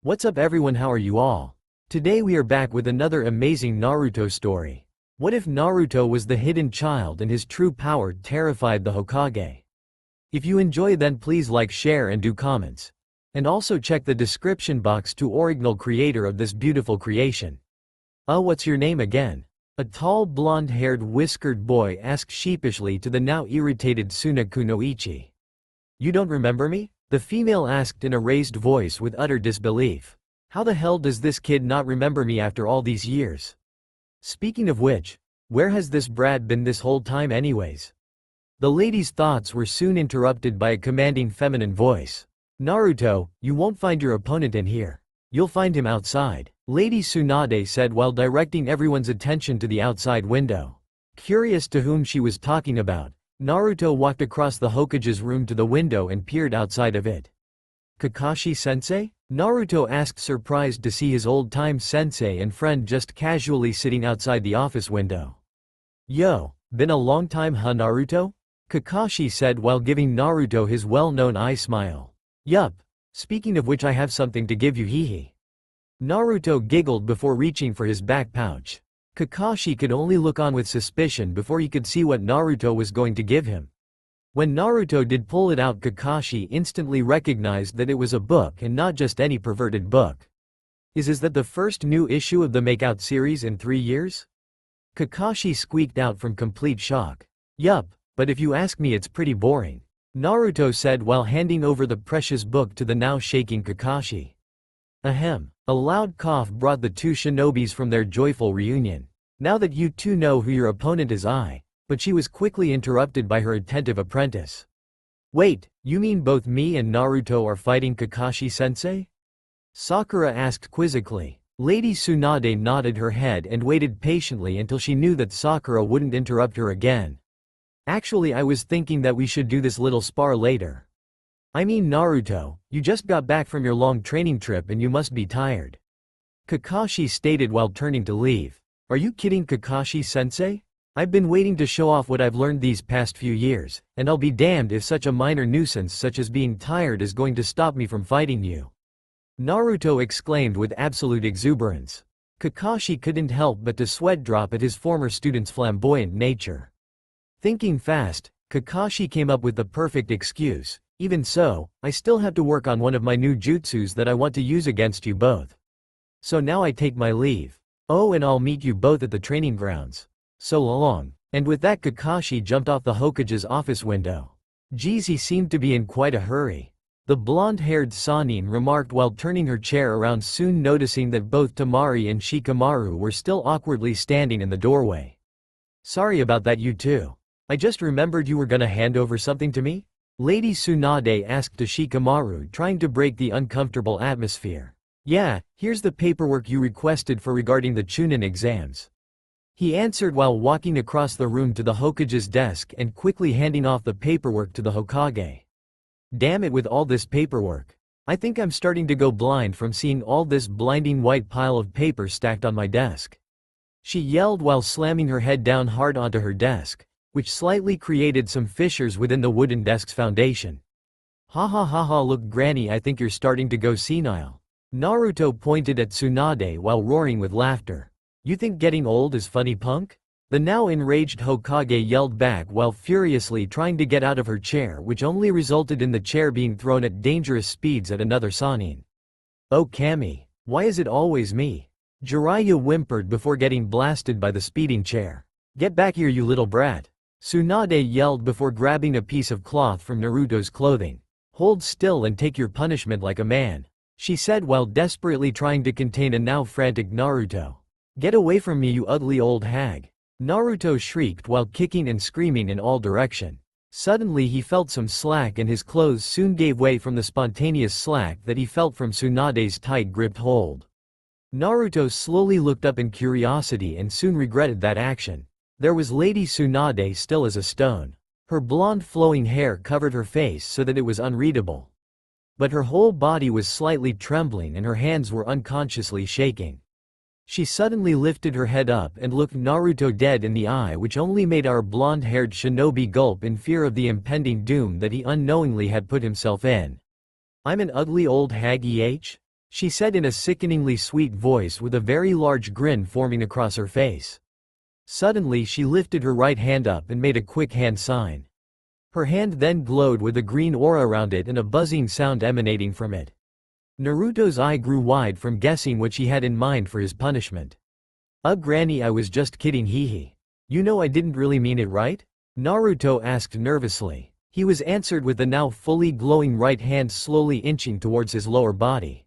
What's up everyone, how are you all? Today we are back with another amazing Naruto story. What if Naruto was the hidden child and his true power terrified the Hokage? If you enjoy, then please like, share and do comments. And also check the description box to original creator of this beautiful creation. What's your name again? A tall blonde-haired whiskered boy asked sheepishly to the now irritated Suna Kunoichi. You don't remember me? The female asked in a raised voice with utter disbelief. How the hell does this kid not remember me after all these years? Speaking of which, where has this brat been this whole time anyways? The lady's thoughts were soon interrupted by a commanding feminine voice. Naruto, you won't find your opponent in here. You'll find him outside, Lady Tsunade said while directing everyone's attention to the outside window. Curious to whom she was talking about, Naruto walked across the Hokage's room to the window and peered outside of it. Kakashi-sensei? Naruto asked, surprised to see his old-time sensei and friend just casually sitting outside the office window. Yo, been a long time huh Naruto? Kakashi said while giving Naruto his well-known eye smile. Yup. Speaking of which, I have something to give you, hehe. Naruto giggled before reaching for his back pouch. Kakashi could only look on with suspicion before he could see what Naruto was going to give him. When Naruto did pull it out, Kakashi instantly recognized that it was a book and not just any perverted book. Is that the first new issue of the Makeout series in 3 years? Kakashi squeaked out from complete shock. Yup, but if you ask me, it's pretty boring, Naruto said while handing over the precious book to the now shaking Kakashi. Ahem. A loud cough brought the two shinobis from their joyful reunion. Now that you two know who your opponent is, but she was quickly interrupted by her attentive apprentice. Wait, you mean both me and Naruto are fighting Kakashi-sensei? Sakura asked quizzically. Lady Tsunade nodded her head and waited patiently until she knew that Sakura wouldn't interrupt her again. Actually, I was thinking that we should do this little spar later. I mean Naruto, you just got back from your long training trip and you must be tired, Kakashi stated while turning to leave. Are you kidding, Kakashi-sensei? I've been waiting to show off what I've learned these past few years, and I'll be damned if such a minor nuisance such as being tired is going to stop me from fighting you, Naruto exclaimed with absolute exuberance. Kakashi couldn't help but to sweat drop at his former student's flamboyant nature. Thinking fast, Kakashi came up with the perfect excuse. Even so, I still have to work on one of my new jutsus that I want to use against you both. So now I take my leave. Oh, and I'll meet you both at the training grounds. So long. And with that, Kakashi jumped off the Hokage's office window. Geez, he seemed to be in quite a hurry, the blonde-haired Sannin remarked while turning her chair around, soon noticing that both Temari and Shikamaru were still awkwardly standing in the doorway. Sorry about that, you two. I just remembered you were gonna hand over something to me? Lady Tsunade asked to Shikamaru, trying to break the uncomfortable atmosphere. Yeah, here's the paperwork you requested for regarding the Chunin exams, he answered while walking across the room to the Hokage's desk and quickly handing off the paperwork to the Hokage. Damn it, with all this paperwork, I think I'm starting to go blind from seeing all this blinding white pile of paper stacked on my desk, she yelled while slamming her head down hard onto her desk, which slightly created some fissures within the wooden desk's foundation. Ha ha ha ha, look granny, I think you're starting to go senile, Naruto pointed at Tsunade while roaring with laughter. You think getting old is funny, punk? The now enraged Hokage yelled back while furiously trying to get out of her chair, which only resulted in the chair being thrown at dangerous speeds at another Sannin. Oh Kami, why is it always me? Jiraiya whimpered before getting blasted by the speeding chair. Get back here, you little brat, Tsunade yelled before grabbing a piece of cloth from Naruto's clothing. Hold still and take your punishment like a man, she said while desperately trying to contain a now frantic Naruto. Get away from me, you ugly old hag, Naruto shrieked while kicking and screaming in all directions. Suddenly he felt some slack and his clothes soon gave way from the spontaneous slack that he felt from Tsunade's tight-gripped hold. Naruto slowly looked up in curiosity and soon regretted that action. There was Lady Tsunade still as a stone. Her blonde flowing hair covered her face so that it was unreadable. But her whole body was slightly trembling and her hands were unconsciously shaking. She suddenly lifted her head up and looked Naruto dead in the eye, which only made our blonde-haired shinobi gulp in fear of the impending doom that he unknowingly had put himself in. I'm an ugly old hag, she said in a sickeningly sweet voice with a very large grin forming across her face. Suddenly she lifted her right hand up and made a quick hand sign. Her hand then glowed with a green aura around it and a buzzing sound emanating from it. Naruto's eye grew wide from guessing what she had in mind for his punishment. Granny, I was just kidding, hee. You know I didn't really mean it, right? Naruto asked nervously. He was answered with the now fully glowing right hand slowly inching towards his lower body.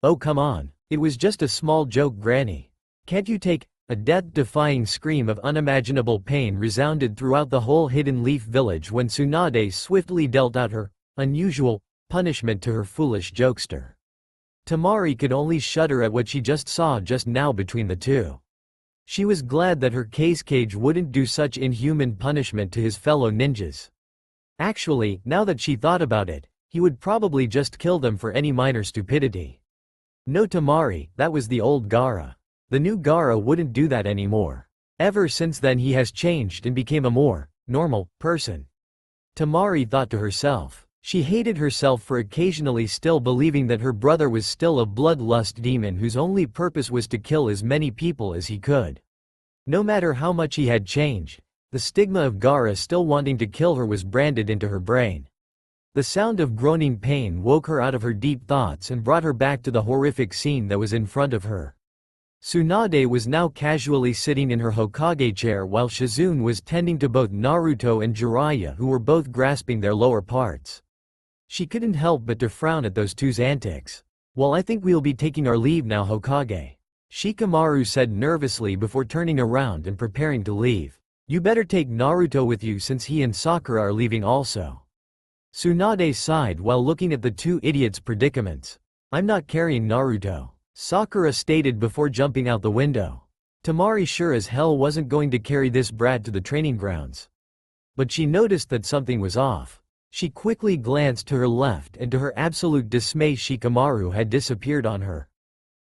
Oh come on, it was just a small joke, Granny. Can't you take— A death-defying scream of unimaginable pain resounded throughout the whole Hidden Leaf village when Tsunade swiftly dealt out her unusual punishment to her foolish jokester. Temari could only shudder at what she just saw just now between the two. She was glad that her Kage wouldn't do such inhuman punishment to his fellow ninjas. Actually, now that she thought about it, he would probably just kill them for any minor stupidity. No, Temari, that was the old Gaara. The new Gaara wouldn't do that anymore. Ever since then he has changed and became a more normal person. Temari thought to herself. She hated herself for occasionally still believing that her brother was still a bloodlust demon whose only purpose was to kill as many people as he could. No matter how much he had changed, the stigma of Gaara still wanting to kill her was branded into her brain. The sound of groaning pain woke her out of her deep thoughts and brought her back to the horrific scene that was in front of her. Tsunade was now casually sitting in her Hokage chair while Shizune was tending to both Naruto and Jiraiya, who were both grasping their lower parts. She couldn't help but to frown at those two's antics. Well, I think we'll be taking our leave now, Hokage. Shikamaru said nervously before turning around and preparing to leave. You better take Naruto with you since he and Sakura are leaving also. Tsunade sighed while looking at the two idiots' predicaments. I'm not carrying Naruto, Sakura stated before jumping out the window. Temari sure as hell wasn't going to carry this brat to the training grounds. But she noticed that something was off. She quickly glanced to her left and to her absolute dismay Shikamaru had disappeared on her.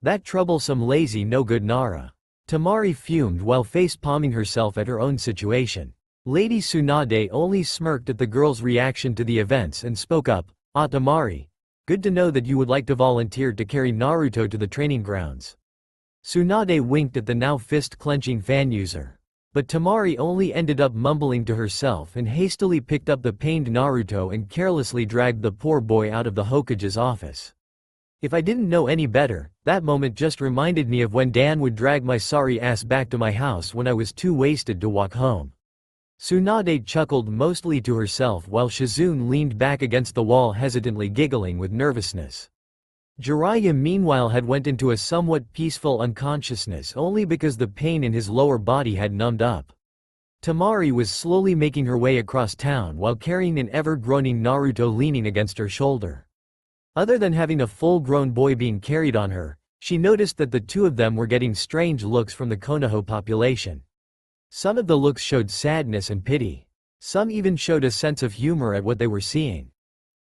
That troublesome lazy no-good Nara. Temari fumed while face-palming herself at her own situation. Lady Tsunade only smirked at the girl's reaction to the events and spoke up. Ah, Temari. Good to know that you would like to volunteer to carry Naruto to the training grounds. Tsunade winked at the now fist-clenching fan user. But Temari only ended up mumbling to herself and hastily picked up the pained Naruto and carelessly dragged the poor boy out of the Hokage's office. If I didn't know any better, that moment just reminded me of when Dan would drag my sorry ass back to my house when I was too wasted to walk home. Tsunade chuckled mostly to herself while Shizune leaned back against the wall hesitantly giggling with nervousness. Jiraiya meanwhile had went into a somewhat peaceful unconsciousness only because the pain in his lower body had numbed up. Temari was slowly making her way across town while carrying an ever-groaning Naruto leaning against her shoulder. Other than having a full-grown boy being carried on her, she noticed that the two of them were getting strange looks from the Konoha population. Some of the looks showed sadness and pity. Some even showed a sense of humor at what they were seeing.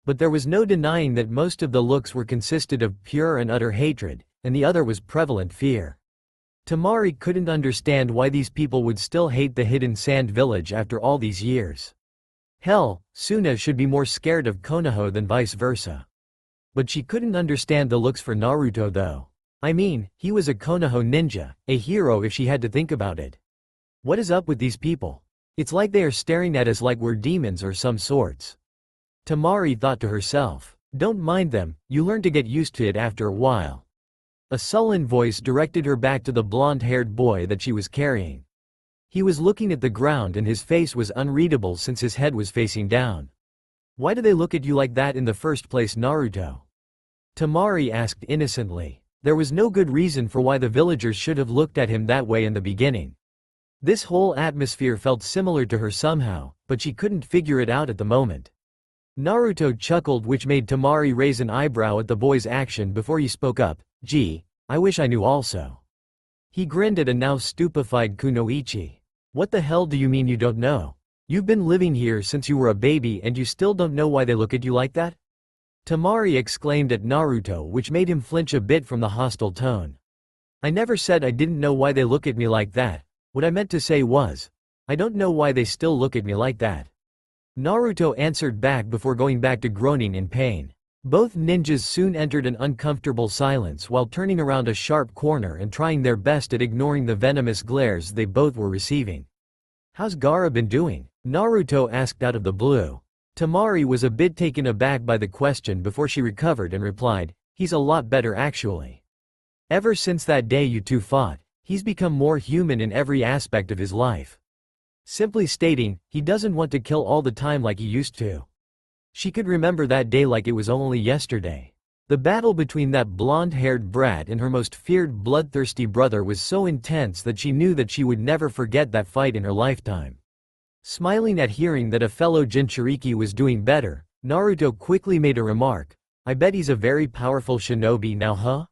But there was no denying that most of the looks were consisted of pure and utter hatred, and the other was prevalent fear. Temari couldn't understand why these people would still hate the Hidden Sand Village after all these years. Hell, Suna should be more scared of Konoha than vice versa. But she couldn't understand the looks for Naruto though. I mean, he was a Konoha ninja, a hero if she had to think about it. What is up with these people? It's like they are staring at us like we're demons or some sorts. Temari thought to herself. Don't mind them, you learn to get used to it after a while. A sullen voice directed her back to the blonde-haired boy that she was carrying. He was looking at the ground and his face was unreadable since his head was facing down. Why do they look at you like that in the first place, Naruto? Temari asked innocently. There was no good reason for why the villagers should have looked at him that way in the beginning. This whole atmosphere felt similar to her somehow, but she couldn't figure it out at the moment. Naruto chuckled, which made Temari raise an eyebrow at the boy's action before he spoke up. Gee, I wish I knew also. He grinned at a now stupefied Kunoichi. What the hell do you mean you don't know? You've been living here since you were a baby and you still don't know why they look at you like that? Temari exclaimed at Naruto, which made him flinch a bit from the hostile tone. I never said I didn't know why they look at me like that. What I meant to say was, I don't know why they still look at me like that. Naruto answered back before going back to groaning in pain. Both ninjas soon entered an uncomfortable silence while turning around a sharp corner and trying their best at ignoring the venomous glares they both were receiving. "How's Gaara been doing?" Naruto asked out of the blue. Temari was a bit taken aback by the question before she recovered and replied, "He's a lot better actually. Ever since that day you two fought, he's become more human in every aspect of his life. Simply stating, he doesn't want to kill all the time like he used to." She could remember that day like it was only yesterday. The battle between that blonde-haired brat and her most feared bloodthirsty brother was so intense that she knew that she would never forget that fight in her lifetime. Smiling at hearing that a fellow Jinchuriki was doing better, Naruto quickly made a remark, "I bet he's a very powerful shinobi now, huh?"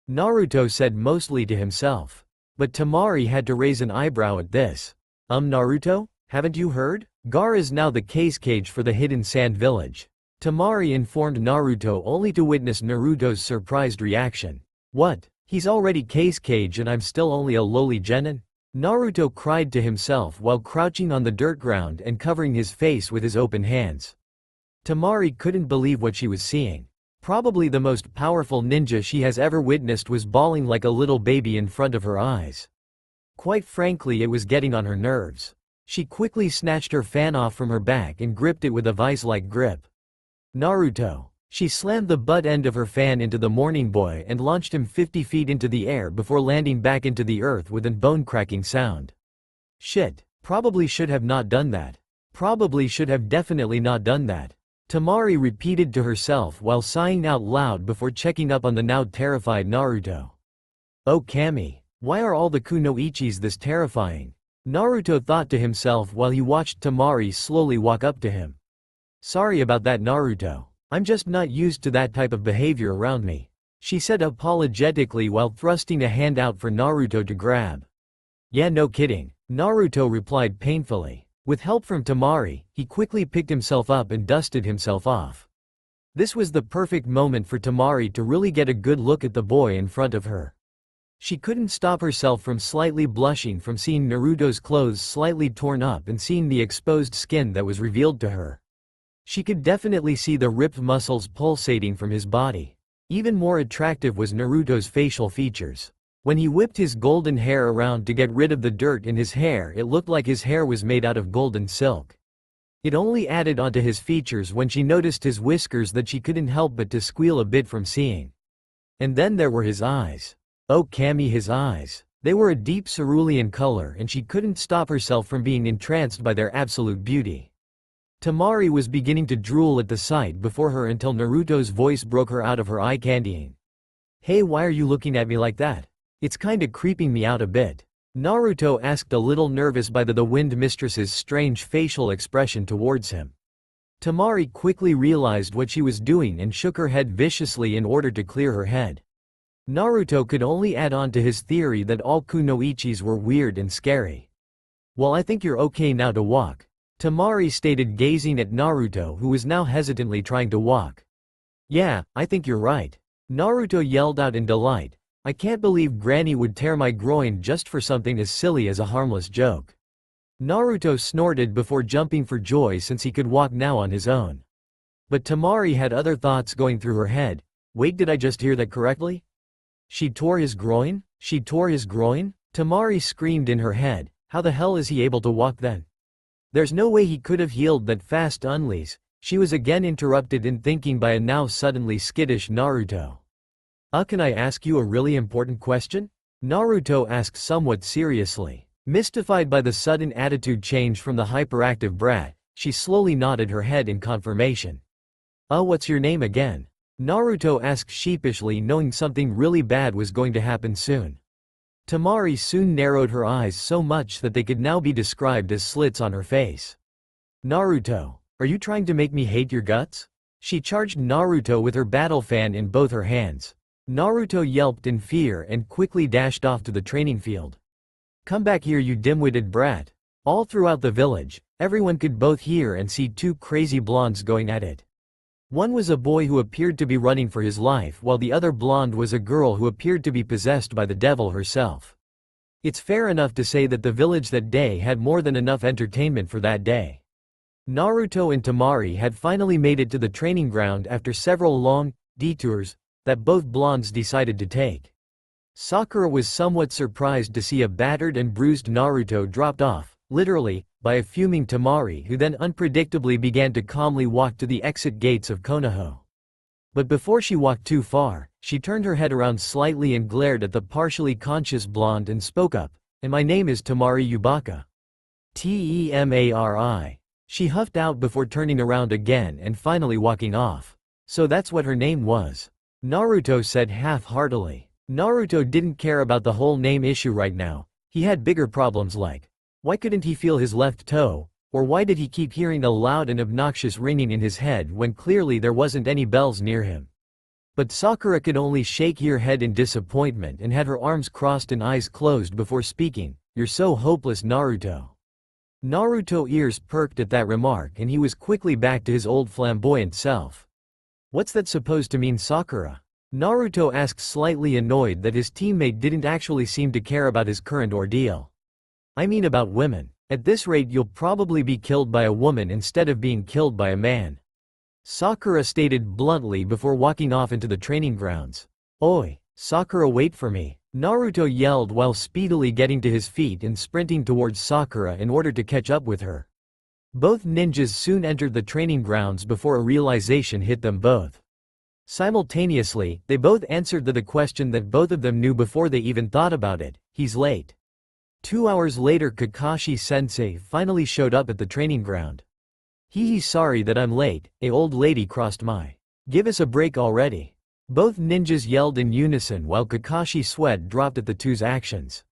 Naruto said mostly to himself. But Temari had to raise an eyebrow at this. Naruto? Haven't you heard? Gaara is now the case cage for the Hidden Sand Village." Temari informed Naruto only to witness Naruto's surprised reaction. "What? He's already case cage and I'm still only a lowly genin?" Naruto cried to himself while crouching on the dirt ground and covering his face with his open hands. Temari couldn't believe what she was seeing. Probably the most powerful ninja she has ever witnessed was bawling like a little baby in front of her eyes. Quite frankly, it was getting on her nerves. She quickly snatched her fan off from her back and gripped it with a vice-like grip. "Naruto." She slammed the butt end of her fan into the morning boy and launched him 50 feet into the air before landing back into the earth with a bone-cracking sound. "Shit. Probably should have not done that. Probably should have definitely not done that." Temari repeated to herself while sighing out loud before checking up on the now terrified Naruto. "Oh Kami, why are all the kunoichis this terrifying?" Naruto thought to himself while he watched Temari slowly walk up to him. "Sorry about that, Naruto. I'm just not used to that type of behavior around me," she said apologetically while thrusting a hand out for Naruto to grab. "Yeah, no kidding," Naruto replied painfully. With help from Temari, he quickly picked himself up and dusted himself off. This was the perfect moment for Temari to really get a good look at the boy in front of her. She couldn't stop herself from slightly blushing from seeing Naruto's clothes slightly torn up and seeing the exposed skin that was revealed to her. She could definitely see the ripped muscles pulsating from his body. Even more attractive was Naruto's facial features. When he whipped his golden hair around to get rid of the dirt in his hair, it looked like his hair was made out of golden silk. It only added onto his features when she noticed his whiskers that she couldn't help but to squeal a bit from seeing. And then there were his eyes. Oh Kami, his eyes. They were a deep cerulean color and she couldn't stop herself from being entranced by their absolute beauty. Temari was beginning to drool at the sight before her until Naruto's voice broke her out of her eye candying. "Hey, why are you looking at me like that? It's kinda creeping me out a bit," Naruto asked, a little nervous by the wind mistress's strange facial expression towards him. Temari quickly realized what she was doing and shook her head viciously in order to clear her head. Naruto could only add on to his theory that all kunoichis were weird and scary. "Well, I think you're okay now to walk," Temari stated, gazing at Naruto, who was now hesitantly trying to walk. "Yeah, I think you're right," Naruto yelled out in delight. "I can't believe Granny would tear my groin just for something as silly as a harmless joke." Naruto snorted before jumping for joy since he could walk now on his own. But Temari had other thoughts going through her head. Wait, did I just hear that correctly? She tore his groin? She tore his groin? Temari screamed in her head. How the hell is he able to walk then? There's no way he could have healed that fast unleash. She was again interrupted in thinking by a now suddenly skittish Naruto. Can I ask you a really important question?" Naruto asked somewhat seriously. Mystified by the sudden attitude change from the hyperactive brat, she slowly nodded her head in confirmation. What's your name again?" Naruto asked sheepishly, knowing something really bad was going to happen soon. Temari soon narrowed her eyes so much that they could now be described as slits on her face. "Naruto, are you trying to make me hate your guts?" She charged Naruto with her battle fan in both her hands. Naruto yelped in fear and quickly dashed off to the training field. "Come back here, you dim-witted brat." All throughout the village, everyone could both hear and see two crazy blondes going at it. One was a boy who appeared to be running for his life, while the other blonde was a girl who appeared to be possessed by the devil herself. It's fair enough to say that the village that day had more than enough entertainment for that day. Naruto and Temari had finally made it to the training ground after several long detours that both blondes decided to take. Sakura was somewhat surprised to see a battered and bruised Naruto dropped off, literally, by a fuming Temari who then unpredictably began to calmly walk to the exit gates of Konoha. But before she walked too far, she turned her head around slightly and glared at the partially conscious blonde and spoke up, "And my name is Temari Yubaka. Temari. She huffed out before turning around again and finally walking off. So that's what her name was. Naruto said half-heartedly. Naruto didn't care about the whole name issue right now. He had bigger problems like, why couldn't he feel his left toe, or why did he keep hearing a loud and obnoxious ringing in his head when clearly there wasn't any bells near him. But Sakura could only shake her head in disappointment and had her arms crossed and eyes closed before speaking, "You're so hopeless, Naruto." Naruto's ears perked at that remark and he was quickly back to his old flamboyant self. "What's that supposed to mean, Sakura?" Naruto asked, slightly annoyed that his teammate didn't actually seem to care about his current ordeal. "I mean about women. At this rate you'll probably be killed by a woman instead of being killed by a man," Sakura stated bluntly before walking off into the training grounds. "Oi, Sakura, wait for me," Naruto yelled while speedily getting to his feet and sprinting towards Sakura in order to catch up with her. Both ninjas soon entered the training grounds before a realization hit them both. Simultaneously, they both answered the question that both of them knew before they even thought about it: he's late. 2 hours later, Kakashi-sensei finally showed up at the training ground. He's sorry that I'm late, a old lady crossed my. Give us a break already." Both ninjas yelled in unison while Kakashi's sweat dropped at the two's actions.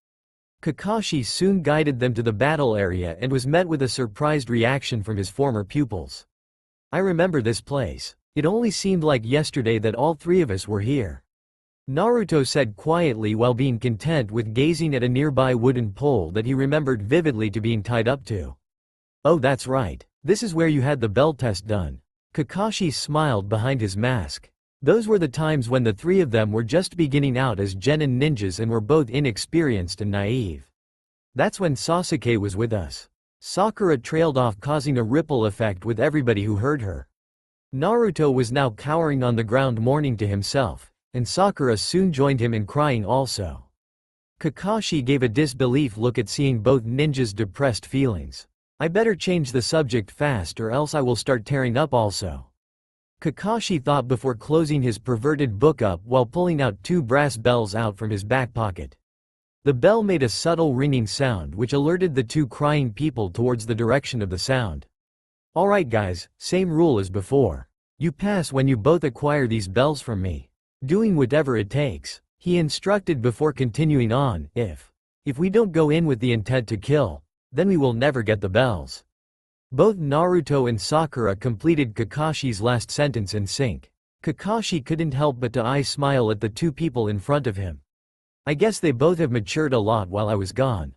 Kakashi soon guided them to the battle area and was met with a surprised reaction from his former pupils. "I remember this place. It only seemed like yesterday that all three of us were here," Naruto said quietly while being content with gazing at a nearby wooden pole that he remembered vividly to being tied up to. "Oh, that's right. This is where you had the bell test done." Kakashi smiled behind his mask. Those were the times when the three of them were just beginning out as genin ninjas and were both inexperienced and naive. "That's when Sasuke was with us." Sakura trailed off, causing a ripple effect with everybody who heard her. Naruto was now cowering on the ground mourning to himself, and Sakura soon joined him in crying also. Kakashi gave a disbelief look at seeing both ninjas' depressed feelings. "I better change the subject fast or else I will start tearing up also," Kakashi thought before closing his perverted book up while pulling out 2 brass bells out from his back pocket. The bell made a subtle ringing sound which alerted the 2 crying people towards the direction of the sound. "Alright guys, same rule as before. You pass when you both acquire these bells from me. Doing whatever it takes," he instructed before continuing on, If we don't go in with the intent to kill, then we will never get the bells." Both Naruto and Sakura completed Kakashi's last sentence in sync. Kakashi couldn't help but to smile at the 2 people in front of him. "I guess they both have matured a lot while I was gone,"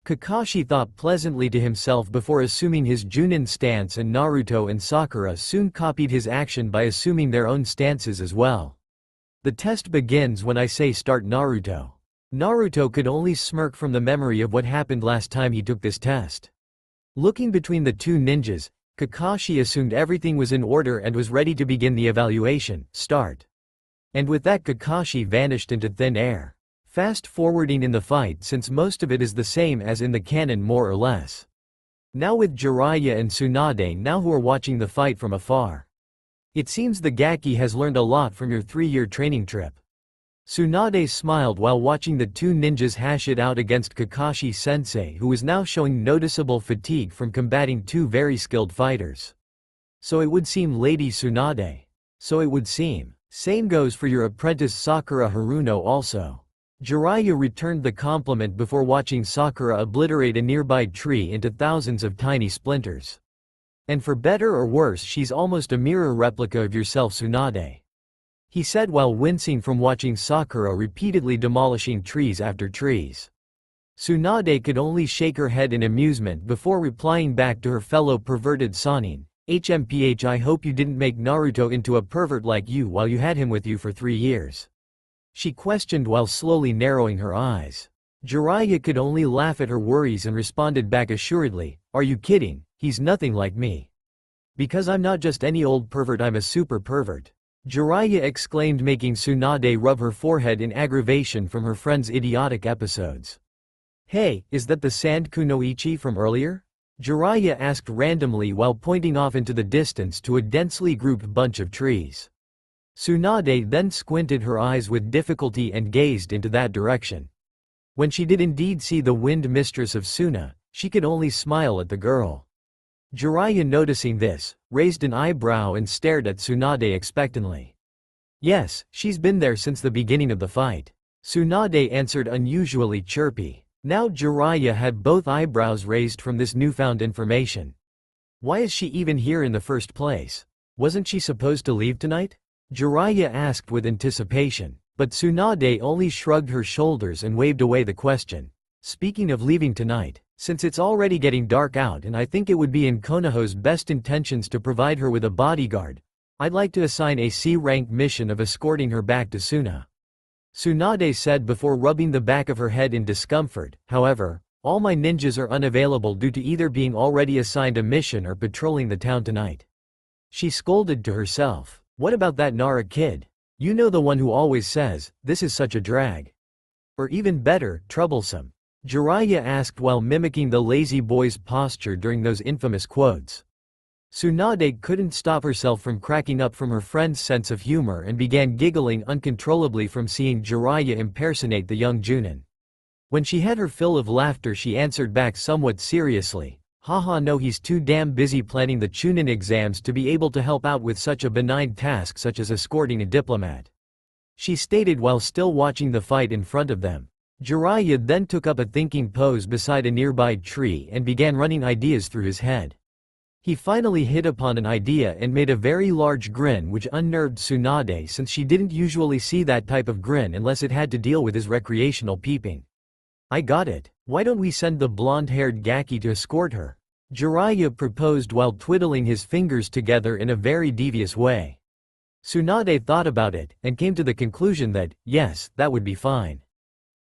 Kakashi thought pleasantly to himself before assuming his Junin stance, and Naruto and Sakura soon copied his action by assuming their own stances as well. "The test begins when I say start, Naruto." Naruto could only smirk from the memory of what happened last time he took this test. Looking between the 2 ninjas, Kakashi assumed everything was in order and was ready to begin the evaluation. "Start." And with that, Kakashi vanished into thin air. Fast forwarding in the fight, since most of it is the same as in the canon more or less. Now with Jiraiya and Tsunade now who are watching the fight from afar. "It seems the Gaki has learned a lot from your 3-year training trip." Tsunade smiled while watching the 2 ninjas hash it out against Kakashi-sensei, who was now showing noticeable fatigue from combating 2 very skilled fighters. "So it would seem, Lady Tsunade. So it would seem. Same goes for your apprentice Sakura Haruno also." Jiraiya returned the compliment before watching Sakura obliterate a nearby tree into thousands of tiny splinters. "And for better or worse, she's almost a mirror replica of yourself, Tsunade," he said while wincing from watching Sakura repeatedly demolishing trees after trees. Tsunade could only shake her head in amusement before replying back to her fellow perverted Sanin, "HMPH, I hope you didn't make Naruto into a pervert like you while you had him with you for 3 years. She questioned while slowly narrowing her eyes. Jiraiya could only laugh at her worries and responded back assuredly, "Are you kidding? he's nothing like me. Because I'm not just any old pervert, I'm a super pervert. Jiraiya exclaimed, making Tsunade rub her forehead in aggravation from her friend's idiotic episodes. Hey, is that the Sand Kunoichi from earlier? Jiraiya asked randomly while pointing off into the distance to a densely grouped bunch of trees. Tsunade then squinted her eyes with difficulty and gazed into that direction. When she did indeed see the wind mistress of Suna, she could only smile at the girl. Jiraiya, noticing this, raised an eyebrow and stared at Tsunade expectantly. Yes, she's been there since the beginning of the fight. Tsunade answered, unusually chirpy. Now Jiraiya had both eyebrows raised from this newfound information. Why is she even here in the first place? Wasn't she supposed to leave tonight? Jiraiya asked with anticipation, but Tsunade only shrugged her shoulders and waved away the question. Speaking of leaving tonight, since it's already getting dark out and I think it would be in Konoha's best intentions to provide her with a bodyguard, I'd like to assign a C-rank mission of escorting her back to Suna. Tsunade said before rubbing the back of her head in discomfort. However, all my ninjas are unavailable due to either being already assigned a mission or patrolling the town tonight. She scolded to herself. What about that Nara kid? You know, the one who always says, this is such a drag. Or even better, troublesome. Jiraiya asked while mimicking the lazy boy's posture during those infamous quotes. Tsunade couldn't stop herself from cracking up from her friend's sense of humor and began giggling uncontrollably from seeing Jiraiya impersonate the young Junin. When she had her fill of laughter, she answered back somewhat seriously. Haha, no, he's too damn busy planning the Chunin exams to be able to help out with such a benign task such as escorting a diplomat. She stated while still watching the fight in front of them. Jiraiya then took up a thinking pose beside a nearby tree and began running ideas through his head. He finally hit upon an idea and made a very large grin, which unnerved Tsunade since she didn't usually see that type of grin unless it had to deal with his recreational peeping. I got it. Why don't we send the blonde-haired Gaki to escort her? Jiraiya proposed while twiddling his fingers together in a very devious way. Tsunade thought about it and came to the conclusion that, yes, that would be fine.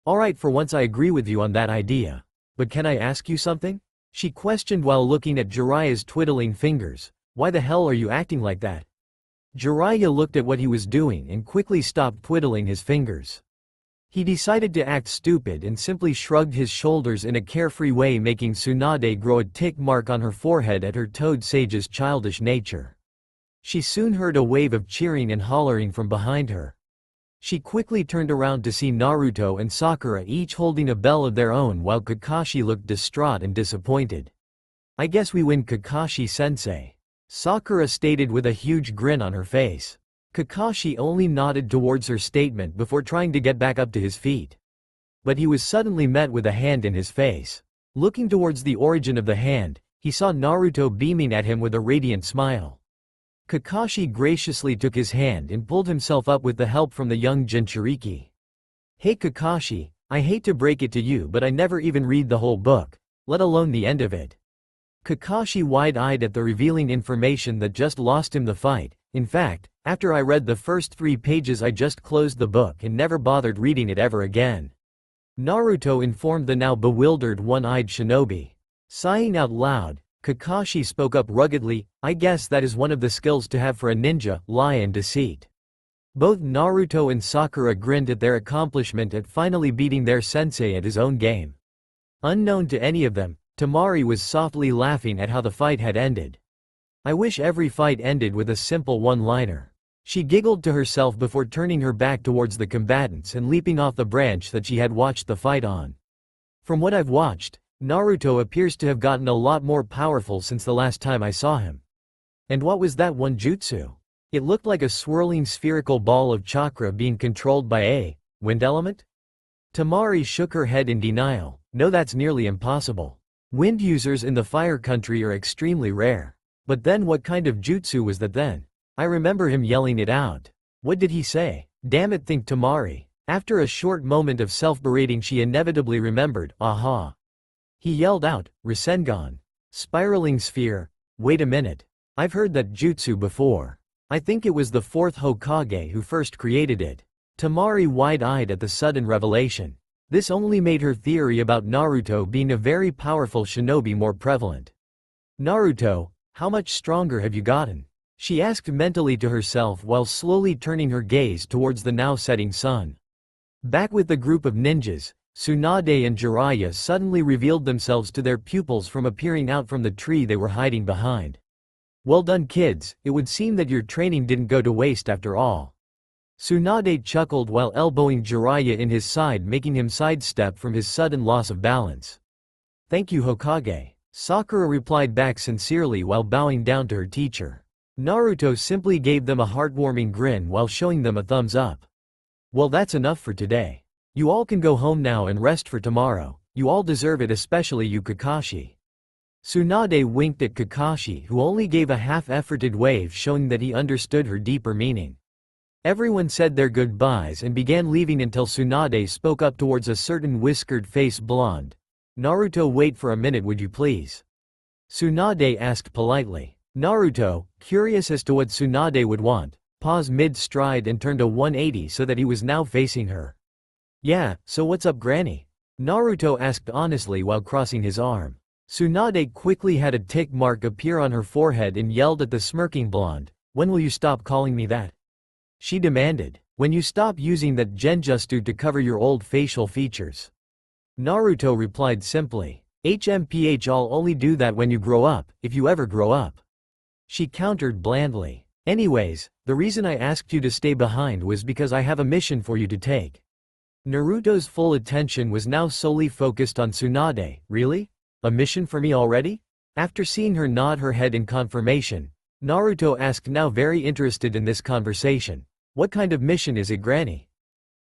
Alright, for once I agree with you on that idea. But can I ask you something? She questioned while looking at Jiraiya's twiddling fingers. Why the hell are you acting like that? Jiraiya looked at what he was doing and quickly stopped twiddling his fingers. He decided to act stupid and simply shrugged his shoulders in a carefree way, making Tsunade grow a tick mark on her forehead at her toad sage's childish nature. She soon heard a wave of cheering and hollering from behind her. She quickly turned around to see Naruto and Sakura each holding a bell of their own while Kakashi looked distraught and disappointed. I guess we win, Kakashi-sensei. Sakura stated with a huge grin on her face. Kakashi only nodded towards her statement before trying to get back up to his feet. But he was suddenly met with a hand in his face. Looking towards the origin of the hand, he saw Naruto beaming at him with a radiant smile. Kakashi graciously took his hand and pulled himself up with the help from the young Jinchuriki. Hey Kakashi, I hate to break it to you, but I never even read the whole book, let alone the end of it. Kakashi wide-eyed at the revealing information that just lost him the fight. In fact, after I read the first 3 pages I just closed the book and never bothered reading it ever again. Naruto informed the now bewildered one-eyed shinobi. Sighing out loud, Kakashi spoke up ruggedly, I guess that is one of the skills to have for a ninja, lie and deceit. Both Naruto and Sakura grinned at their accomplishment at finally beating their sensei at his own game. Unknown to any of them, Temari was softly laughing at how the fight had ended. I wish every fight ended with a simple one-liner. She giggled to herself before turning her back towards the combatants and leaping off the branch that she had watched the fight on. From what I've watched, Naruto appears to have gotten a lot more powerful since the last time I saw him. And what was that one jutsu? It looked like a swirling spherical ball of chakra being controlled by a wind element? Temari shook her head in denial. No, that's nearly impossible. Wind users in the fire country are extremely rare. But then what kind of jutsu was that then? I remember him yelling it out. What did he say? Damn it, think Temari. After a short moment of self-berating, she inevitably remembered, aha. He yelled out, Rasengan. Spiraling sphere. Wait a minute. I've heard that jutsu before. I think it was the 4th Hokage who first created it. Temari wide-eyed at the sudden revelation. This only made her theory about Naruto being a very powerful shinobi more prevalent. "Naruto, how much stronger have you gotten?" she asked mentally to herself while slowly turning her gaze towards the now setting sun. Back with the group of ninjas, Tsunade and Jiraiya suddenly revealed themselves to their pupils from appearing out from the tree they were hiding behind. "Well done kids, it would seem that your training didn't go to waste after all." Tsunade chuckled while elbowing Jiraiya in his side, making him sidestep from his sudden loss of balance. "Thank you Hokage," Sakura replied back sincerely while bowing down to her teacher. Naruto simply gave them a heartwarming grin while showing them a thumbs up. "Well, that's enough for today. You all can go home now and rest for tomorrow, you all deserve it, especially you Kakashi." Tsunade winked at Kakashi, who only gave a half-efforted wave showing that he understood her deeper meaning. Everyone said their goodbyes and began leaving until Tsunade spoke up towards a certain whiskered-faced blonde. "Naruto, wait for a minute would you please?" Tsunade asked politely. Naruto, curious as to what Tsunade would want, paused mid-stride and turned a 180 so that he was now facing her. "Yeah, so what's up Granny?" Naruto asked honestly while crossing his arm. Tsunade quickly had a tick mark appear on her forehead and yelled at the smirking blonde, "When will you stop calling me that?" she demanded. "When you stop using that genjutsu to cover your old facial features." Naruto replied simply, "HMPH, I'll only do that when you grow up, if you ever grow up." She countered blandly. "Anyways, the reason I asked you to stay behind was because I have a mission for you to take." Naruto's full attention was now solely focused on Tsunade. "Really? A mission for me already?" After seeing her nod her head in confirmation, Naruto asked, now very interested in this conversation, "What kind of mission is it Granny?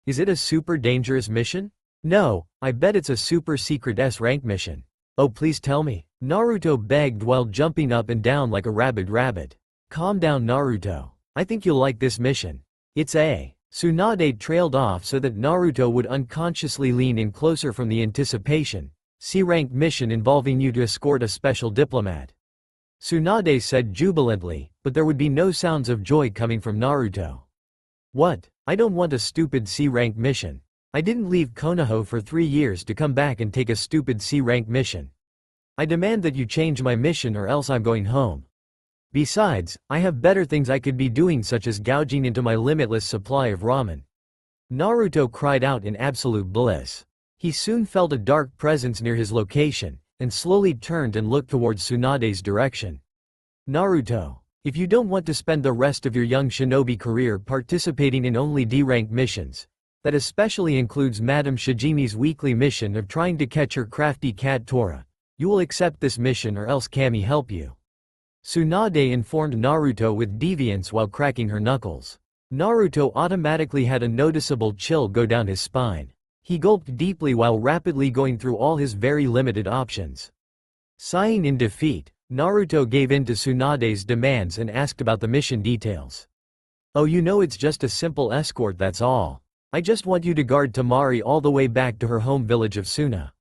Is it a super dangerous mission?" "No, I bet it's a super secret S-rank mission." "Oh please tell me," Naruto begged while jumping up and down like a rabid rabbit. "Calm down Naruto. I think you'll like this mission. It's a..." Tsunade trailed off so that Naruto would unconsciously lean in closer from the anticipation. "C-rank mission involving you to escort a special diplomat." Tsunade said jubilantly, but there would be no sounds of joy coming from Naruto. "What? I don't want a stupid C-rank mission. I didn't leave Konoha for 3 years to come back and take a stupid C-rank mission. I demand that you change my mission or else I'm going home. Besides, I have better things I could be doing, such as gouging into my limitless supply of ramen." Naruto cried out in absolute bliss. He soon felt a dark presence near his location, and slowly turned and looked towards Tsunade's direction. "Naruto, if you don't want to spend the rest of your young shinobi career participating in only D-rank missions, that especially includes Madame Shijimi's weekly mission of trying to catch her crafty cat Tora, you will accept this mission or else Kami help you," Tsunade informed Naruto with defiance while cracking her knuckles. Naruto automatically had a noticeable chill go down his spine. He gulped deeply while rapidly going through all his very limited options. Sighing in defeat, Naruto gave in to Tsunade's demands and asked about the mission details. "Oh, you know, it's just a simple escort, that's all. I just want you to guard Temari all the way back to her home village of Suna."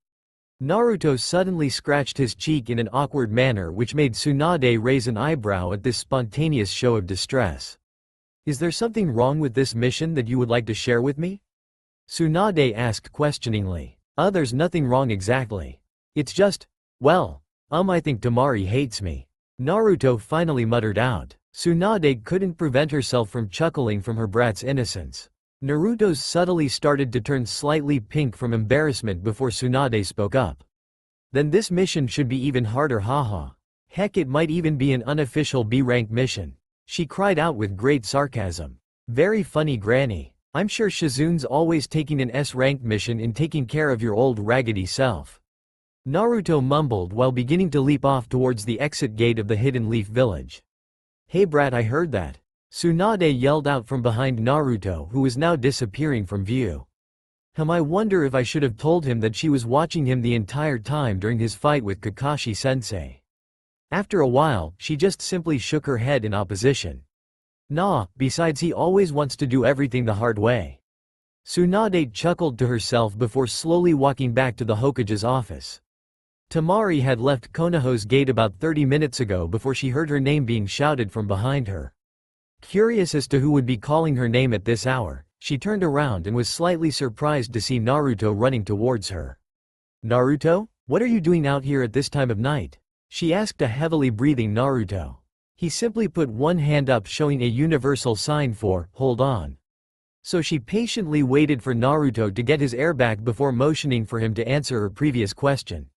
Naruto suddenly scratched his cheek in an awkward manner which made Tsunade raise an eyebrow at this spontaneous show of distress. "Is there something wrong with this mission that you would like to share with me?" Tsunade asked questioningly. "There's nothing wrong exactly. It's just, well, I think Temari hates me," Naruto finally muttered out. Tsunade couldn't prevent herself from chuckling from her brat's innocence. Naruto's subtly started to turn slightly pink from embarrassment before Tsunade spoke up. "Then this mission should be even harder, haha. Heck, it might even be an unofficial B-rank mission," she cried out with great sarcasm. "Very funny Granny. I'm sure Shizune's always taking an S-rank mission in taking care of your old raggedy self," Naruto mumbled while beginning to leap off towards the exit gate of the Hidden Leaf Village. "Hey brat, I heard that," Tsunade yelled out from behind Naruto, who was now disappearing from view. I wonder if I should have told him that she was watching him the entire time during his fight with Kakashi-sensei. After a while, she just simply shook her head in opposition. "Nah, besides he always wants to do everything the hard way." Tsunade chuckled to herself before slowly walking back to the Hokage's office. Temari had left Konoha's gate about 30 minutes ago before she heard her name being shouted from behind her. Curious as to who would be calling her name at this hour, she turned around and was slightly surprised to see Naruto running towards her. "Naruto, what are you doing out here at this time of night?" she asked a heavily breathing Naruto. He simply put one hand up, showing a universal sign for, hold on. So she patiently waited for Naruto to get his air back before motioning for him to answer her previous question.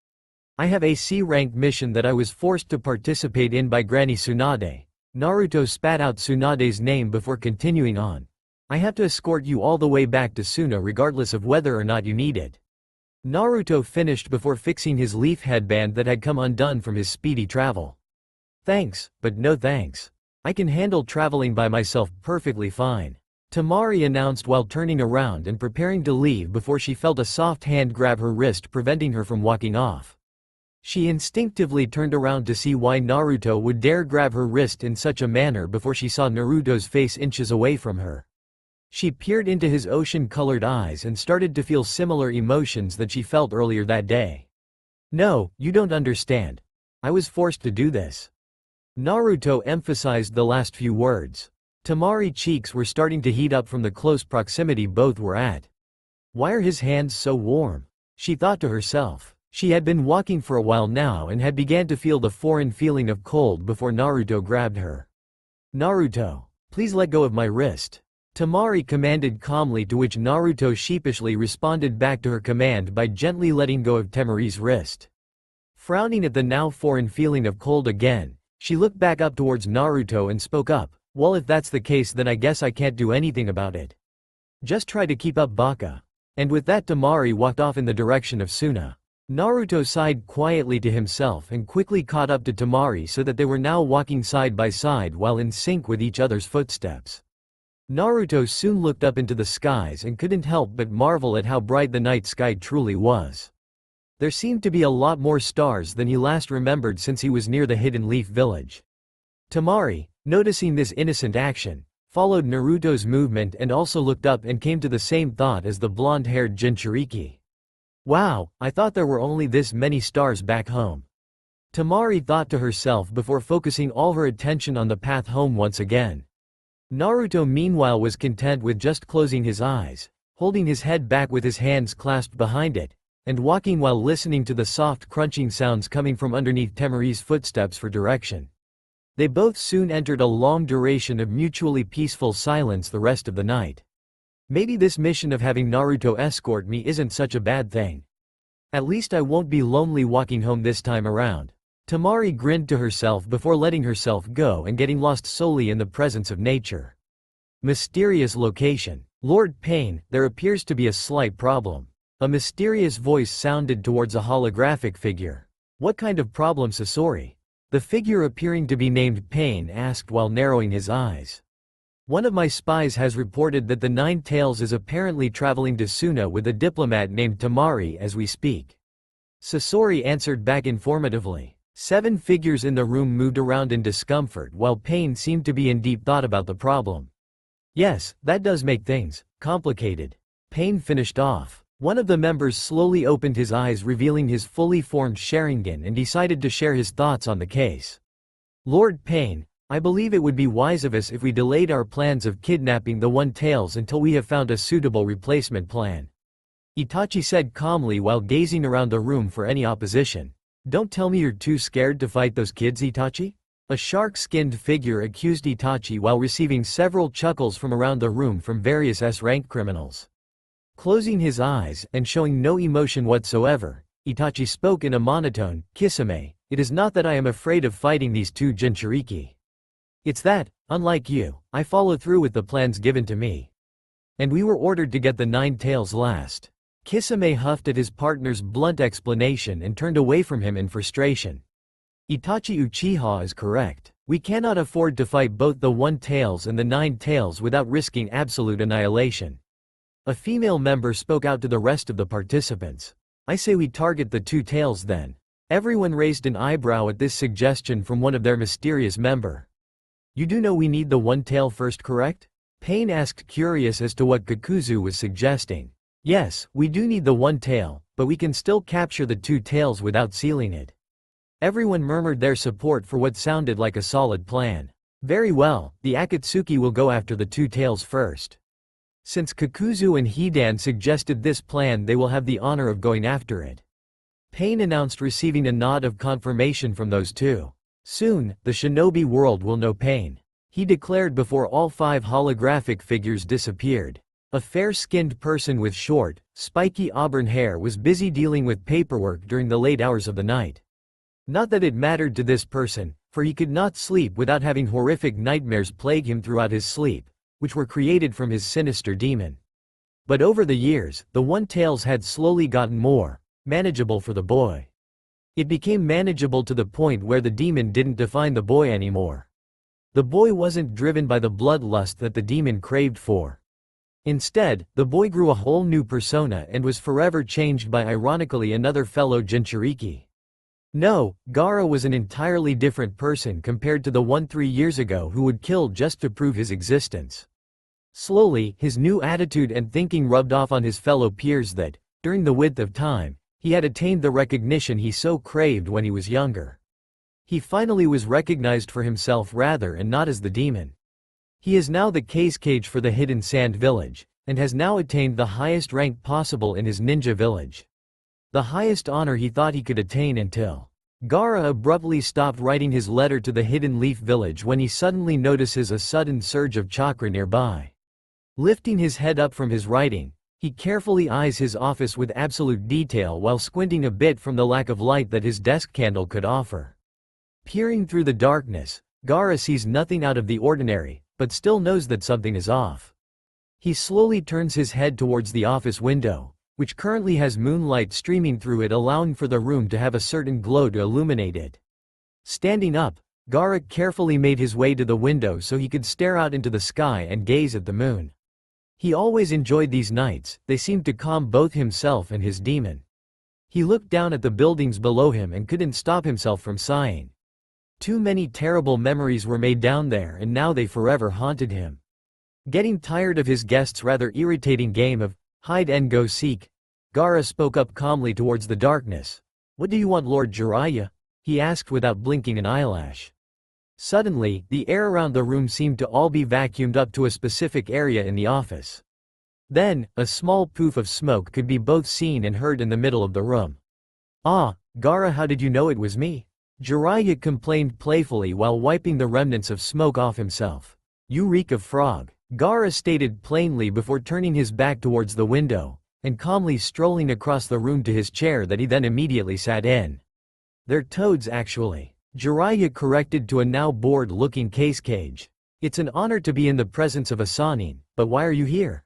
I have a C-rank mission that I was forced to participate in by Granny Tsunade. Naruto spat out Tsunade's name before continuing on. I have to escort you all the way back to Suna regardless of whether or not you need it. Naruto finished before fixing his leaf headband that had come undone from his speedy travel. Thanks, but no thanks. I can handle traveling by myself perfectly fine. Temari announced while turning around and preparing to leave before she felt a soft hand grab her wrist, preventing her from walking off. She instinctively turned around to see why Naruto would dare grab her wrist in such a manner before she saw Naruto's face inches away from her. She peered into his ocean-colored eyes and started to feel similar emotions that she felt earlier that day. No, you don't understand. I was forced to do this. Naruto emphasized the last few words. Temari's cheeks were starting to heat up from the close proximity both were at. Why are his hands so warm? She thought to herself. She had been walking for a while now and had began to feel the foreign feeling of cold before Naruto grabbed her. Naruto, please let go of my wrist. Temari commanded calmly, to which Naruto sheepishly responded back to her command by gently letting go of Temari's wrist. Frowning at the now foreign feeling of cold again, she looked back up towards Naruto and spoke up. Well, if that's the case, then I guess I can't do anything about it. Just try to keep up, Baka. And with that, Temari walked off in the direction of Suna. Naruto sighed quietly to himself and quickly caught up to Temari so that they were now walking side by side while in sync with each other's footsteps. Naruto soon looked up into the skies and couldn't help but marvel at how bright the night sky truly was. There seemed to be a lot more stars than he last remembered since he was near the Hidden Leaf Village. Temari, noticing this innocent action, followed Naruto's movement and also looked up and came to the same thought as the blonde-haired Jinchuriki. Wow, I thought there were only this many stars back home. Temari thought to herself before focusing all her attention on the path home once again. Naruto meanwhile was content with just closing his eyes, holding his head back with his hands clasped behind it, and walking while listening to the soft crunching sounds coming from underneath Temari's footsteps for direction. They both soon entered a long duration of mutually peaceful silence the rest of the night. Maybe this mission of having Naruto escort me isn't such a bad thing. At least I won't be lonely walking home this time around. Temari grinned to herself before letting herself go and getting lost solely in the presence of nature. Mysterious location. Lord Pain, there appears to be a slight problem. A mysterious voice sounded towards a holographic figure. What kind of problem, Sasori? The figure appearing to be named Pain asked while narrowing his eyes. One of my spies has reported that the Nine Tails is apparently traveling to Suna with a diplomat named Temari as we speak. Sasori answered back informatively. 7 figures in the room moved around in discomfort while Pain seemed to be in deep thought about the problem. Yes, that does make things complicated. Pain finished off. One of the members slowly opened his eyes, revealing his fully formed Sharingan, and decided to share his thoughts on the case. Lord Pain, I believe it would be wise of us if we delayed our plans of kidnapping the One Tails until we have found a suitable replacement plan. Itachi said calmly while gazing around the room for any opposition. Don't tell me you're too scared to fight those kids, Itachi? A shark-skinned figure accused Itachi while receiving several chuckles from around the room from various S-rank criminals. Closing his eyes and showing no emotion whatsoever, Itachi spoke in a monotone, Kisame, it is not that I am afraid of fighting these 2 Jinchuriki. It's that, unlike you, I follow through with the plans given to me. And we were ordered to get the 9 Tails last. Kisame huffed at his partner's blunt explanation and turned away from him in frustration. Itachi Uchiha is correct. We cannot afford to fight both the One Tails and the 9 Tails without risking absolute annihilation. A female member spoke out to the rest of the participants. I say we target the 2 Tails then. Everyone raised an eyebrow at this suggestion from one of their mysterious member. You do know we need the One Tail first, correct? Pain asked, curious as to what Kakuzu was suggesting. Yes, we do need the One Tail, but we can still capture the 2 Tails without sealing it. Everyone murmured their support for what sounded like a solid plan. Very well, the Akatsuki will go after the 2 Tails first. Since Kakuzu and Hidan suggested this plan, they will have the honor of going after it. Pain announced, receiving a nod of confirmation from those two. Soon, the shinobi world will know Pain, he declared before all 5 holographic figures disappeared. A fair-skinned person with short, spiky auburn hair was busy dealing with paperwork during the late hours of the night. Not that it mattered to this person, for he could not sleep without having horrific nightmares plague him throughout his sleep, which were created from his sinister demon. But over the years, the one-tails had slowly gotten more manageable for the boy. It became manageable to the point where the demon didn't define the boy anymore. The boy wasn't driven by the bloodlust that the demon craved for. Instead, the boy grew a whole new persona and was forever changed by, ironically, another fellow Jinchuriki. No, Gaara was an entirely different person compared to the one 3 years ago who would kill just to prove his existence. Slowly, his new attitude and thinking rubbed off on his fellow peers that, during the width of time, he had attained the recognition he so craved when he was younger. He finally was recognized for himself rather and not as the demon. He is now the cage for the Hidden Sand Village, and has now attained the highest rank possible in his ninja village. The highest honor he thought he could attain until Gaara abruptly stopped writing his letter to the Hidden Leaf Village when he suddenly notices a sudden surge of chakra nearby. Lifting his head up from his writing, he carefully eyes his office with absolute detail while squinting a bit from the lack of light that his desk candle could offer. Peering through the darkness, Gaara sees nothing out of the ordinary, but still knows that something is off. He slowly turns his head towards the office window, which currently has moonlight streaming through it, allowing for the room to have a certain glow to illuminate it. Standing up, Gaara carefully made his way to the window so he could stare out into the sky and gaze at the moon. He always enjoyed these nights, they seemed to calm both himself and his demon. He looked down at the buildings below him and couldn't stop himself from sighing. Too many terrible memories were made down there and now they forever haunted him. Getting tired of his guest's rather irritating game of hide and go seek, Gaara spoke up calmly towards the darkness. "What do you want, Lord Jiraiya?" he asked without blinking an eyelash. Suddenly, the air around the room seemed to all be vacuumed up to a specific area in the office. Then, a small poof of smoke could be both seen and heard in the middle of the room. "Ah, Gaara, how did you know it was me?" Jiraiya complained playfully while wiping the remnants of smoke off himself. "You reek of frog," Gaara stated plainly before turning his back towards the window, and calmly strolling across the room to his chair that he then immediately sat in. "They're toads actually," Jiraiya corrected to a now bored-looking cage. "It's an honor to be in the presence of a Sannin, but why are you here?"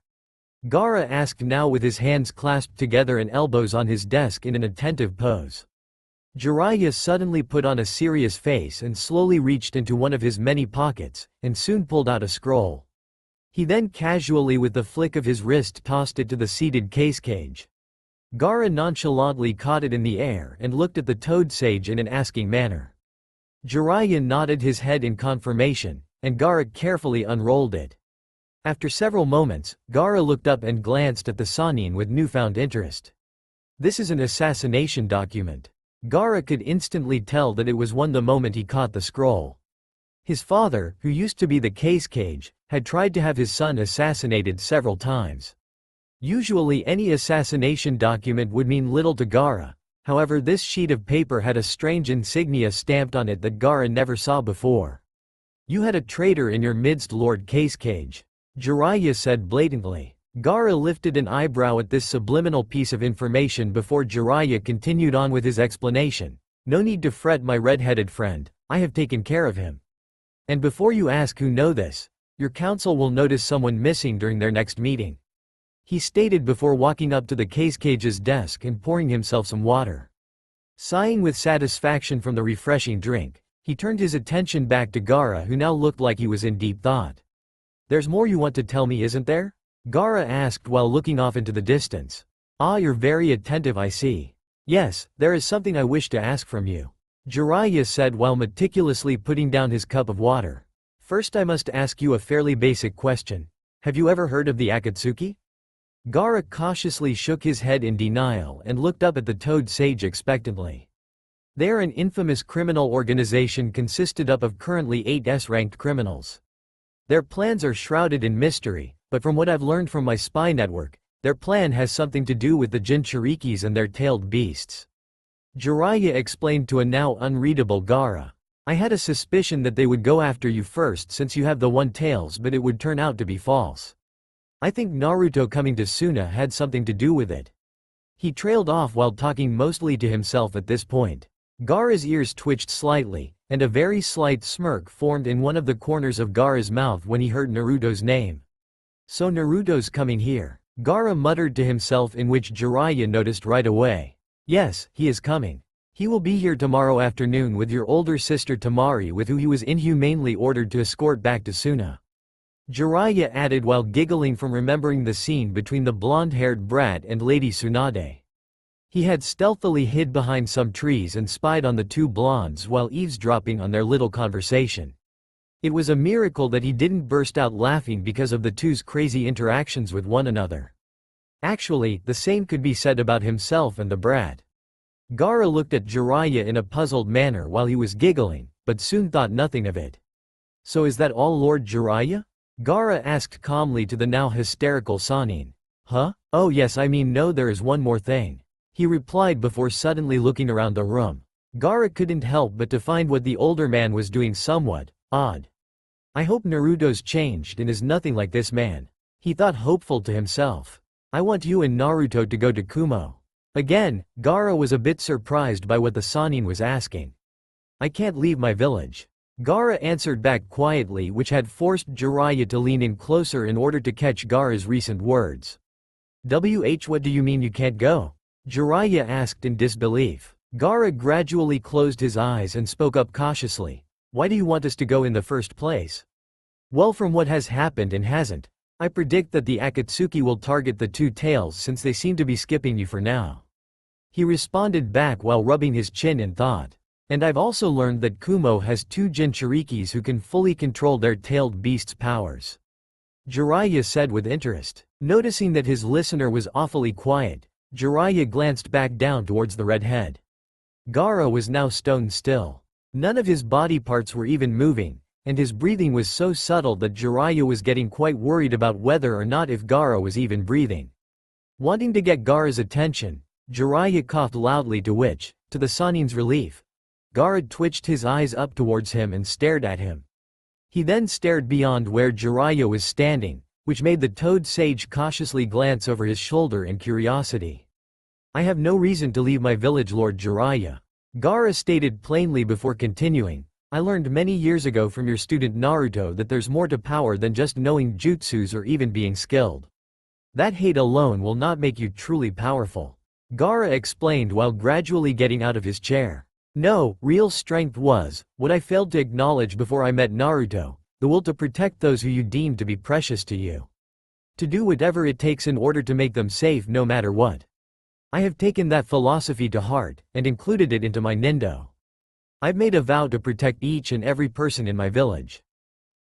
Gaara asked, now with his hands clasped together and elbows on his desk in an attentive pose. Jiraiya suddenly put on a serious face and slowly reached into one of his many pockets, and soon pulled out a scroll. He then casually with the flick of his wrist tossed it to the seated cage. Gaara nonchalantly caught it in the air and looked at the toad sage in an asking manner. Jiraiya nodded his head in confirmation, and Gaara carefully unrolled it. After several moments, Gaara looked up and glanced at the Sannin with newfound interest. "This is an assassination document." Gaara could instantly tell that it was one the moment he caught the scroll. His father, who used to be the cage, had tried to have his son assassinated several times. Usually any assassination document would mean little to Gaara, however this sheet of paper had a strange insignia stamped on it that Gaara never saw before. "You had a traitor in your midst, Lord Cage," Jiraiya said blatantly. Gaara lifted an eyebrow at this subliminal piece of information before Jiraiya continued on with his explanation. "No need to fret, my red-headed friend, I have taken care of him. And before you ask who know this, your council will notice someone missing during their next meeting," he stated before walking up to the cage's desk and pouring himself some water. Sighing with satisfaction from the refreshing drink, he turned his attention back to Gaara, who now looked like he was in deep thought. "There's more you want to tell me, isn't there?" Gaara asked while looking off into the distance. "Ah, you're very attentive, I see. Yes, there is something I wish to ask from you," Jiraiya said while meticulously putting down his cup of water. "First I must ask you a fairly basic question. Have you ever heard of the Akatsuki?" Gaara cautiously shook his head in denial and looked up at the toad sage expectantly. They are an infamous criminal organization consisted up of currently 8 S-ranked criminals. Their plans are shrouded in mystery, but from what I've learned from my spy network, their plan has something to do with the Jinchurikis and their tailed beasts. Jiraiya explained to a now unreadable Gaara. I had a suspicion that they would go after you first since you have the One Tails, but it would turn out to be false. I think Naruto coming to Suna had something to do with it. He trailed off while talking mostly to himself at this point. Gaara's ears twitched slightly, and a very slight smirk formed in one of the corners of Gaara's mouth when he heard Naruto's name. So Naruto's coming here. Gaara muttered to himself, in which Jiraiya noticed right away. Yes, he is coming. He will be here tomorrow afternoon with your older sister Temari, with who he was inhumanely ordered to escort back to Suna. Jiraiya added while giggling from remembering the scene between the blonde-haired brat and Lady Tsunade. He had stealthily hid behind some trees and spied on the two blondes while eavesdropping on their little conversation. It was a miracle that he didn't burst out laughing because of the two's crazy interactions with one another. Actually, the same could be said about himself and the brat. Gaara looked at Jiraiya in a puzzled manner while he was giggling, but soon thought nothing of it. So is that all, Lord Jiraiya? Gaara asked calmly to the now hysterical Sannin. Huh? Oh yes, I mean no, there is one more thing, he replied before suddenly looking around the room. Gaara couldn't help but to find what the older man was doing somewhat odd. I hope Naruto's changed and is nothing like this man, he thought hopeful to himself. I want you and Naruto to go to Kumo. Again, Gaara was a bit surprised by what the Sannin was asking. I can't leave my village, Gaara answered back quietly, which had forced Jiraiya to lean in closer in order to catch Gaara's recent words. What do you mean you can't go? Jiraiya asked in disbelief. Gaara gradually closed his eyes and spoke up cautiously. Why do you want us to go in the first place? Well, from what has happened and hasn't, I predict that the Akatsuki will target the two tails since they seem to be skipping you for now. He responded back while rubbing his chin in thought. And I've also learned that Kumo has two Jinchurikis who can fully control their tailed beasts' powers. Jiraiya said with interest. Noticing that his listener was awfully quiet, Jiraiya glanced back down towards the red head. Gaara was now stone still. None of his body parts were even moving, and his breathing was so subtle that Jiraiya was getting quite worried about whether or not if Gaara was even breathing. Wanting to get Gaara's attention, Jiraiya coughed loudly, to which, to the Sannin's relief, Gaara twitched his eyes up towards him and stared at him. He then stared beyond where Jiraiya was standing, which made the Toad Sage cautiously glance over his shoulder in curiosity. I have no reason to leave my village, Lord Jiraiya, Gaara stated plainly before continuing. I learned many years ago from your student Naruto that there's more to power than just knowing jutsus or even being skilled. That hate alone will not make you truly powerful, Gaara explained while gradually getting out of his chair. No, real strength was, what I failed to acknowledge before I met Naruto, the will to protect those who you deem to be precious to you. To do whatever it takes in order to make them safe no matter what. I have taken that philosophy to heart, and included it into my Nindo. I've made a vow to protect each and every person in my village.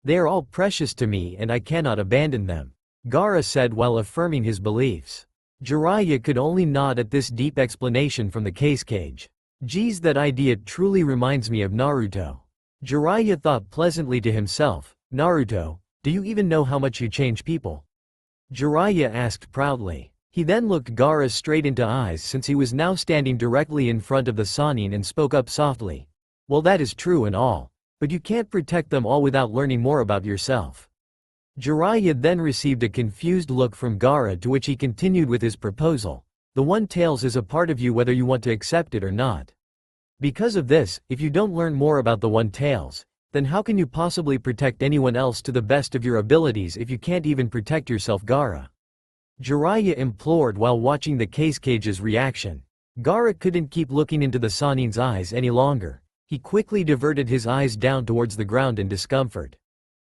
They are all precious to me and I cannot abandon them, Gaara said while affirming his beliefs. Jiraiya could only nod at this deep explanation from the case cage. Geez, that idea truly reminds me of Naruto. Jiraiya thought pleasantly to himself. Naruto, do you even know how much you change people? Jiraiya asked proudly. He then looked Gaara straight into eyes since he was now standing directly in front of the Sannin and spoke up softly. Well, that is true and all, but you can't protect them all without learning more about yourself. Jiraiya then received a confused look from Gaara, to which he continued with his proposal. The One Tails is a part of you whether you want to accept it or not. Because of this, if you don't learn more about the One Tails, then how can you possibly protect anyone else to the best of your abilities if you can't even protect yourself, Gaara? Jiraiya implored while watching the case cage's reaction. Gaara couldn't keep looking into the Sannin's eyes any longer. He quickly diverted his eyes down towards the ground in discomfort.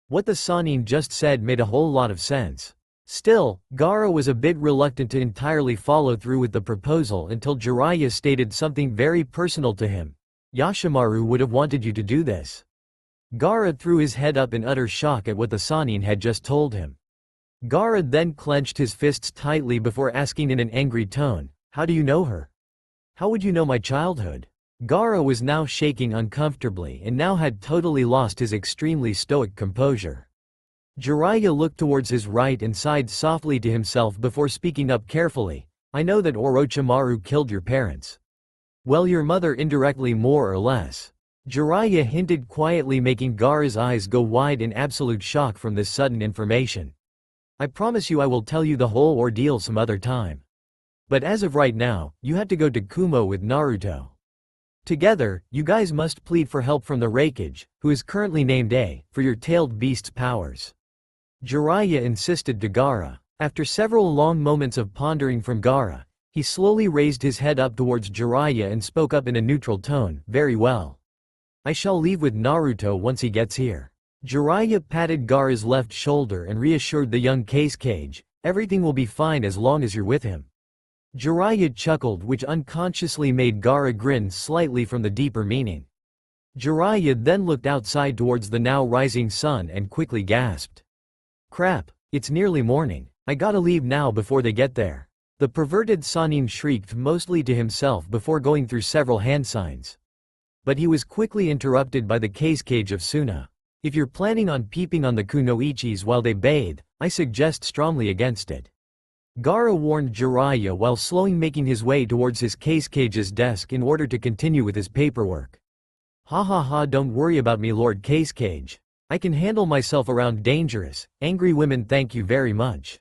What the Sannin just said made a whole lot of sense. Still, Gaara was a bit reluctant to entirely follow through with the proposal until Jiraiya stated something very personal to him. Yashimaru would have wanted you to do this. Gaara threw his head up in utter shock at what the Sannin had just told him. Gaara then clenched his fists tightly before asking in an angry tone, how do you know her? How would you know my childhood? Gaara was now shaking uncomfortably and now had totally lost his extremely stoic composure. Jiraiya looked towards his right and sighed softly to himself before speaking up carefully. I know that Orochimaru killed your parents. Well, your mother indirectly more or less. Jiraiya hinted quietly, making Gaara's eyes go wide in absolute shock from this sudden information. I promise you I will tell you the whole ordeal some other time. But as of right now, you had to go to Kumo with Naruto. Together, you guys must plead for help from the Hokage, who is currently named A, for your tailed beast's powers. Jiraiya insisted to Gaara. After several long moments of pondering from Gaara, he slowly raised his head up towards Jiraiya and spoke up in a neutral tone, very well. I shall leave with Naruto once he gets here. Jiraiya patted Gaara's left shoulder and reassured the young Hokage, everything will be fine as long as you're with him. Jiraiya chuckled, which unconsciously made Gaara grin slightly from the deeper meaning. Jiraiya then looked outside towards the now rising sun and quickly gasped. Crap, it's nearly morning, I gotta leave now before they get there. The perverted Sannin shrieked mostly to himself before going through several hand signs. But he was quickly interrupted by the Hokage of Suna. If you're planning on peeping on the kunoichis while they bathe, I suggest strongly against it. Gaara warned Jiraiya while slowly making his way towards his Hokage's desk in order to continue with his paperwork. Ha ha ha, don't worry about me, Lord Hokage. I can handle myself around dangerous, angry women, thank you very much.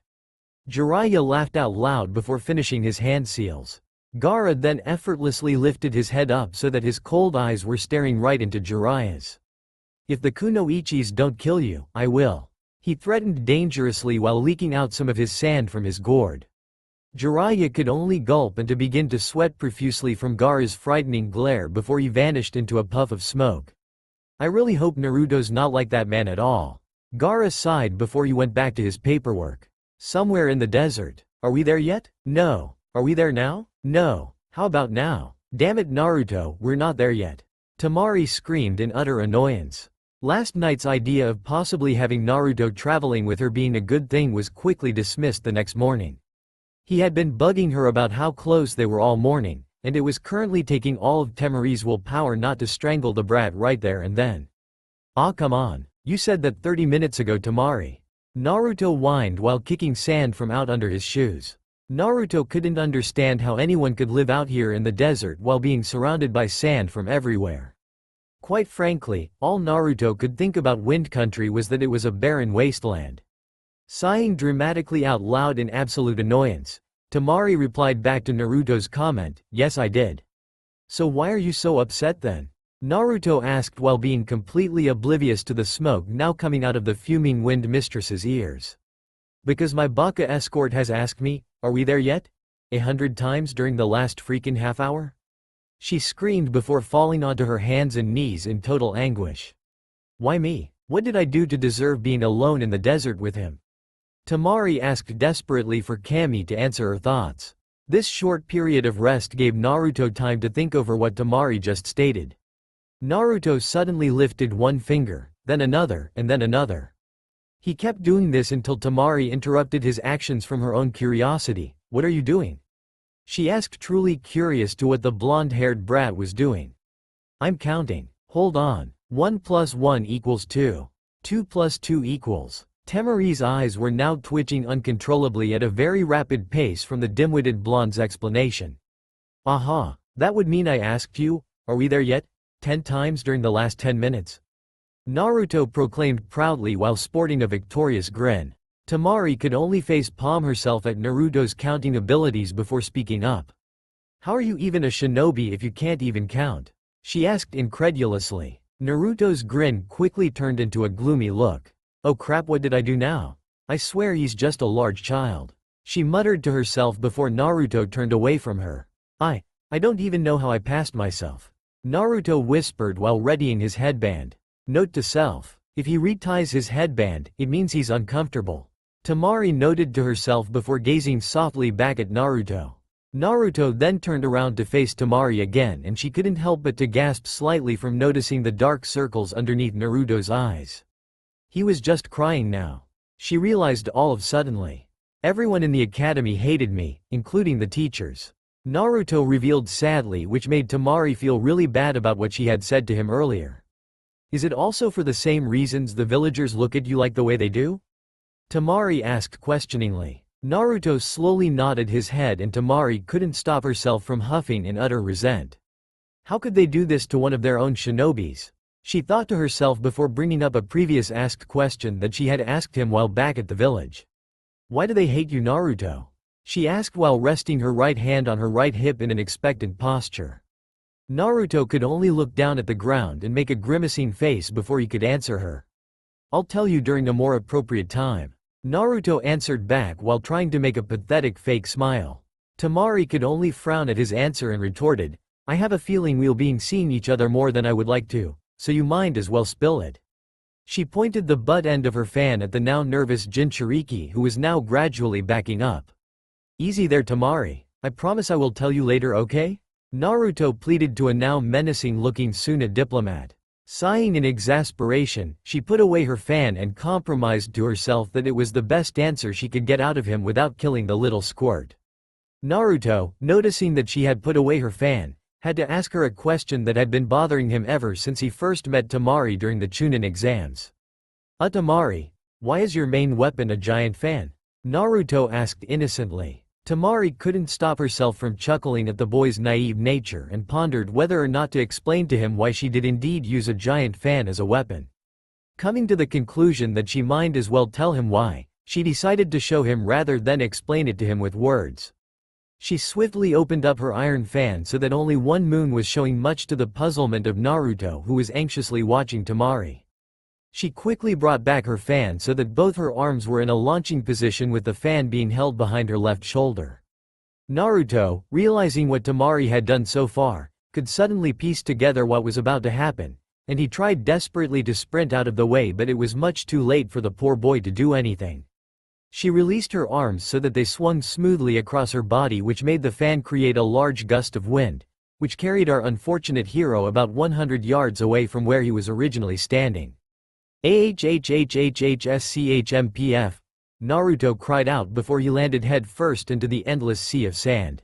Jiraiya laughed out loud before finishing his hand seals. Gaara then effortlessly lifted his head up so that his cold eyes were staring right into Jiraiya's. If the kunoichis don't kill you, I will. He threatened dangerously while leaking out some of his sand from his gourd. Jiraiya could only gulp and to begin to sweat profusely from Gaara's frightening glare before he vanished into a puff of smoke. I really hope Naruto's not like that man at all. Gaara sighed before he went back to his paperwork. Somewhere in the desert. Are we there yet? No. Are we there now? No. How about now? Damn it, Naruto, we're not there yet. Temari screamed in utter annoyance. Last night's idea of possibly having Naruto traveling with her being a good thing was quickly dismissed the next morning. He had been bugging her about how close they were all morning, and it was currently taking all of Temari's willpower not to strangle the brat right there and then. Ah, come on, you said that 30 minutes ago, Temari. Naruto whined while kicking sand from out under his shoes. Naruto couldn't understand how anyone could live out here in the desert while being surrounded by sand from everywhere. Quite frankly, all Naruto could think about Wind Country was that it was a barren wasteland. Sighing dramatically out loud in absolute annoyance, Temari replied back to Naruto's comment, yes I did. So why are you so upset then? Naruto asked while being completely oblivious to the smoke now coming out of the fuming wind mistress's ears. Because my baka escort has asked me, are we there yet? 100 times during the last freaking half hour? She screamed before falling onto her hands and knees in total anguish. Why me? What did I do to deserve being alone in the desert with him? Temari asked desperately for Kami to answer her thoughts. This short period of rest gave Naruto time to think over what Temari just stated. Naruto suddenly lifted one finger, then another, and then another. He kept doing this until Temari interrupted his actions from her own curiosity. What are you doing? She asked, truly curious to what the blonde-haired brat was doing. I'm counting. Hold on. 1 + 1 = 2. 2 + 2 equals. Temari's eyes were now twitching uncontrollably at a very rapid pace from the dim-witted blonde's explanation. Aha, that would mean I asked you, are we there yet? 10 times during the last 10 minutes. Naruto proclaimed proudly while sporting a victorious grin. Temari could only face-palm herself at Naruto's counting abilities before speaking up. How are you even a shinobi if you can't even count? She asked incredulously. Naruto's grin quickly turned into a gloomy look. Oh crap, what did I do now? I swear he's just a large child. She muttered to herself before Naruto turned away from her. I don't even know how I passed myself. Naruto whispered while readying his headband. Note to self, if he reties his headband, it means he's uncomfortable. Temari noted to herself before gazing softly back at Naruto. Naruto then turned around to face Temari again and she couldn't help but to gasp slightly from noticing the dark circles underneath Naruto's eyes. He was just crying now. She realized all of suddenly. Everyone in the academy hated me, including the teachers. Naruto revealed sadly, which made Temari feel really bad about what she had said to him earlier. Is it also for the same reasons the villagers look at you like the way they do? Temari asked questioningly. Naruto slowly nodded his head and Temari couldn't stop herself from huffing in utter resent. How could they do this to one of their own shinobis? She thought to herself before bringing up a previous asked question that she had asked him while back at the village. Why do they hate you, Naruto? She asked while resting her right hand on her right hip in an expectant posture. Naruto could only look down at the ground and make a grimacing face before he could answer her. I'll tell you during a more appropriate time. Naruto answered back while trying to make a pathetic fake smile. Tamari could only frown at his answer and retorted, I have a feeling we'll be seeing each other more than I would like to, so you might as well spill it. She pointed the butt end of her fan at the now nervous Jinchuriki, who was now gradually backing up. Easy there, Tamari. I promise I will tell you later, okay? Naruto pleaded to a now menacing-looking Suna diplomat. Sighing in exasperation, she put away her fan and compromised to herself that it was the best answer she could get out of him without killing the little squirt. Naruto, noticing that she had put away her fan, had to ask her a question that had been bothering him ever since he first met Tamari during the Chunin exams. Tamari, why is your main weapon a giant fan? Naruto asked innocently. Tamari couldn't stop herself from chuckling at the boy's naive nature and pondered whether or not to explain to him why she did indeed use a giant fan as a weapon. Coming to the conclusion that she might as well tell him why, she decided to show him rather than explain it to him with words. She swiftly opened up her iron fan so that only one moon was showing, much to the puzzlement of Naruto, who was anxiously watching Tamari. She quickly brought back her fan so that both her arms were in a launching position with the fan being held behind her left shoulder. Naruto, realizing what Tamari had done so far, could suddenly piece together what was about to happen, and he tried desperately to sprint out of the way, but it was much too late for the poor boy to do anything. She released her arms so that they swung smoothly across her body, which made the fan create a large gust of wind, which carried our unfortunate hero about 100 yards away from where he was originally standing. AHHHHHSCHMPF, Naruto cried out before he landed head first into the endless sea of sand.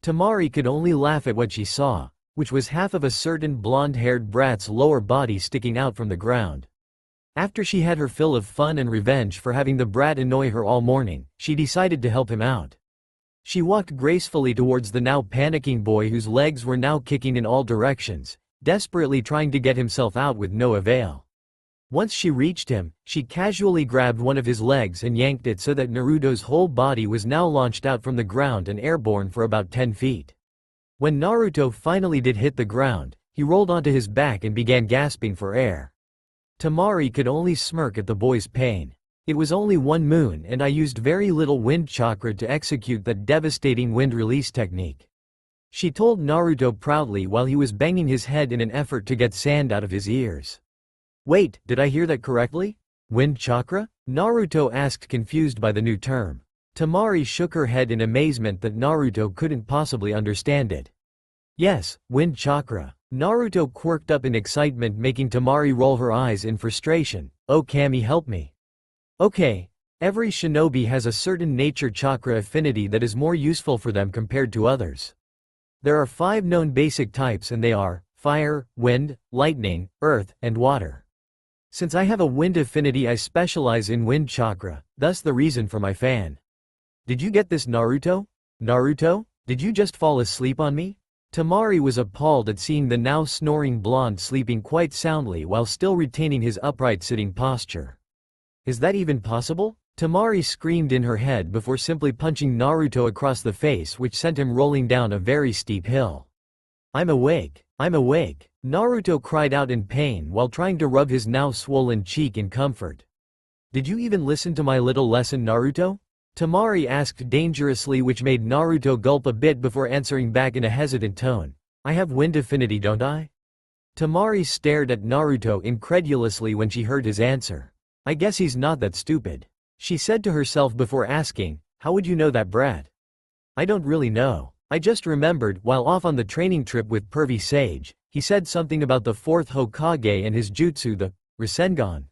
Tamari could only laugh at what she saw, which was half of a certain blonde-haired brat's lower body sticking out from the ground. After she had her fill of fun and revenge for having the brat annoy her all morning, she decided to help him out. She walked gracefully towards the now panicking boy, whose legs were now kicking in all directions, desperately trying to get himself out with no avail. Once she reached him, she casually grabbed one of his legs and yanked it so that Naruto's whole body was now launched out from the ground and airborne for about 10 feet. When Naruto finally did hit the ground, he rolled onto his back and began gasping for air. Tamari could only smirk at the boy's pain. It was only one moon and I used very little wind chakra to execute that devastating wind release technique. She told Naruto proudly while he was banging his head in an effort to get sand out of his ears. Wait, did I hear that correctly? Wind chakra? Naruto asked, confused by the new term. Tamari shook her head in amazement that Naruto couldn't possibly understand it. Yes, wind chakra. Naruto quirked up in excitement, making Tamari roll her eyes in frustration. Oh, Kami, help me. Okay. Every shinobi has a certain nature chakra affinity that is more useful for them compared to others. There are 5 known basic types, and they are fire, wind, lightning, earth, and water. Since I have a wind affinity, I specialize in wind chakra, thus the reason for my fan. Did you get this, Naruto? Naruto, did you just fall asleep on me? Tamari was appalled at seeing the now snoring blonde sleeping quite soundly while still retaining his upright sitting posture. Is that even possible? Tamari screamed in her head before simply punching Naruto across the face, which sent him rolling down a very steep hill. I'm awake. I'm awake. Naruto cried out in pain while trying to rub his now swollen cheek in comfort. Did you even listen to my little lesson, Naruto? Tamari asked dangerously, which made Naruto gulp a bit before answering back in a hesitant tone. I have wind affinity, don't I? Tamari stared at Naruto incredulously when she heard his answer. I guess he's not that stupid, she said to herself before asking, how would you know that, brat? I don't really know. I just remembered, while off on the training trip with Pervy Sage, he said something about the 4th Hokage and his jutsu, the Rasengan.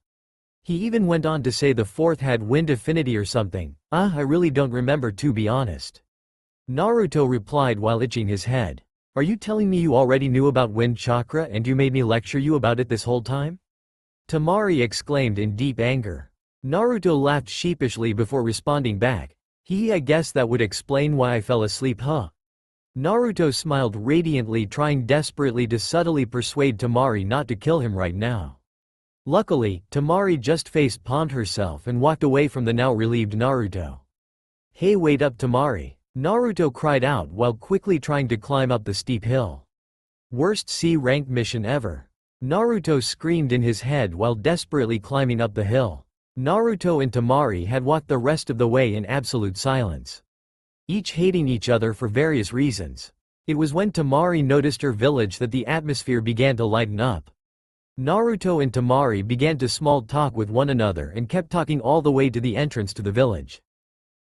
He even went on to say the 4th had wind affinity or something. I really don't remember, to be honest. Naruto replied while itching his head. Are you telling me you already knew about wind chakra and you made me lecture you about it this whole time? Tamari exclaimed in deep anger. Naruto laughed sheepishly before responding back. I guess that would explain why I fell asleep, huh? Naruto smiled radiantly, trying desperately to subtly persuade Temari not to kill him right now. Luckily, Temari just face-palmed herself and walked away from the now relieved Naruto. "Hey, wait up, Temari!" Naruto cried out while quickly trying to climb up the steep hill. "Worst C-rank mission ever!" Naruto screamed in his head while desperately climbing up the hill. Naruto and Temari had walked the rest of the way in absolute silence, each hating each other for various reasons. It was when Temari noticed her village that the atmosphere began to lighten up. Naruto and Temari began to small talk with one another and kept talking all the way to the entrance to the village.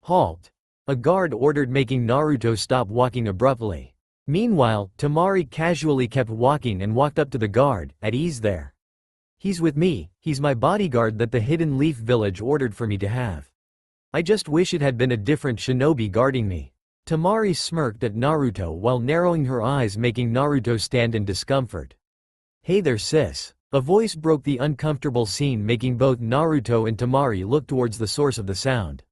"Halt!" a guard ordered, making Naruto stop walking abruptly. Meanwhile, Temari casually kept walking and walked up to the guard, at ease there. "He's with me, he's my bodyguard that the Hidden Leaf Village ordered for me to have. I just wish it had been a different shinobi guarding me." Temari smirked at Naruto while narrowing her eyes, making Naruto stand in discomfort. "Hey there, sis." A voice broke the uncomfortable scene, making both Naruto and Temari look towards the source of the sound.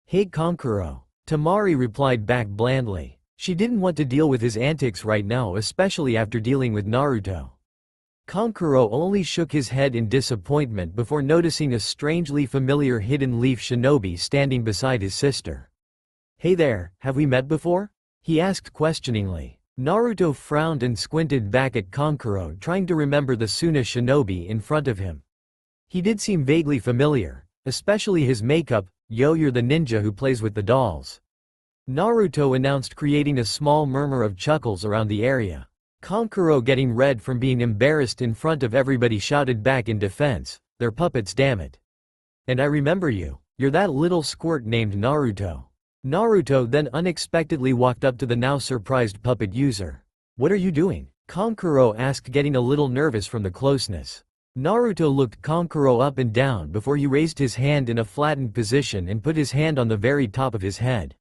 "Hey Kankuro." Temari replied back blandly. She didn't want to deal with his antics right now, especially after dealing with Naruto. Kankuro only shook his head in disappointment before noticing a strangely familiar Hidden Leaf shinobi standing beside his sister. "Hey there, have we met before?" he asked questioningly. Naruto frowned and squinted back at Kankuro, trying to remember the Suna shinobi in front of him. He did seem vaguely familiar, especially his makeup. "Yo, you're the ninja who plays with the dolls," Naruto announced, creating a small murmur of chuckles around the area. Kankuro, getting red from being embarrassed in front of everybody, shouted back in defense, "They're puppets, damn it. And I remember you. You're that little squirt named Naruto." Naruto then unexpectedly walked up to the now surprised puppet user. "What are you doing?" Kankuro asked, getting a little nervous from the closeness. Naruto looked Kankuro up and down before he raised his hand in a flattened position and put his hand on the very top of his head.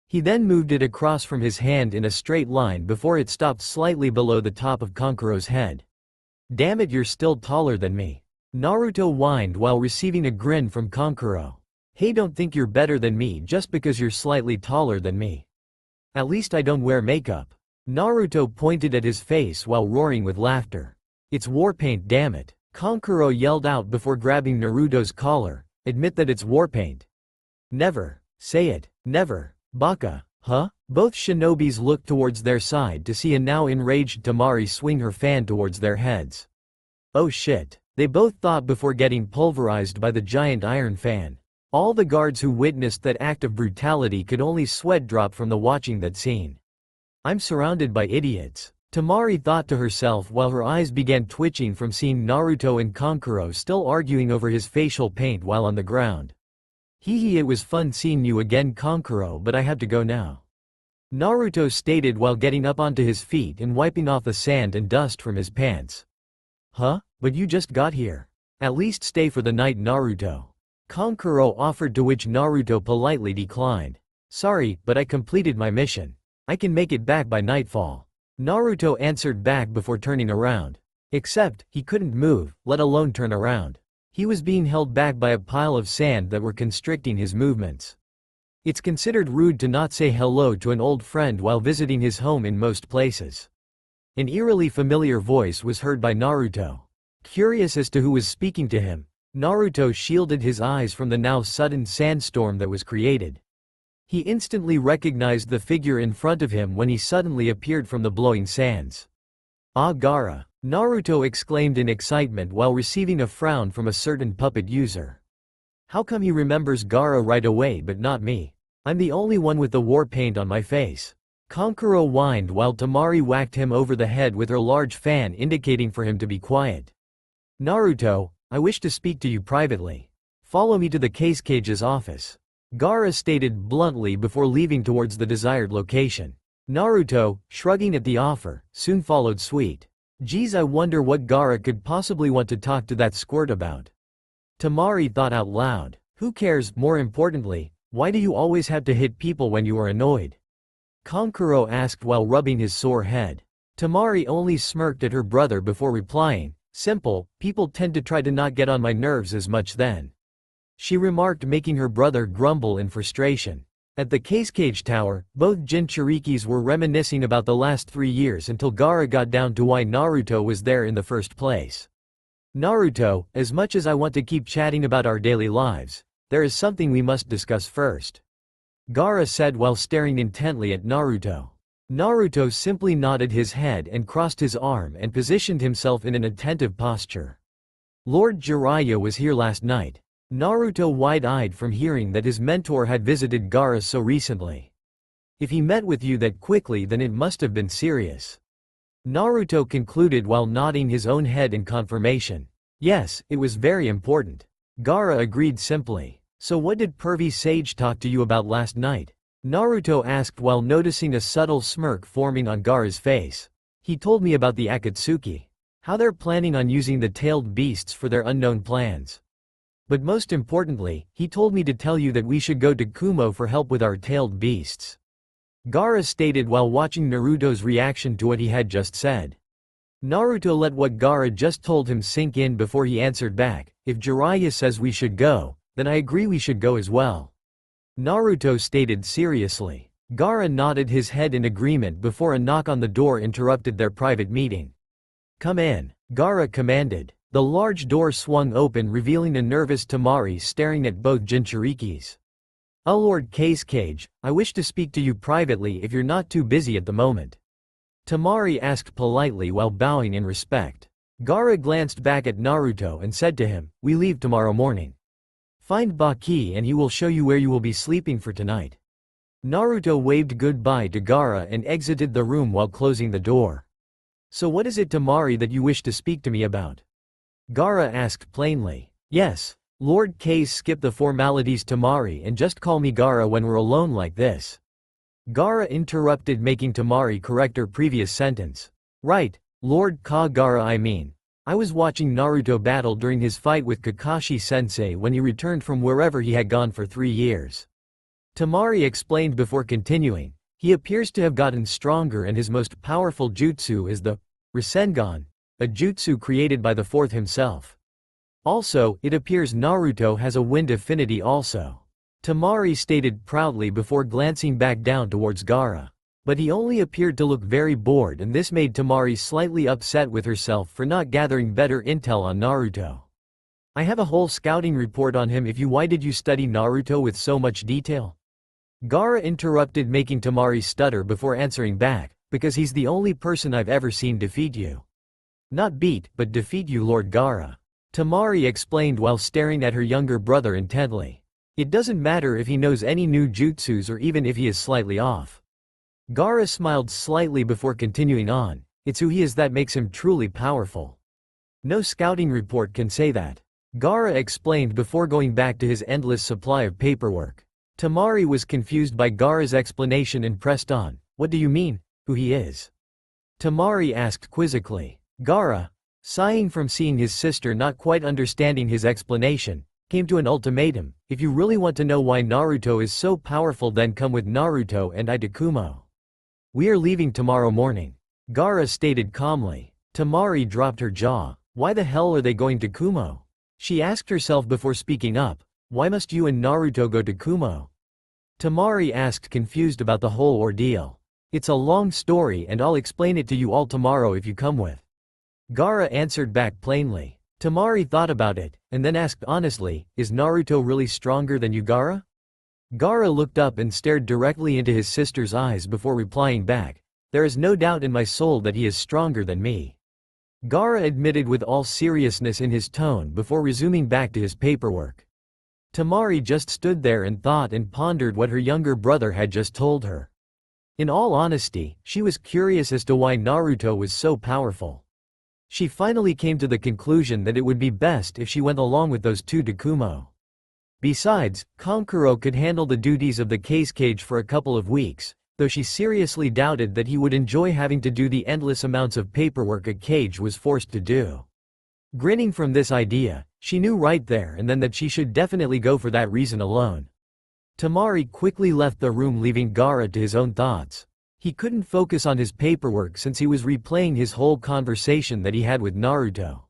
He then moved it across from his hand in a straight line before it stopped slightly below the top of Kankuro's head. "Damn it, you're still taller than me," Naruto whined while receiving a grin from Kankuro. "Hey, don't think you're better than me just because you're slightly taller than me. At least I don't wear makeup." Naruto pointed at his face while roaring with laughter. "It's war paint, damn it," Kankuro yelled out before grabbing Naruto's collar. "Admit that it's war paint." "Never. Say it. Never. Baka." "Huh?" Both shinobis looked towards their side to see a now enraged Temari swing her fan towards their heads. "Oh shit," they both thought before getting pulverized by the giant iron fan. All the guards who witnessed that act of brutality could only sweat drop from the watching that scene. "I'm surrounded by idiots," Temari thought to herself while her eyes began twitching from seeing Naruto and Kankuro still arguing over his facial paint while on the ground. "Hee, it was fun seeing you again, Kankuro, but I have to go now," Naruto stated while getting up onto his feet and wiping off the sand and dust from his pants. "Huh? But you just got here. At least stay for the night, Naruto," Kankuro offered, to which Naruto politely declined. "Sorry, but I completed my mission. I can make it back by nightfall," Naruto answered back before turning around. Except, he couldn't move, let alone turn around. He was being held back by a pile of sand that were constricting his movements. It's considered rude to not say hello to an old friend while visiting his home in most places. An eerily familiar voice was heard by Naruto. Curious as to who was speaking to him, Naruto shielded his eyes from the now sudden sandstorm that was created. He instantly recognized the figure in front of him when he suddenly appeared from the blowing sands. "Ah, Gaara," Naruto exclaimed in excitement while receiving a frown from a certain puppet user. How come he remembers Gaara right away but not me? I'm the only one with the war paint on my face. Kankuro whined while Temari whacked him over the head with her large fan, indicating for him to be quiet. "Naruto, I wish to speak to you privately. Follow me to the Cage's office," Gaara stated bluntly before leaving towards the desired location. Naruto, shrugging at the offer, soon followed suit. Geez, I wonder what Gaara could possibly want to talk to that squirt about. Temari thought out loud. Who cares? More importantly, why do you always have to hit people when you are annoyed? Kankuro asked while rubbing his sore head. Temari only smirked at her brother before replying, "Simple, people tend to try to not get on my nerves as much then," she remarked, making her brother grumble in frustration. At the Cage Tower, both Jinchurikis were reminiscing about the last 3 years until Gaara got down to why Naruto was there in the first place. Naruto, as much as I want to keep chatting about our daily lives, there is something we must discuss first. Gaara said while staring intently at Naruto. Naruto simply nodded his head and crossed his arm and positioned himself in an attentive posture. Lord Jiraiya was here last night. Naruto wide-eyed from hearing that his mentor had visited Gaara so recently. If he met with you that quickly, then it must have been serious. Naruto concluded while nodding his own head in confirmation. Yes, it was very important. Gaara agreed simply. So what did Pervy Sage talk to you about last night? Naruto asked while noticing a subtle smirk forming on Gaara's face. He told me about the Akatsuki. How they're planning on using the tailed beasts for their unknown plans. But most importantly, he told me to tell you that we should go to Kumo for help with our tailed beasts. Gaara stated while watching Naruto's reaction to what he had just said. Naruto let what Gaara just told him sink in before he answered back, if Jiraiya says we should go, then I agree we should go as well. Naruto stated seriously. Gaara nodded his head in agreement before a knock on the door interrupted their private meeting. Come in, Gaara commanded. The large door swung open revealing a nervous Temari staring at both Jinchurikis. Lord Cage, I wish to speak to you privately if you're not too busy at the moment. Temari asked politely while bowing in respect. Gaara glanced back at Naruto and said to him, we leave tomorrow morning. Find Baki and he will show you where you will be sleeping for tonight. Naruto waved goodbye to Gaara and exited the room while closing the door. So what is it, Temari, that you wish to speak to me about? Gaara asked plainly. Yes, Lord Case, skip the formalities, Temari, and just call me Gaara when we're alone like this. Gaara interrupted, making Temari correct her previous sentence. Right, Lord Gaara, I was watching Naruto battle during his fight with Kakashi-sensei when he returned from wherever he had gone for 3 years. Temari explained before continuing. He appears to have gotten stronger and his most powerful jutsu is the Rasengan, a jutsu created by the fourth himself. Also, it appears Naruto has a wind affinity also. Temari stated proudly before glancing back down towards Gaara. But he only appeared to look very bored, and this made Temari slightly upset with herself for not gathering better intel on Naruto. I have a whole scouting report on him if you. Why did you study Naruto with so much detail? Gaara interrupted, making Temari stutter before answering back, because he's the only person I've ever seen defeat you. Not beat, but defeat you, Lord Gaara. Temari explained while staring at her younger brother intently. It doesn't matter if he knows any new jutsus or even if he is slightly off. Gaara smiled slightly before continuing on. It's who he is that makes him truly powerful. No scouting report can say that. Gaara explained before going back to his endless supply of paperwork. Temari was confused by Gaara's explanation and pressed on. What do you mean, who he is? Temari asked quizzically. Gaara, sighing from seeing his sister not quite understanding his explanation, came to an ultimatum. If you really want to know why Naruto is so powerful, then come with Naruto and I to Kumo. We are leaving tomorrow morning. Gaara stated calmly. Temari dropped her jaw. Why the hell are they going to Kumo? She asked herself before speaking up. Why must you and Naruto go to Kumo? Temari asked, confused about the whole ordeal. It's a long story and I'll explain it to you all tomorrow if you come with. Gaara answered back plainly. Temari thought about it, and then asked honestly, is Naruto really stronger than you, Gaara? Gaara looked up and stared directly into his sister's eyes before replying back. There is no doubt in my soul that he is stronger than me. Gaara admitted with all seriousness in his tone before resuming back to his paperwork. Temari just stood there and thought and pondered what her younger brother had just told her. In all honesty, she was curious as to why Naruto was so powerful. She finally came to the conclusion that it would be best if she went along with those two to Kumo. Besides, Kankuro could handle the duties of the cage for a couple of weeks, though she seriously doubted that he would enjoy having to do the endless amounts of paperwork a cage was forced to do. Grinning from this idea, she knew right there and then that she should definitely go for that reason alone. Temari quickly left the room, leaving Gaara to his own thoughts. He couldn't focus on his paperwork since he was replaying his whole conversation that he had with Naruto.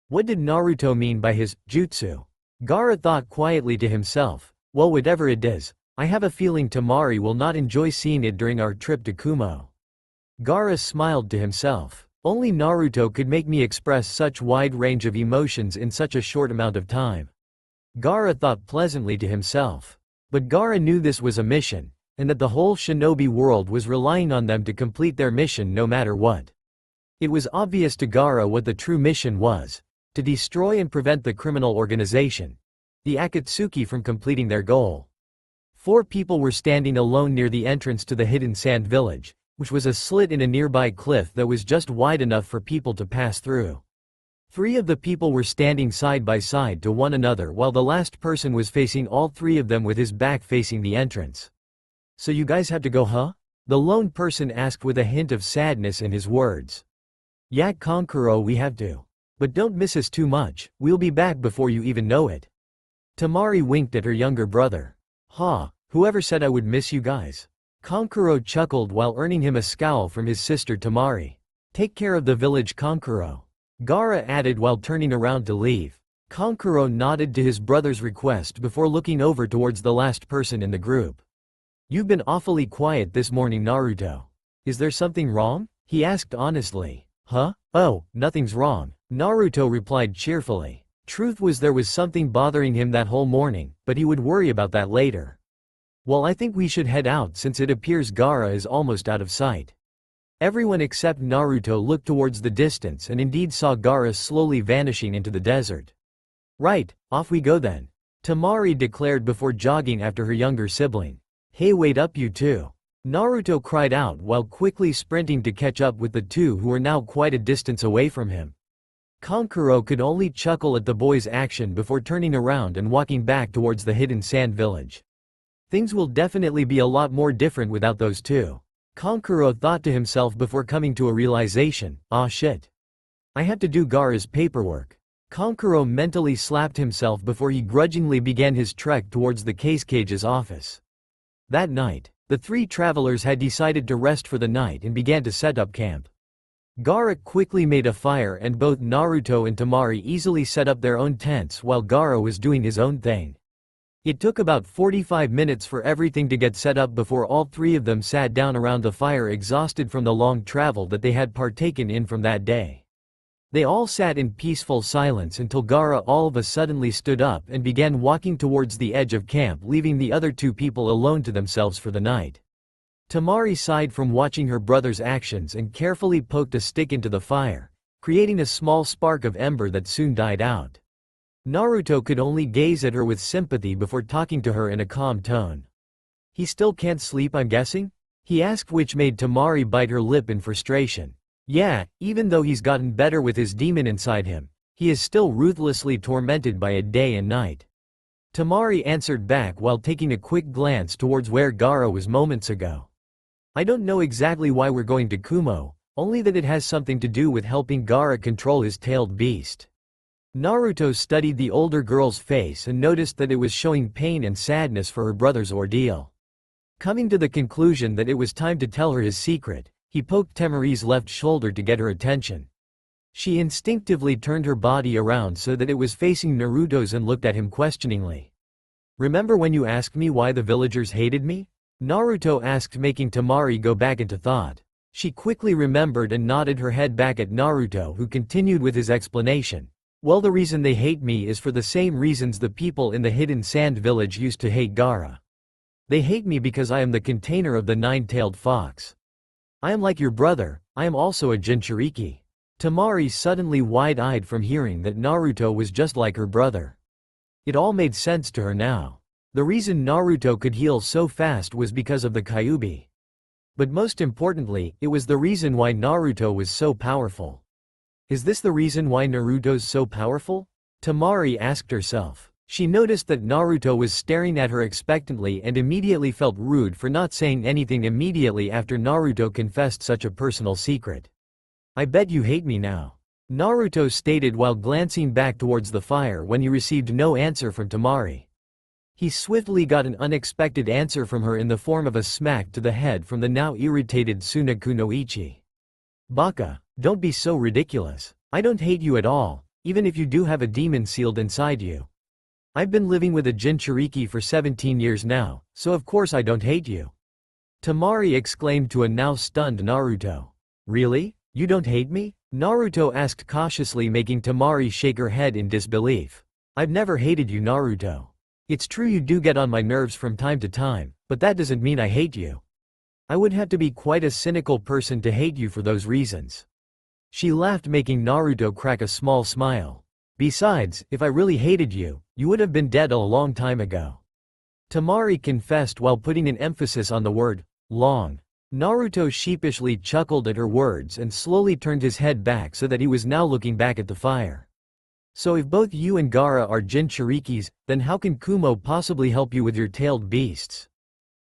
What did Naruto mean by his jutsu? Gaara thought quietly to himself. Well, whatever it is, I have a feeling Tamari will not enjoy seeing it during our trip to Kumo. Gaara smiled to himself. Only Naruto could make me express such wide range of emotions in such a short amount of time. Gaara thought pleasantly to himself. But Gaara knew this was a mission, and that the whole shinobi world was relying on them to complete their mission no matter what. It was obvious to Gaara what the true mission was: to destroy and prevent the criminal organization, the Akatsuki, from completing their goal. 4 people were standing alone near the entrance to the hidden sand village, which was a slit in a nearby cliff that was just wide enough for people to pass through. 3 of the people were standing side by side to one another, while the last person was facing all 3 of them with his back facing the entrance. "So you guys have to go, huh?" the lone person asked with a hint of sadness in his words. "Yeah, Kankuro, we have to. But don't miss us too much, we'll be back before you even know it." Tamari winked at her younger brother. "Ha, whoever said I would miss you guys?" Kankuro chuckled while earning him a scowl from his sister Tamari. "Take care of the village, Kankuro," Gaara added while turning around to leave. Kankuro nodded to his brother's request before looking over towards the last person in the group. "You've been awfully quiet this morning, Naruto. Is there something wrong?" he asked honestly. "Huh? Oh, nothing's wrong," Naruto replied cheerfully. Truth was, there was something bothering him that whole morning, but he would worry about that later. "Well, I think we should head out since it appears Gaara is almost out of sight." Everyone except Naruto looked towards the distance and indeed saw Gaara slowly vanishing into the desert. "Right, off we go then," Tamari declared before jogging after her younger sibling. "Hey, wait up you two," Naruto cried out while quickly sprinting to catch up with the 2 who were now quite a distance away from him. Kankuro could only chuckle at the boy's action before turning around and walking back towards the hidden sand village. Things will definitely be a lot more different without those 2. Kankuro thought to himself before coming to a realization. "Ah shit. I have to do Gaara's paperwork." Kankuro mentally slapped himself before he grudgingly began his trek towards the Cage's office. That night, the 3 travelers had decided to rest for the night and began to set up camp. Gaara quickly made a fire and both Naruto and Tamari easily set up their own tents while Gaara was doing his own thing. It took about 45 minutes for everything to get set up before all 3 of them sat down around the fire, exhausted from the long travel that they had partaken in from that day. They all sat in peaceful silence until Gaara all of a sudden stood up and began walking towards the edge of camp, leaving the other 2 people alone to themselves for the night. Tamari sighed from watching her brother's actions and carefully poked a stick into the fire, creating a small spark of ember that soon died out. Naruto could only gaze at her with sympathy before talking to her in a calm tone. "He still can't sleep, I'm guessing?" he asked, which made Tamari bite her lip in frustration. "Yeah, even though he's gotten better with his demon inside him, he is still ruthlessly tormented by it day and night." Tamari answered back while taking a quick glance towards where Gaara was moments ago. "I don't know exactly why we're going to Kumo, only that it has something to do with helping Gaara control his tailed beast." Naruto studied the older girl's face and noticed that it was showing pain and sadness for her brother's ordeal. Coming to the conclusion that it was time to tell her his secret, he poked Temari's left shoulder to get her attention. She instinctively turned her body around so that it was facing Naruto's and looked at him questioningly. "Remember when you asked me why the villagers hated me?" Naruto asked, making Tamari go back into thought. She quickly remembered and nodded her head back at Naruto, who continued with his explanation. "Well, the reason they hate me is for the same reasons the people in the hidden sand village used to hate Gaara. They hate me because I am the container of the 9-tailed fox. I am like your brother, I am also a Jinchuriki." Tamari suddenly wide-eyed from hearing that Naruto was just like her brother. It all made sense to her now. The reason Naruto could heal so fast was because of the Kyuubi. But most importantly, it was the reason why Naruto was so powerful. Is this the reason why Naruto's so powerful? Tamari asked herself. She noticed that Naruto was staring at her expectantly and immediately felt rude for not saying anything immediately after Naruto confessed such a personal secret. "I bet you hate me now," Naruto stated while glancing back towards the fire when he received no answer from Tamari. He swiftly got an unexpected answer from her in the form of a smack to the head from the now irritated Tsunaku no Ichi. "Baka, don't be so ridiculous. I don't hate you at all, even if you do have a demon sealed inside you." I've been living with a Jinchuriki for 17 years now, so of course I don't hate you." Temari exclaimed to a now stunned Naruto. "Really? You don't hate me?" Naruto asked cautiously, making Temari shake her head in disbelief. "I've never hated you, Naruto. It's true you do get on my nerves from time to time, but that doesn't mean I hate you. I would have to be quite a cynical person to hate you for those reasons." She laughed, making Naruto crack a small smile. "Besides, if I really hated you, you would have been dead a long time ago." Temari confessed while putting an emphasis on the word long. Naruto sheepishly chuckled at her words and slowly turned his head back so that he was now looking back at the fire. "So if both you and Gaara are Jinchurikis, then how can Kumo possibly help you with your tailed beasts?"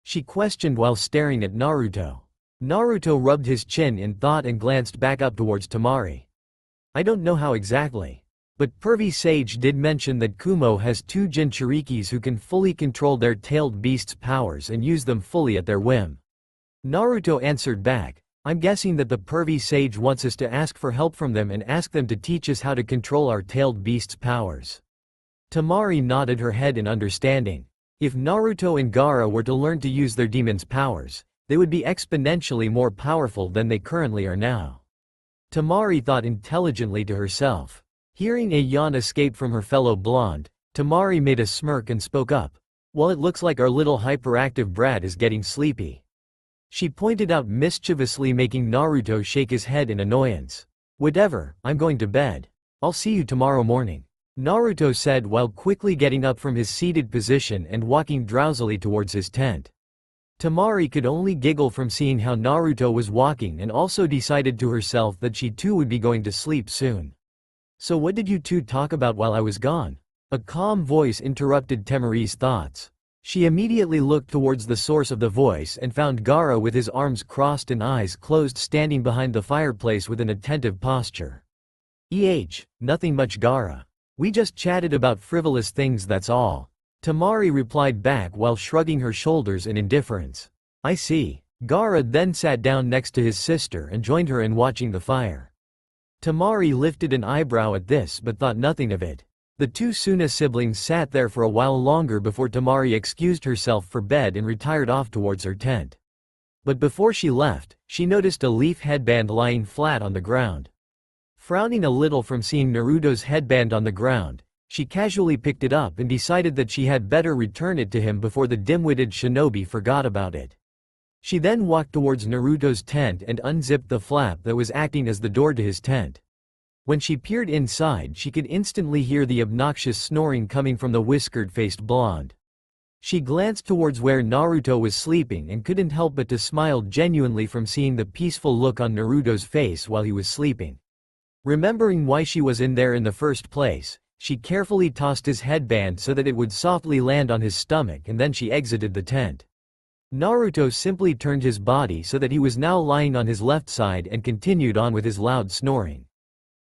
she questioned while staring at Naruto. Naruto rubbed his chin in thought and glanced back up towards Temari. "I don't know how exactly. But Pervy Sage did mention that Kumo has two Jinchurikis who can fully control their tailed beasts' powers and use them fully at their whim." Naruto answered back, "I'm guessing that the Pervy Sage wants us to ask for help from them and ask them to teach us how to control our tailed beasts' powers." Temari nodded her head in understanding. If Naruto and Gaara were to learn to use their demon's powers, they would be exponentially more powerful than they currently are now. Temari thought intelligently to herself. Hearing a yawn escape from her fellow blonde, Temari made a smirk and spoke up. "Well, it looks like our little hyperactive brat is getting sleepy," she pointed out mischievously, making Naruto shake his head in annoyance. "Whatever, I'm going to bed. I'll see you tomorrow morning," Naruto said while quickly getting up from his seated position and walking drowsily towards his tent. Temari could only giggle from seeing how Naruto was walking and also decided to herself that she too would be going to sleep soon. "So what did you two talk about while I was gone?" A calm voice interrupted Temari's thoughts. She immediately looked towards the source of the voice and found Gaara with his arms crossed and eyes closed standing behind the fireplace with an attentive posture. Nothing much, Gaara. We just chatted about frivolous things, that's all," Temari replied back while shrugging her shoulders in indifference. "I see." Gaara then sat down next to his sister and joined her in watching the fire. Temari lifted an eyebrow at this but thought nothing of it. The two Suna siblings sat there for a while longer before Temari excused herself for bed and retired off towards her tent. But before she left, she noticed a leaf headband lying flat on the ground. Frowning a little from seeing Naruto's headband on the ground, she casually picked it up and decided that she had better return it to him before the dim-witted shinobi forgot about it. She then walked towards Naruto's tent and unzipped the flap that was acting as the door to his tent. When she peered inside, she could instantly hear the obnoxious snoring coming from the whiskered-faced blonde. She glanced towards where Naruto was sleeping and couldn't help but to smile genuinely from seeing the peaceful look on Naruto's face while he was sleeping. Remembering why she was in there in the first place, she carefully tossed his headband so that it would softly land on his stomach, and then she exited the tent. Naruto simply turned his body so that he was now lying on his left side and continued on with his loud snoring.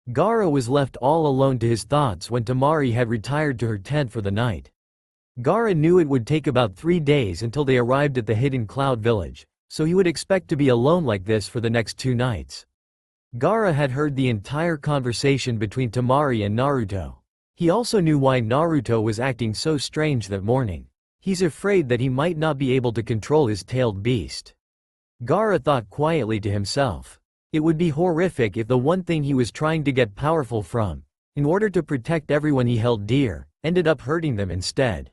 Gaara was left all alone to his thoughts when Temari had retired to her tent for the night. Gaara knew it would take about 3 days until they arrived at the hidden cloud village, so he would expect to be alone like this for the next 2 nights. Gaara had heard the entire conversation between Temari and Naruto. He also knew why Naruto was acting so strange that morning. He's afraid that he might not be able to control his tailed beast. Gaara thought quietly to himself. It would be horrific if the one thing he was trying to get powerful from, in order to protect everyone he held dear, ended up hurting them instead.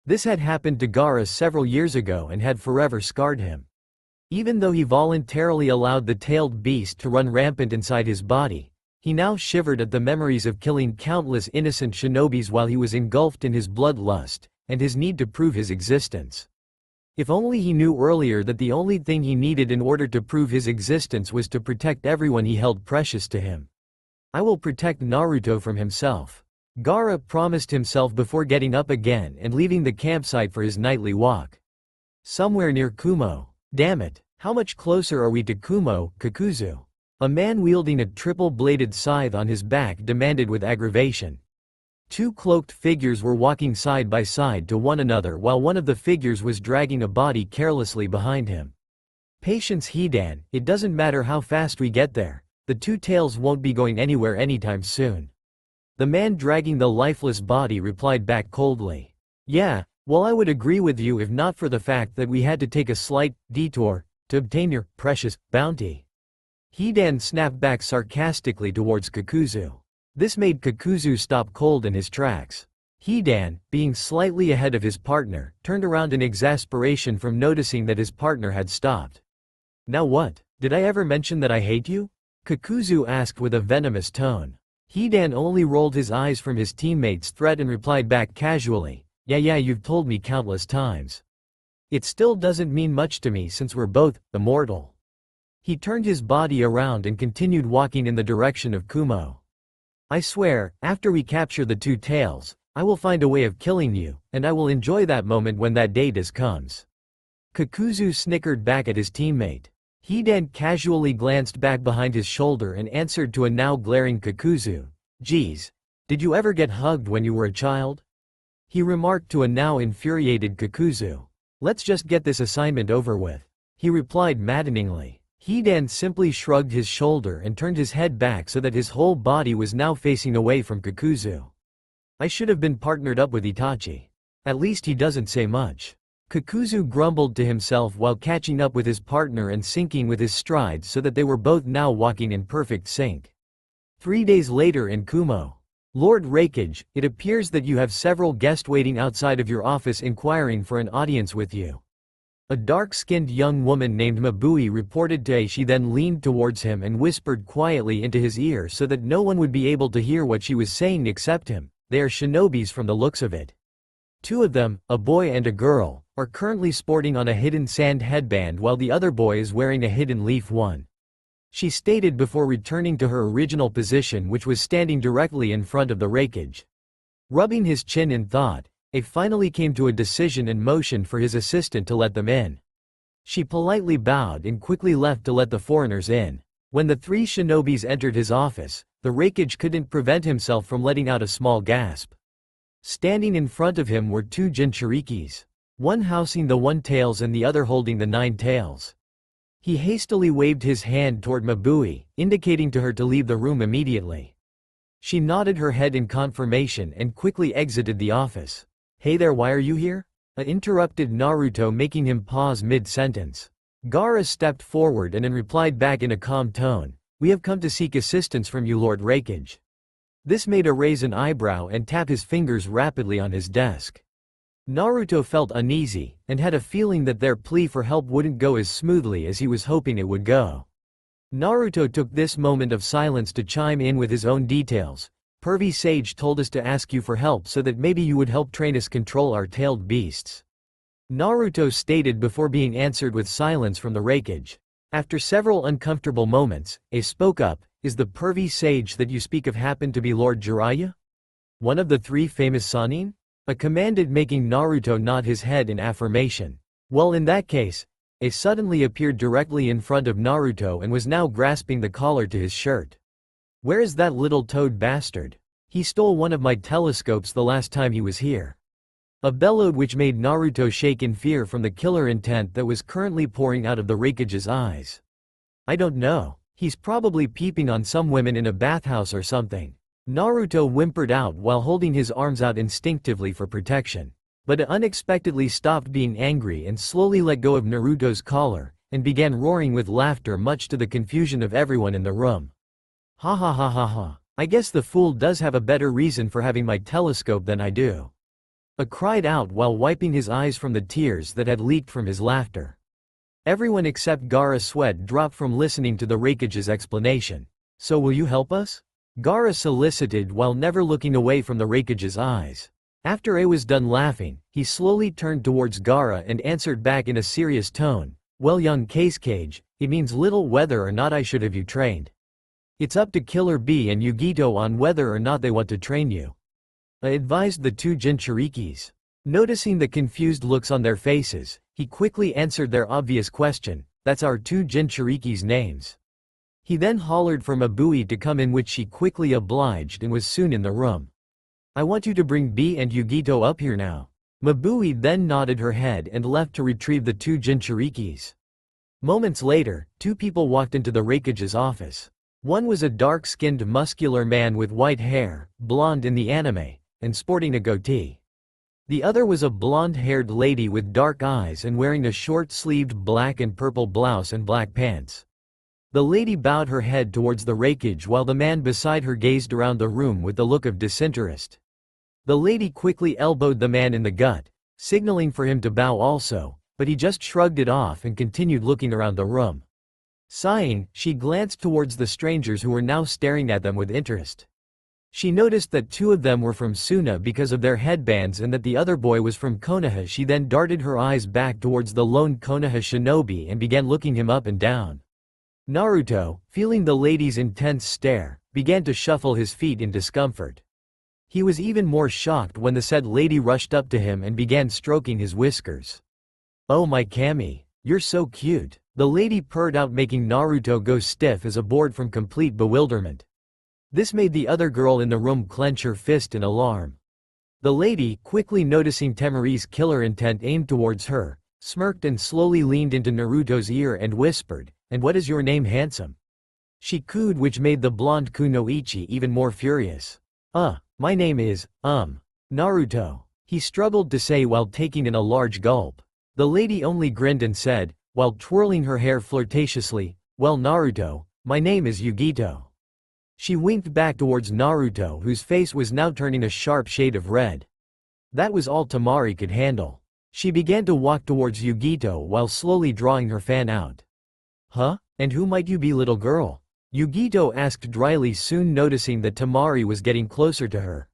This had happened to Gaara several years ago and had forever scarred him. Even though he voluntarily allowed the tailed beast to run rampant inside his body, he now shivered at the memories of killing countless innocent shinobis while he was engulfed in his bloodlust, and his need to prove his existence. If only he knew earlier that the only thing he needed in order to prove his existence was to protect everyone he held precious to him. "I will protect Naruto from himself," Gaara promised himself before getting up again and leaving the campsite for his nightly walk. Somewhere near Kumo. Damn it, how much closer are we to Kumo, Kakuzu? A man wielding a triple-bladed scythe on his back demanded with aggravation. 2 cloaked figures were walking side by side to one another while one of the figures was dragging a body carelessly behind him. "Patience, Hidan, it doesn't matter how fast we get there. The 2 tails won't be going anywhere anytime soon," The man dragging the lifeless body replied back coldly. Yeah, well, I would agree with you if not for the fact that we had to take a slight detour to obtain your precious bounty. Hidan snapped back sarcastically towards Kakuzu. This made Kakuzu stop cold in his tracks. Hidan, being slightly ahead of his partner, turned around in exasperation from noticing that his partner had stopped. Now what? Did I ever mention that I hate you? Kakuzu asked with a venomous tone. Hidan only rolled his eyes from his teammate's threat and replied back casually, yeah, you've told me countless times. It still doesn't mean much to me since we're both immortal. He turned his body around and continued walking in the direction of Kumo. I swear, after we capture the two tails, I will find a way of killing you, and I will enjoy that moment when that day comes. Kakuzu snickered back at his teammate. Hidan casually glanced back behind his shoulder and answered to a now glaring Kakuzu. Geez, did you ever get hugged when you were a child? He remarked to a now infuriated Kakuzu. Let's just get this assignment over with. He replied maddeningly. Hidan simply shrugged his shoulder and turned his head back so that his whole body was now facing away from Kakuzu. I should have been partnered up with Itachi. At least he doesn't say much. Kakuzu grumbled to himself while catching up with his partner and syncing with his strides so that they were both now walking in perfect sync. 3 days later in Kumo. Lord Hokage, it appears that you have several guests waiting outside of your office inquiring for an audience with you. A dark-skinned young woman named Mabui reported to She then leaned towards him and whispered quietly into his ear so that no one would be able to hear what she was saying except him. They are shinobis from the looks of it. 2 of them, a boy and a girl, are currently sporting on a hidden sand headband while the other boy is wearing a hidden leaf one. She stated before returning to her original position, which was standing directly in front of the Hokage. Rubbing his chin in thought, he finally came to a decision and motioned for his assistant to let them in. She politely bowed and quickly left to let the foreigners in. When the 3 shinobis entered his office, the Hokage couldn't prevent himself from letting out a small gasp. Standing in front of him were 2 Jinchurikis, one housing the 1 tails and the other holding the 9 tails. He hastily waved his hand toward Mabui, indicating to her to leave the room immediately. She nodded her head in confirmation and quickly exited the office. Hey there, why are you here? Interrupted Naruto, making him pause mid-sentence. Gaara stepped forward and replied back in a calm tone, we have come to seek assistance from you, Lord Hokage. This made a raise an eyebrow and tap his fingers rapidly on his desk. Naruto felt uneasy, and had a feeling that their plea for help wouldn't go as smoothly as he was hoping it would go. Naruto took this moment of silence to chime in with his own details. Pervy Sage told us to ask you for help so that maybe you would help train us control our tailed beasts. Naruto stated before being answered with silence from the Hokage. After several uncomfortable moments, Ace spoke up, is the Pervy Sage that you speak of happen to be Lord Jiraiya? One of the 3 famous Sannin? A commanded, making Naruto nod his head in affirmation. Well, in that case, Ace suddenly appeared directly in front of Naruto and was now grasping the collar to his shirt. Where is that little toad bastard? He stole one of my telescopes the last time he was here. A bellowed which made Naruto shake in fear from the killer intent that was currently pouring out of the Raikage's eyes. I don't know. He's probably peeping on some women in a bathhouse or something. Naruto whimpered out while holding his arms out instinctively for protection. But he unexpectedly stopped being angry and slowly let go of Naruto's collar, and began roaring with laughter, much to the confusion of everyone in the room. Ha ha ha ha ha. I guess the fool does have a better reason for having my telescope than I do. He cried out while wiping his eyes from the tears that had leaked from his laughter. Everyone except Gaara's sweat dropped from listening to the Raikage's explanation. So will you help us? Gaara solicited while never looking away from the Raikage's eyes. After he was done laughing, he slowly turned towards Gaara and answered back in a serious tone, well, young Cage, it means little whether or not I should have you trained. It's up to Killer B and Yugito on whether or not they want to train you. I advised the 2 Jinchurikis. Noticing the confused looks on their faces, he quickly answered their obvious question, that's our 2 Jinchurikis' names. He then hollered for Mabui to come in, which she quickly obliged and was soon in the room. I want you to bring B and Yugito up here now. Mabui then nodded her head and left to retrieve the 2 Jinchurikis. Moments later, 2 people walked into the Raikage's office. One was a dark-skinned muscular man with white hair, blonde in the anime, and sporting a goatee. The other was a blonde-haired lady with dark eyes and wearing a short-sleeved black and purple blouse and black pants. The lady bowed her head towards the wreckage while the man beside her gazed around the room with the look of disinterest. The lady quickly elbowed the man in the gut, signaling for him to bow also, but he just shrugged it off and continued looking around the room. Sighing, she glanced towards the strangers who were now staring at them with interest. She noticed that two of them were from Suna because of their headbands and that the other boy was from Konoha. She then darted her eyes back towards the lone Konoha shinobi and began looking him up and down. Naruto, feeling the lady's intense stare, began to shuffle his feet in discomfort. He was even more shocked when the said lady rushed up to him and began stroking his whiskers. "Oh my Kami, you're so cute," the lady purred out, making Naruto go stiff as a board from complete bewilderment. This made the other girl in the room clench her fist in alarm. The lady, quickly noticing Temari's killer intent aimed towards her, smirked and slowly leaned into Naruto's ear and whispered, "And what is your name, handsome?" She cooed, which made the blonde kunoichi even more furious. My name is, Naruto," he struggled to say while taking in a large gulp. The lady only grinned and said, while twirling her hair flirtatiously, "Well Naruto, my name is Yugito." She winked back towards Naruto, whose face was now turning a sharp shade of red. That was all Temari could handle. She began to walk towards Yugito while slowly drawing her fan out. "Huh? And who might you be, little girl?" Yugito asked dryly, soon noticing that Temari was getting closer to her.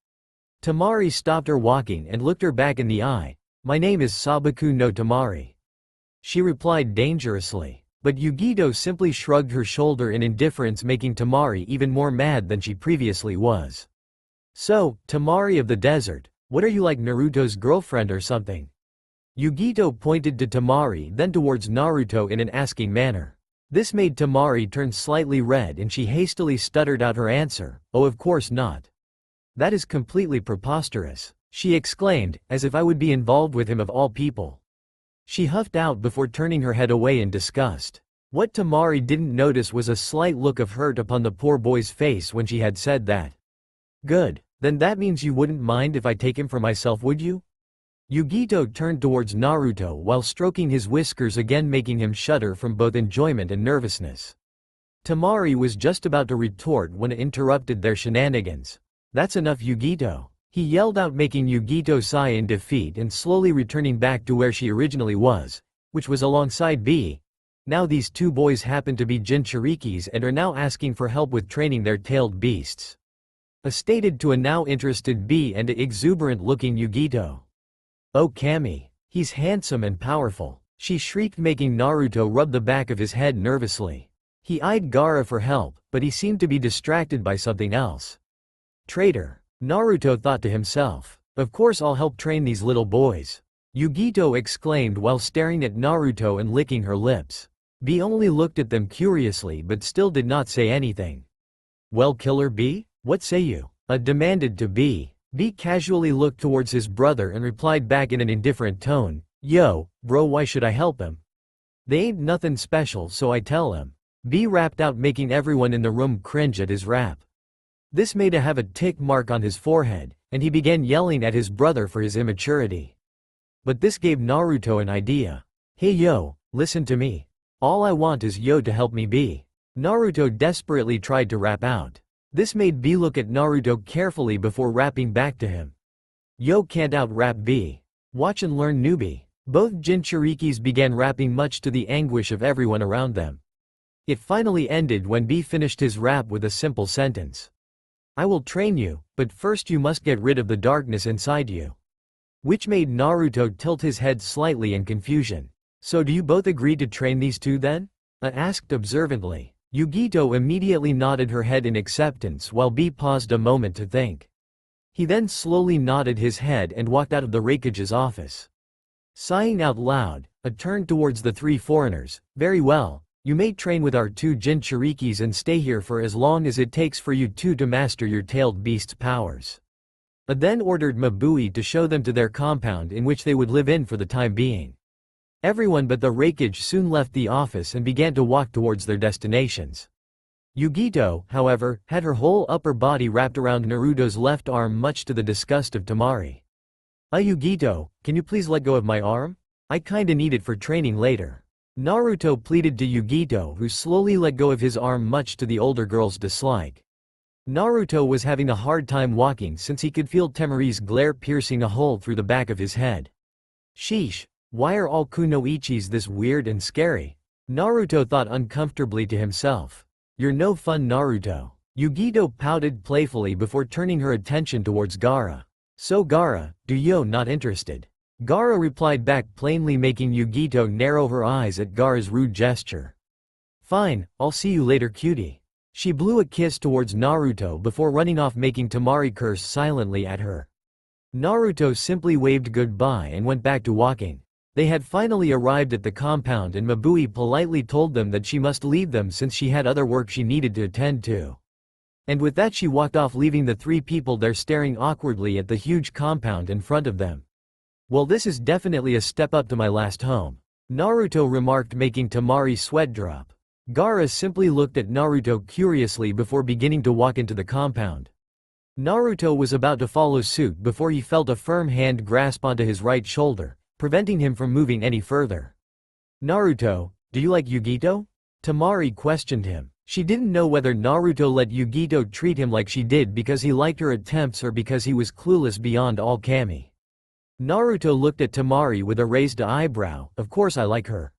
Temari stopped her walking and looked her back in the eye. "My name is Sabaku no Temari," she replied dangerously. But Yugito simply shrugged her shoulder in indifference, making Temari even more mad than she previously was. "So, Temari of the desert, what are you, like Naruto's girlfriend or something?" Yugito pointed to Temari, then towards Naruto in an asking manner. This made Temari turn slightly red and she hastily stuttered out her answer, "Oh, of course not. That is completely preposterous," she exclaimed, "as if I would be involved with him of all people." She huffed out before turning her head away in disgust. What Temari didn't notice was a slight look of hurt upon the poor boy's face when she had said that. "Good, then that means you wouldn't mind if I take him for myself, would you?" Yugito turned towards Naruto while stroking his whiskers again, making him shudder from both enjoyment and nervousness. Temari was just about to retort when it interrupted their shenanigans. "That's enough, Yugito," he yelled out, making Yugito sigh in defeat and slowly returning back to where she originally was, which was alongside B. Now these two boys happen to be Jinchurikis and are now asking for help with training their tailed beasts. Stated to a now interested B and exuberant-looking Yugito. "Oh Kami, he's handsome and powerful," she shrieked, making Naruto rub the back of his head nervously. He eyed Gaara for help, but he seemed to be distracted by something else. "Traitor," Naruto thought to himself. "Of course I'll help train these little boys," Yugito exclaimed while staring at Naruto and licking her lips. B only looked at them curiously but still did not say anything. "Well, Killer B, what say you?" demanded to B. B casually looked towards his brother and replied back in an indifferent tone, "Yo, bro, why should I help him? They ain't nothing special, so I tell him." B rapped out, making everyone in the room cringe at his rap. This made him have a tick mark on his forehead, and he began yelling at his brother for his immaturity. But this gave Naruto an idea. "Hey yo, listen to me. All I want is yo to help me B." Naruto desperately tried to rap out. This made B look at Naruto carefully before rapping back to him. "Yo can't out-rap B. Watch and learn, newbie." Both Jinchurikis began rapping, much to the anguish of everyone around them. It finally ended when B finished his rap with a simple sentence. "I will train you, but first you must get rid of the darkness inside you." Which made Naruto tilt his head slightly in confusion. "So do you both agree to train these two then?" asked observantly. Yugito immediately nodded her head in acceptance while B paused a moment to think. He then slowly nodded his head and walked out of the Raikage's office. Sighing out loud, turned towards the three foreigners. "Very well, you may train with our two Jinchurikis and stay here for as long as it takes for you two to master your tailed beast's powers." Then ordered Mabui to show them to their compound in which they would live in for the time being. Everyone but the Raikage soon left the office and began to walk towards their destinations. Yugito, however, had her whole upper body wrapped around Naruto's left arm, much to the disgust of Temari. Yugito, can you please let go of my arm? I kinda need it for training later." Naruto pleaded to Yugito, who slowly let go of his arm, much to the older girl's dislike. Naruto was having a hard time walking since he could feel Temari's glare piercing a hole through the back of his head. Sheesh, why are all kunoichis this weird and scary? Naruto thought uncomfortably to himself. You're no fun, Naruto. Yugito pouted playfully before turning her attention towards Gaara. So Gaara, do you not interested? Gaara replied back plainly, making Yugito narrow her eyes at Gaara's rude gesture. Fine, I'll see you later, cutie. She blew a kiss towards Naruto before running off, making Temari curse silently at her. Naruto simply waved goodbye and went back to walking. They had finally arrived at the compound and Mabui politely told them that she must leave them since she had other work she needed to attend to. And with that she walked off, leaving the three people there staring awkwardly at the huge compound in front of them. Well, this is definitely a step up to my last home, Naruto remarked, making Temari sweat drop. Gaara simply looked at Naruto curiously before beginning to walk into the compound. Naruto was about to follow suit before he felt a firm hand grasp onto his right shoulder, preventing him from moving any further. Naruto, do you like Yugito? Temari questioned him. She didn't know whether Naruto let Yugito treat him like she did because he liked her attempts or because he was clueless beyond all kami. Naruto looked at Temari with a raised eyebrow. Of course I like her.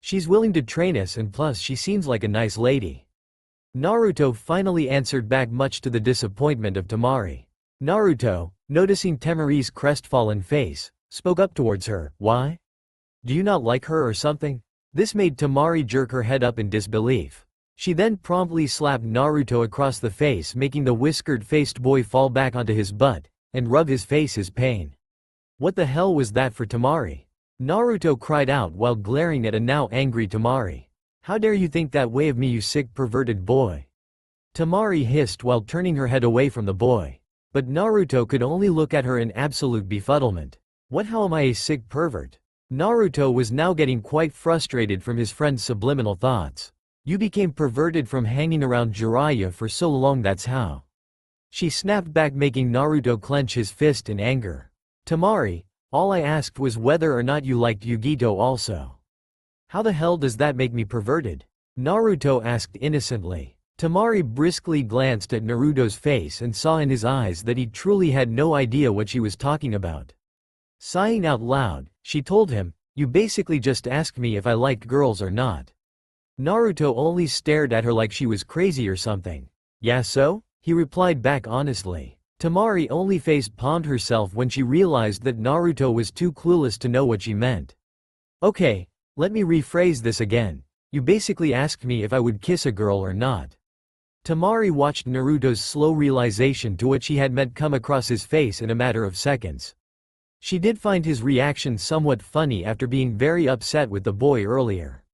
She's willing to train us, and plus she seems like a nice lady. Naruto finally answered back, much to the disappointment of Temari. Naruto, noticing Temari's crestfallen face, spoke up towards her. Why? Do you not like her or something? This made Temari jerk her head up in disbelief. She then promptly slapped Naruto across the face, making the whiskered-faced boy fall back onto his butt and rub his face in pain. What the hell was that for Temari? Naruto cried out while glaring at a now angry Temari. How dare you think that way of me, you sick perverted boy? Temari hissed while turning her head away from the boy. But Naruto could only look at her in absolute befuddlement. What, how am I a sick pervert? Naruto was now getting quite frustrated from his friend's subliminal thoughts. You became perverted from hanging around Jiraiya for so long, that's how. She snapped back, making Naruto clench his fist in anger. Temari, all I asked was whether or not you liked Yugito also. How the hell does that make me perverted? Naruto asked innocently. Temari briskly glanced at Naruto's face and saw in his eyes that he truly had no idea what she was talking about. Sighing out loud, she told him, you basically just asked me if I liked girls or not. Naruto only stared at her like she was crazy or something. Yeah, so? He replied back honestly. Temari only face-palmed herself when she realized that Naruto was too clueless to know what she meant. Okay, let me rephrase this again. You basically asked me if I would kiss a girl or not. Temari watched Naruto's slow realization to what she had meant come across his face in a matter of seconds. She did find his reaction somewhat funny after being very upset with the boy earlier.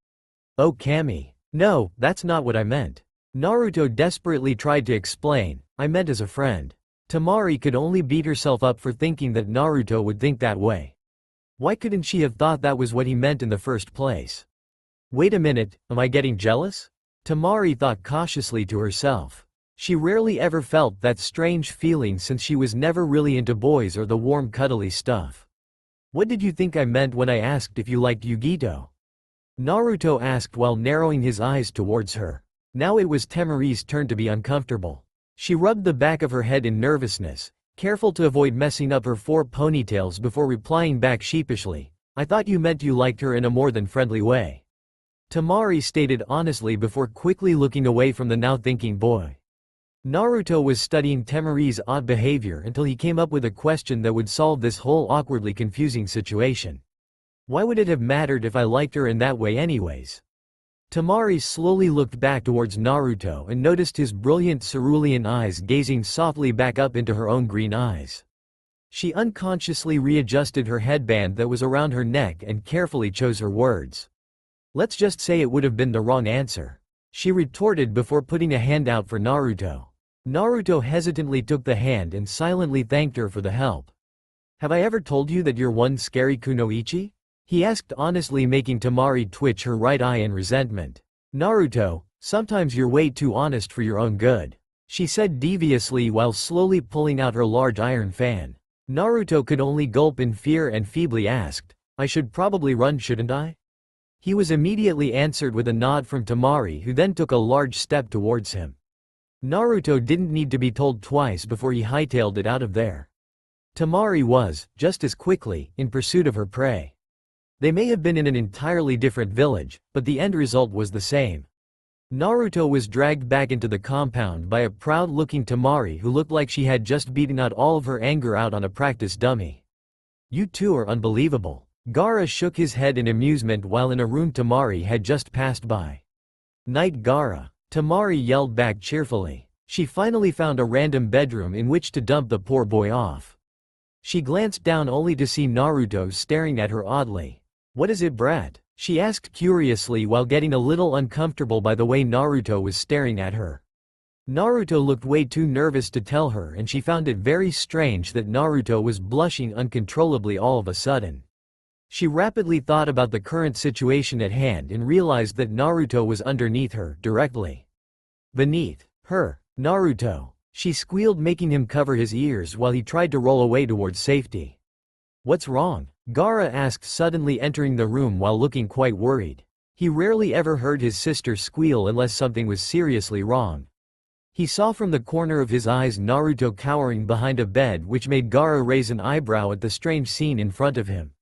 Oh Kami. No, that's not what I meant. Naruto desperately tried to explain, I meant as a friend. Temari could only beat herself up for thinking that Naruto would think that way. Why couldn't she have thought that was what he meant in the first place? Wait a minute, am I getting jealous? Temari thought cautiously to herself. She rarely ever felt that strange feeling since she was never really into boys or the warm cuddly stuff. What did you think I meant when I asked if you liked Yugito? Naruto asked while narrowing his eyes towards her. Now it was Temari's turn to be uncomfortable. She rubbed the back of her head in nervousness, careful to avoid messing up her 4 ponytails before replying back sheepishly, I thought you meant you liked her in a more than friendly way. Temari stated honestly before quickly looking away from the now thinking boy. Naruto was studying Temari's odd behavior until he came up with a question that would solve this whole awkwardly confusing situation. Why would it have mattered if I liked her in that way anyways? Temari slowly looked back towards Naruto and noticed his brilliant cerulean eyes gazing softly back up into her own green eyes. She unconsciously readjusted her headband that was around her neck and carefully chose her words. Let's just say it would have been the wrong answer, she retorted before putting a hand out for Naruto. Naruto hesitantly took the hand and silently thanked her for the help. Have I ever told you that you're one scary kunoichi? He asked honestly, making Temari twitch her right eye in resentment. Naruto, Sometimes you're way too honest for your own good, she said deviously while slowly pulling out her large iron fan. Naruto could only gulp in fear and feebly asked, I should probably run, shouldn't I? He was immediately answered with a nod from Temari, who then took a large step towards him. Naruto didn't need to be told twice before he hightailed it out of there. Temari was, just as quickly, in pursuit of her prey. They may have been in an entirely different village, but the end result was the same. Naruto was dragged back into the compound by a proud-looking Temari who looked like she had just beaten out all of her anger out on a practice dummy. You two are unbelievable. Gaara shook his head in amusement while in a room Temari had just passed by. Night, Gaara, Temari yelled back cheerfully. She finally found a random bedroom in which to dump the poor boy off. She glanced down only to see Naruto staring at her oddly. What is it, brat? She asked curiously while getting a little uncomfortable by the way Naruto was staring at her. Naruto looked way too nervous to tell her, and she found it very strange that Naruto was blushing uncontrollably all of a sudden. She rapidly thought about the current situation at hand and realized that Naruto was underneath her, directly beneath her. Naruto, she squealed, making him cover his ears while he tried to roll away towards safety. What's wrong? Gaara asked, suddenly entering the room while looking quite worried. He rarely ever heard his sister squeal unless something was seriously wrong. He saw from the corner of his eyes Naruto cowering behind a bed, which made Gaara raise an eyebrow at the strange scene in front of him.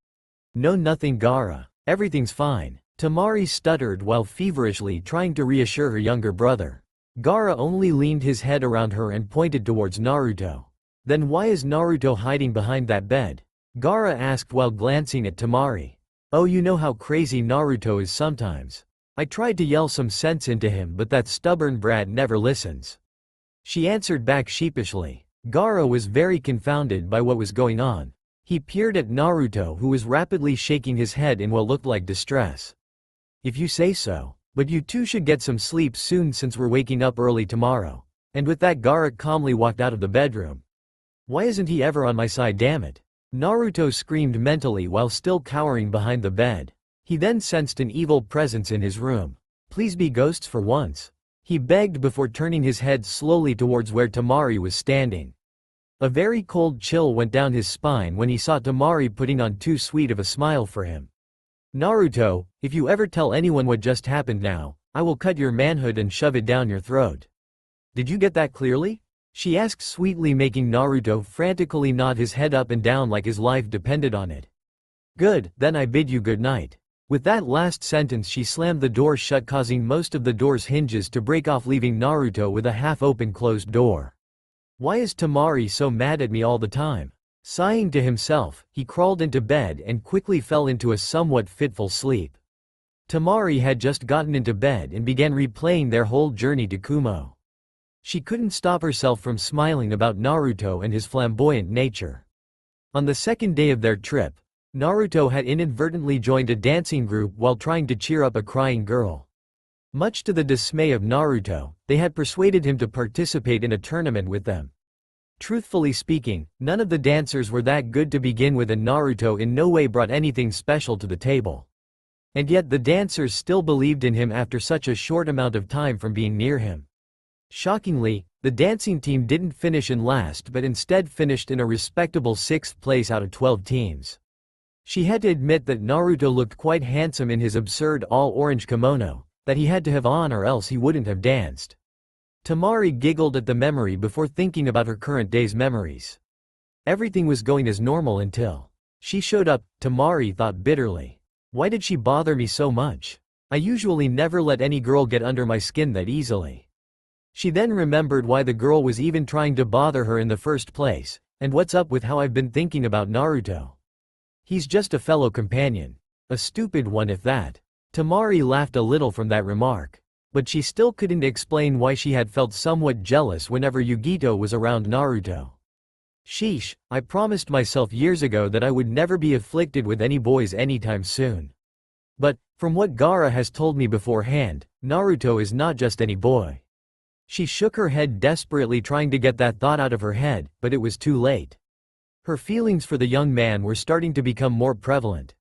No, nothing, Gaara. Everything's fine, Temari stuttered while feverishly trying to reassure her younger brother. Gaara only leaned his head around her and pointed towards Naruto. Then why is Naruto hiding behind that bed? Gaara asked while glancing at Temari. Oh, you know how crazy Naruto is sometimes. I tried to yell some sense into him, but that stubborn brat never listens. She answered back sheepishly. Gaara was very confounded by what was going on. He peered at Naruto, who was rapidly shaking his head in what looked like distress. If you say so, but you two should get some sleep soon since we're waking up early tomorrow. And with that, Gaara calmly walked out of the bedroom. Why isn't he ever on my side, damn it? Naruto screamed mentally while still cowering behind the bed. He then sensed an evil presence in his room. Please be ghosts for once, he begged before turning his head slowly towards where Temari was standing. A very cold chill went down his spine when he saw Temari putting on too sweet of a smile for him. Naruto, if you ever tell anyone what just happened now, I will cut your manhood and shove it down your throat. Did you get that clearly? She asked sweetly, making Naruto frantically nod his head up and down like his life depended on it. Good, then I bid you good night. With that last sentence she slammed the door shut, causing most of the door's hinges to break off, leaving Naruto with a half-open closed door. Why is Temari so mad at me all the time? Sighing to himself, he crawled into bed and quickly fell into a somewhat fitful sleep. Temari had just gotten into bed and began replaying their whole journey to Kumo. She couldn't stop herself from smiling about Naruto and his flamboyant nature. On the second day of their trip, Naruto had inadvertently joined a dancing group while trying to cheer up a crying girl. Much to the dismay of Naruto, they had persuaded him to participate in a tournament with them. Truthfully speaking, none of the dancers were that good to begin with, and Naruto in no way brought anything special to the table. And yet the dancers still believed in him after such a short amount of time from being near him. Shockingly, the dancing team didn't finish in last but instead finished in a respectable 6th place out of 12 teams. She had to admit that Naruto looked quite handsome in his absurd all-orange kimono that he had to have on, or else he wouldn't have danced. Temari giggled at the memory before thinking about her current day's memories. Everything was going as normal until she showed up, Temari thought bitterly. Why did she bother me so much? I usually never let any girl get under my skin that easily. She then remembered why the girl was even trying to bother her in the first place, and what's up with how I've been thinking about Naruto. He's just a fellow companion. A stupid one if that. Temari laughed a little from that remark. But she still couldn't explain why she had felt somewhat jealous whenever Yugito was around Naruto. Sheesh, I promised myself years ago that I would never be afflicted with any boys anytime soon. But, from what Gaara has told me beforehand, Naruto is not just any boy. She shook her head desperately, trying to get that thought out of her head, but it was too late. Her feelings for the young man were starting to become more prevalent.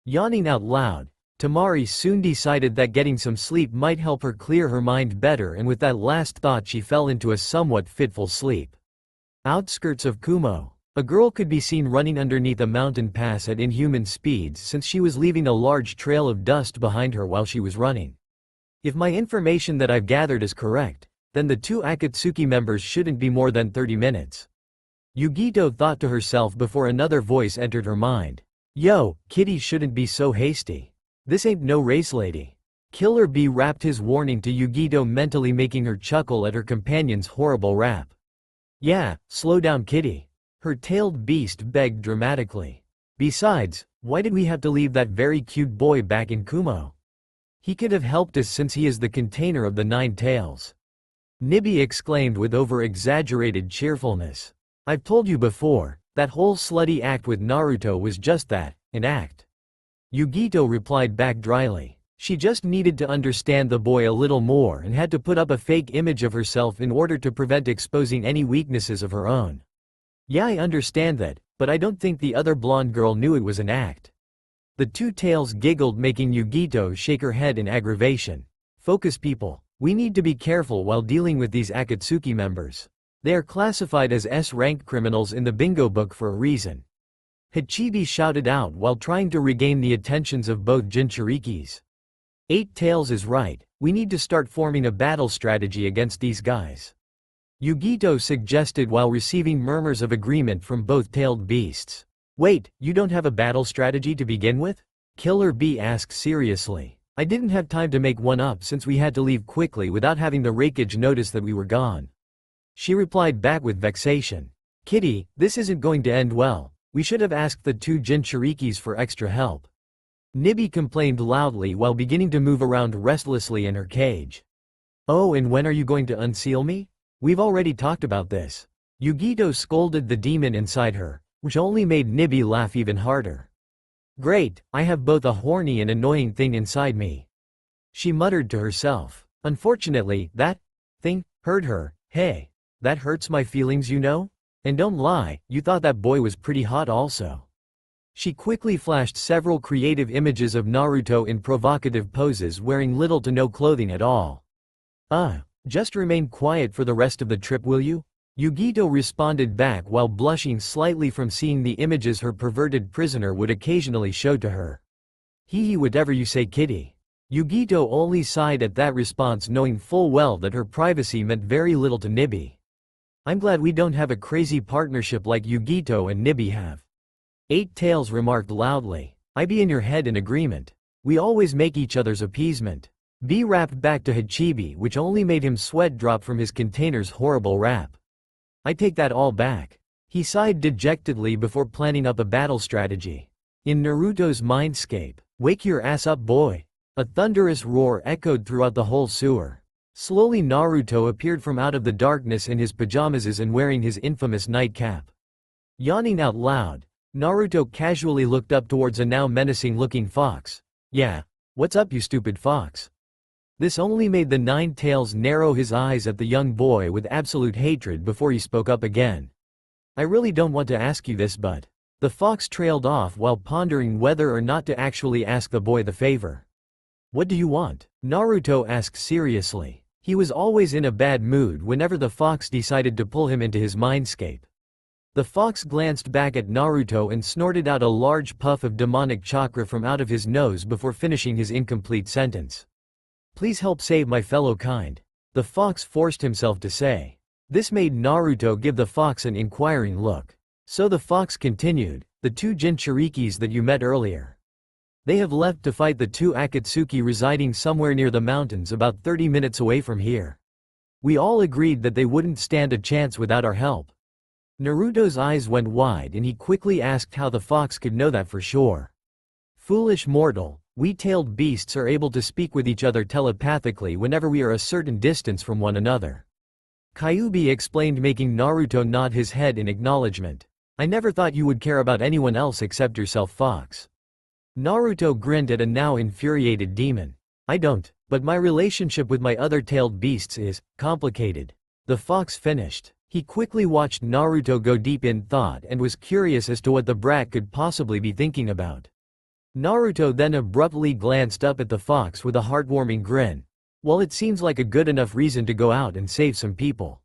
Yawning out loud, Tamari soon decided that getting some sleep might help her clear her mind better, and with that last thought she fell into a somewhat fitful sleep. Outskirts of Kumo. A girl could be seen running underneath a mountain pass at inhuman speeds since she was leaving a large trail of dust behind her while she was running. If my information that I've gathered is correct, then the two Akatsuki members shouldn't be more than 30 minutes. Yugito thought to herself before another voice entered her mind. Yo, Kitty shouldn't be so hasty. This ain't no race lady. Killer Bee rapped his warning to Yugito, mentally making her chuckle at her companion's horrible rap. Yeah, slow down Kitty. Her tailed beast begged dramatically. Besides, why did we have to leave that very cute boy back in Kumo? He could have helped us since he is the container of the 9 tails. Nibby exclaimed with over-exaggerated cheerfulness. I've told you before, that whole slutty act with Naruto was just that, an act. Yugito replied back dryly. She just needed to understand the boy a little more and had to put up a fake image of herself in order to prevent exposing any weaknesses of her own. Yeah, I understand that, but I don't think the other blonde girl knew it was an act. The two tails giggled, making Yugito shake her head in aggravation. Focus people, we need to be careful while dealing with these Akatsuki members. They are classified as S-rank criminals in the bingo book for a reason. Hachibi shouted out while trying to regain the attentions of both Jinchurikis. 8 Tails is right, we need to start forming a battle strategy against these guys. Yugito suggested while receiving murmurs of agreement from both tailed beasts. Wait, you don't have a battle strategy to begin with? Killer Bee asked seriously. I didn't have time to make one up since we had to leave quickly without having the Raikage notice that we were gone. She replied back with vexation. Kitty, this isn't going to end well. We should have asked the two Jinchurikis for extra help. Nibby complained loudly while beginning to move around restlessly in her cage. Oh, and when are you going to unseal me? We've already talked about this. Yugito scolded the demon inside her, which only made Nibby laugh even harder. Great, I have both a horny and annoying thing inside me. She muttered to herself. Unfortunately, that thing hurt her. Hey, that hurts my feelings, you know? And don't lie, you thought that boy was pretty hot also. She quickly flashed several creative images of Naruto in provocative poses wearing little to no clothing at all. Just remain quiet for the rest of the trip, will you? Yugito responded back while blushing slightly from seeing the images her perverted prisoner would occasionally show to her. Hee whatever you say, Kitty. Yugito only sighed at that response, knowing full well that her privacy meant very little to Nibby. I'm glad we don't have a crazy partnership like Yugito and Nibby have. 8 Tails remarked loudly. I be in your head in agreement. We always make each other's appeasement. B rapped back to Hachibi, which only made him sweat drop from his container's horrible rap. I take that all back. He sighed dejectedly before planning up a battle strategy. In Naruto's mindscape, wake your ass up, boy. A thunderous roar echoed throughout the whole sewer. Slowly Naruto appeared from out of the darkness in his pajamas and wearing his infamous nightcap. Yawning out loud, Naruto casually looked up towards a now menacing-looking fox. Yeah, what's up, you stupid fox? This only made the 9 Tails narrow his eyes at the young boy with absolute hatred before he spoke up again. I really don't want to ask you this, but... The fox trailed off while pondering whether or not to actually ask the boy the favor. What do you want? Naruto asked seriously. He was always in a bad mood whenever the fox decided to pull him into his mindscape. The fox glanced back at Naruto and snorted out a large puff of demonic chakra from out of his nose before finishing his incomplete sentence. Please help save my fellow kind. The fox forced himself to say. This made Naruto give the fox an inquiring look. So the fox continued, the two Jinchurikis that you met earlier. They have left to fight the two Akatsuki residing somewhere near the mountains about 30 minutes away from here. We all agreed that they wouldn't stand a chance without our help. Naruto's eyes went wide and he quickly asked how the fox could know that for sure. Foolish mortal, we tailed beasts are able to speak with each other telepathically whenever we are a certain distance from one another. Kyuubi explained, making Naruto nod his head in acknowledgement. I never thought you would care about anyone else except yourself, fox. Naruto grinned at a now infuriated demon. I don't, but my relationship with my other tailed beasts is complicated. The fox finished. He quickly watched Naruto go deep in thought and was curious as to what the brat could possibly be thinking about. Naruto then abruptly glanced up at the fox with a heartwarming grin. Well, it seems like a good enough reason to go out and save some people.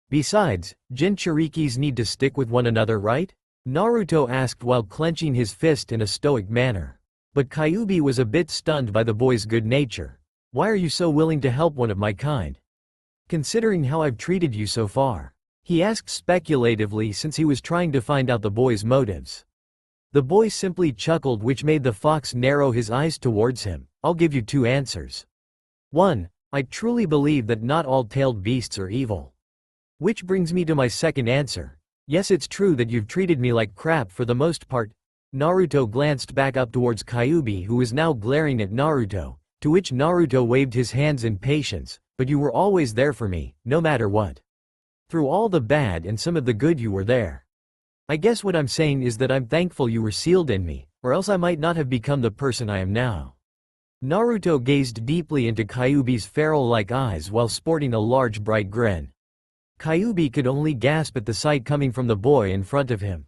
Besides, Jinchurikis need to stick with one another, right? Naruto asked while clenching his fist in a stoic manner. But Kyuubi was a bit stunned by the boy's good nature. Why are you so willing to help one of my kind? Considering how I've treated you so far. He asked speculatively since he was trying to find out the boy's motives. The boy simply chuckled, which made the fox narrow his eyes towards him. I'll give you two answers. 1. I truly believe that not all tailed beasts are evil. Which brings me to my second answer. Yes, it's true that you've treated me like crap for the most part. Naruto glanced back up towards Kyuubi, who was now glaring at Naruto, to which Naruto waved his hands in patience, but you were always there for me, no matter what. Through all the bad and some of the good, you were there. I guess what I'm saying is that I'm thankful you were sealed in me, or else I might not have become the person I am now. Naruto gazed deeply into Kyuubi's feral-like eyes while sporting a large bright grin. Kyuubi could only gasp at the sight coming from the boy in front of him.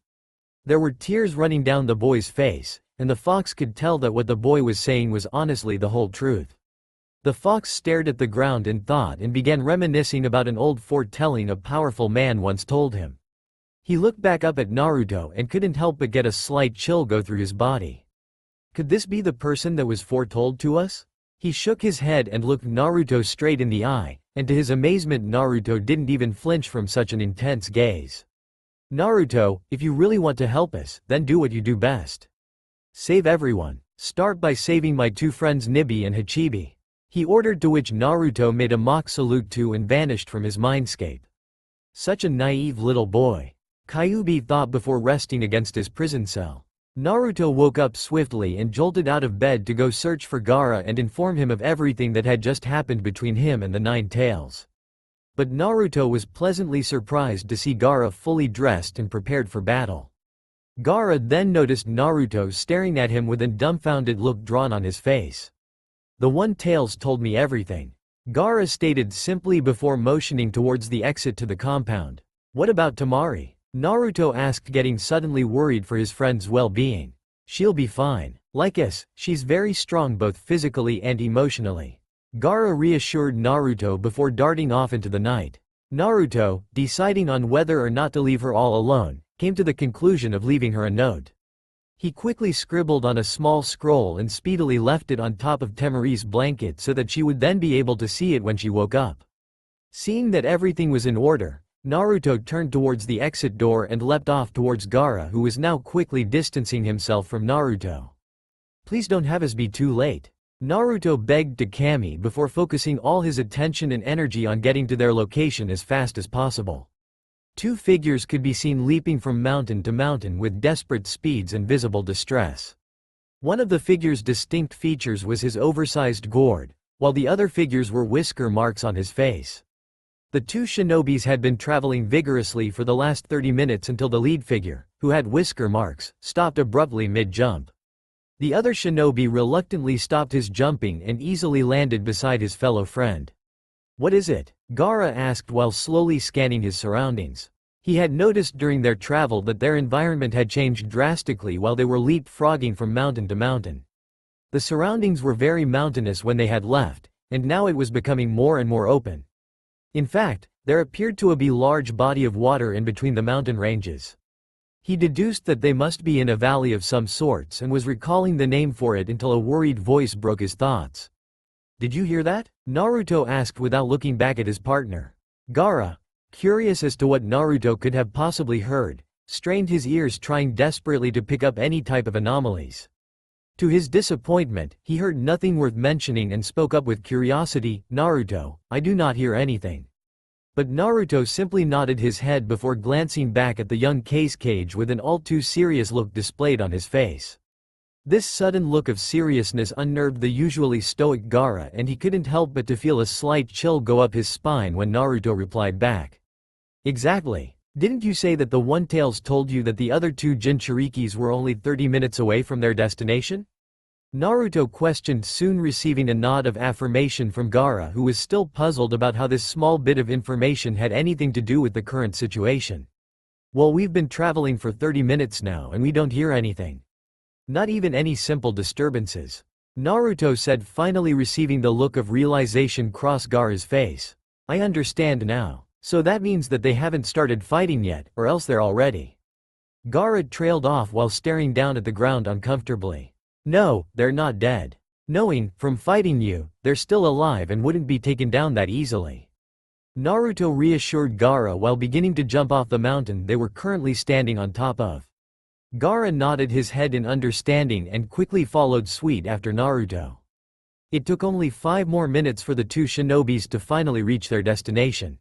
There were tears running down the boy's face, and the fox could tell that what the boy was saying was honestly the whole truth. The fox stared at the ground in thought and began reminiscing about an old foretelling a powerful man once told him. He looked back up at Naruto and couldn't help but get a slight chill go through his body. Could this be the person that was foretold to us? He shook his head and looked Naruto straight in the eye, and to his amazement Naruto didn't even flinch from such an intense gaze. Naruto, if you really want to help us, then do what you do best. Save everyone. Start by saving my two friends Nibi and Hachibi. He ordered, to which Naruto made a mock salute to and vanished from his mindscape. Such a naive little boy. Kyuubi thought before resting against his prison cell. Naruto woke up swiftly and jolted out of bed to go search for Gaara and inform him of everything that had just happened between him and the Nine Tails. But Naruto was pleasantly surprised to see Gaara fully dressed and prepared for battle. Gaara then noticed Naruto staring at him with a dumbfounded look drawn on his face. The One Tails told me everything. Gaara stated simply before motioning towards the exit to the compound. What about Temari? Naruto asked, getting suddenly worried for his friend's well-being. She'll be fine. Like us, she's very strong both physically and emotionally. Gaara reassured Naruto before darting off into the night. Naruto, deciding on whether or not to leave her all alone, came to the conclusion of leaving her a note. He quickly scribbled on a small scroll and speedily left it on top of Temari's blanket so that she would then be able to see it when she woke up. Seeing that everything was in order, Naruto turned towards the exit door and leapt off towards Gaara, who was now quickly distancing himself from Naruto. Please don't have us be too late. Naruto begged to Kami before focusing all his attention and energy on getting to their location as fast as possible. Two figures could be seen leaping from mountain to mountain with desperate speeds and visible distress. One of the figure's distinct features was his oversized gourd, while the other figures were whisker marks on his face. The two shinobis had been traveling vigorously for the last 30 minutes until the lead figure, who had whisker marks, stopped abruptly mid-jump. The other shinobi reluctantly stopped his jumping and easily landed beside his fellow friend. What is it? Gaara asked while slowly scanning his surroundings. He had noticed during their travel that their environment had changed drastically while they were leapfrogging from mountain to mountain. The surroundings were very mountainous when they had left, and now it was becoming more and more open. In fact, there appeared to be a large body of water in between the mountain ranges. He deduced that they must be in a valley of some sorts and was recalling the name for it until a worried voice broke his thoughts. Did you hear that? Naruto asked without looking back at his partner. Gaara, curious as to what Naruto could have possibly heard, strained his ears trying desperately to pick up any type of anomalies. To his disappointment, he heard nothing worth mentioning and spoke up with curiosity, Naruto, I do not hear anything. But Naruto simply nodded his head before glancing back at the young Kage with an all too serious look displayed on his face. This sudden look of seriousness unnerved the usually stoic Gaara, and he couldn't help but to feel a slight chill go up his spine when Naruto replied back. Exactly. Didn't you say that the One Tails told you that the other two Jinchurikis were only 30 minutes away from their destination? Naruto questioned, soon receiving a nod of affirmation from Gaara, who was still puzzled about how this small bit of information had anything to do with the current situation. Well, we've been traveling for 30 minutes now and we don't hear anything. Not even any simple disturbances. Naruto said, finally receiving the look of realization cross Gaara's face. I understand now. So that means that they haven't started fighting yet, or else they're already. Gaara trailed off while staring down at the ground uncomfortably. No, they're not dead. Knowing, from fighting you, they're still alive and wouldn't be taken down that easily. Naruto reassured Gaara while beginning to jump off the mountain they were currently standing on top of. Gaara nodded his head in understanding and quickly followed suit after Naruto. It took only 5 more minutes for the two shinobis to finally reach their destination.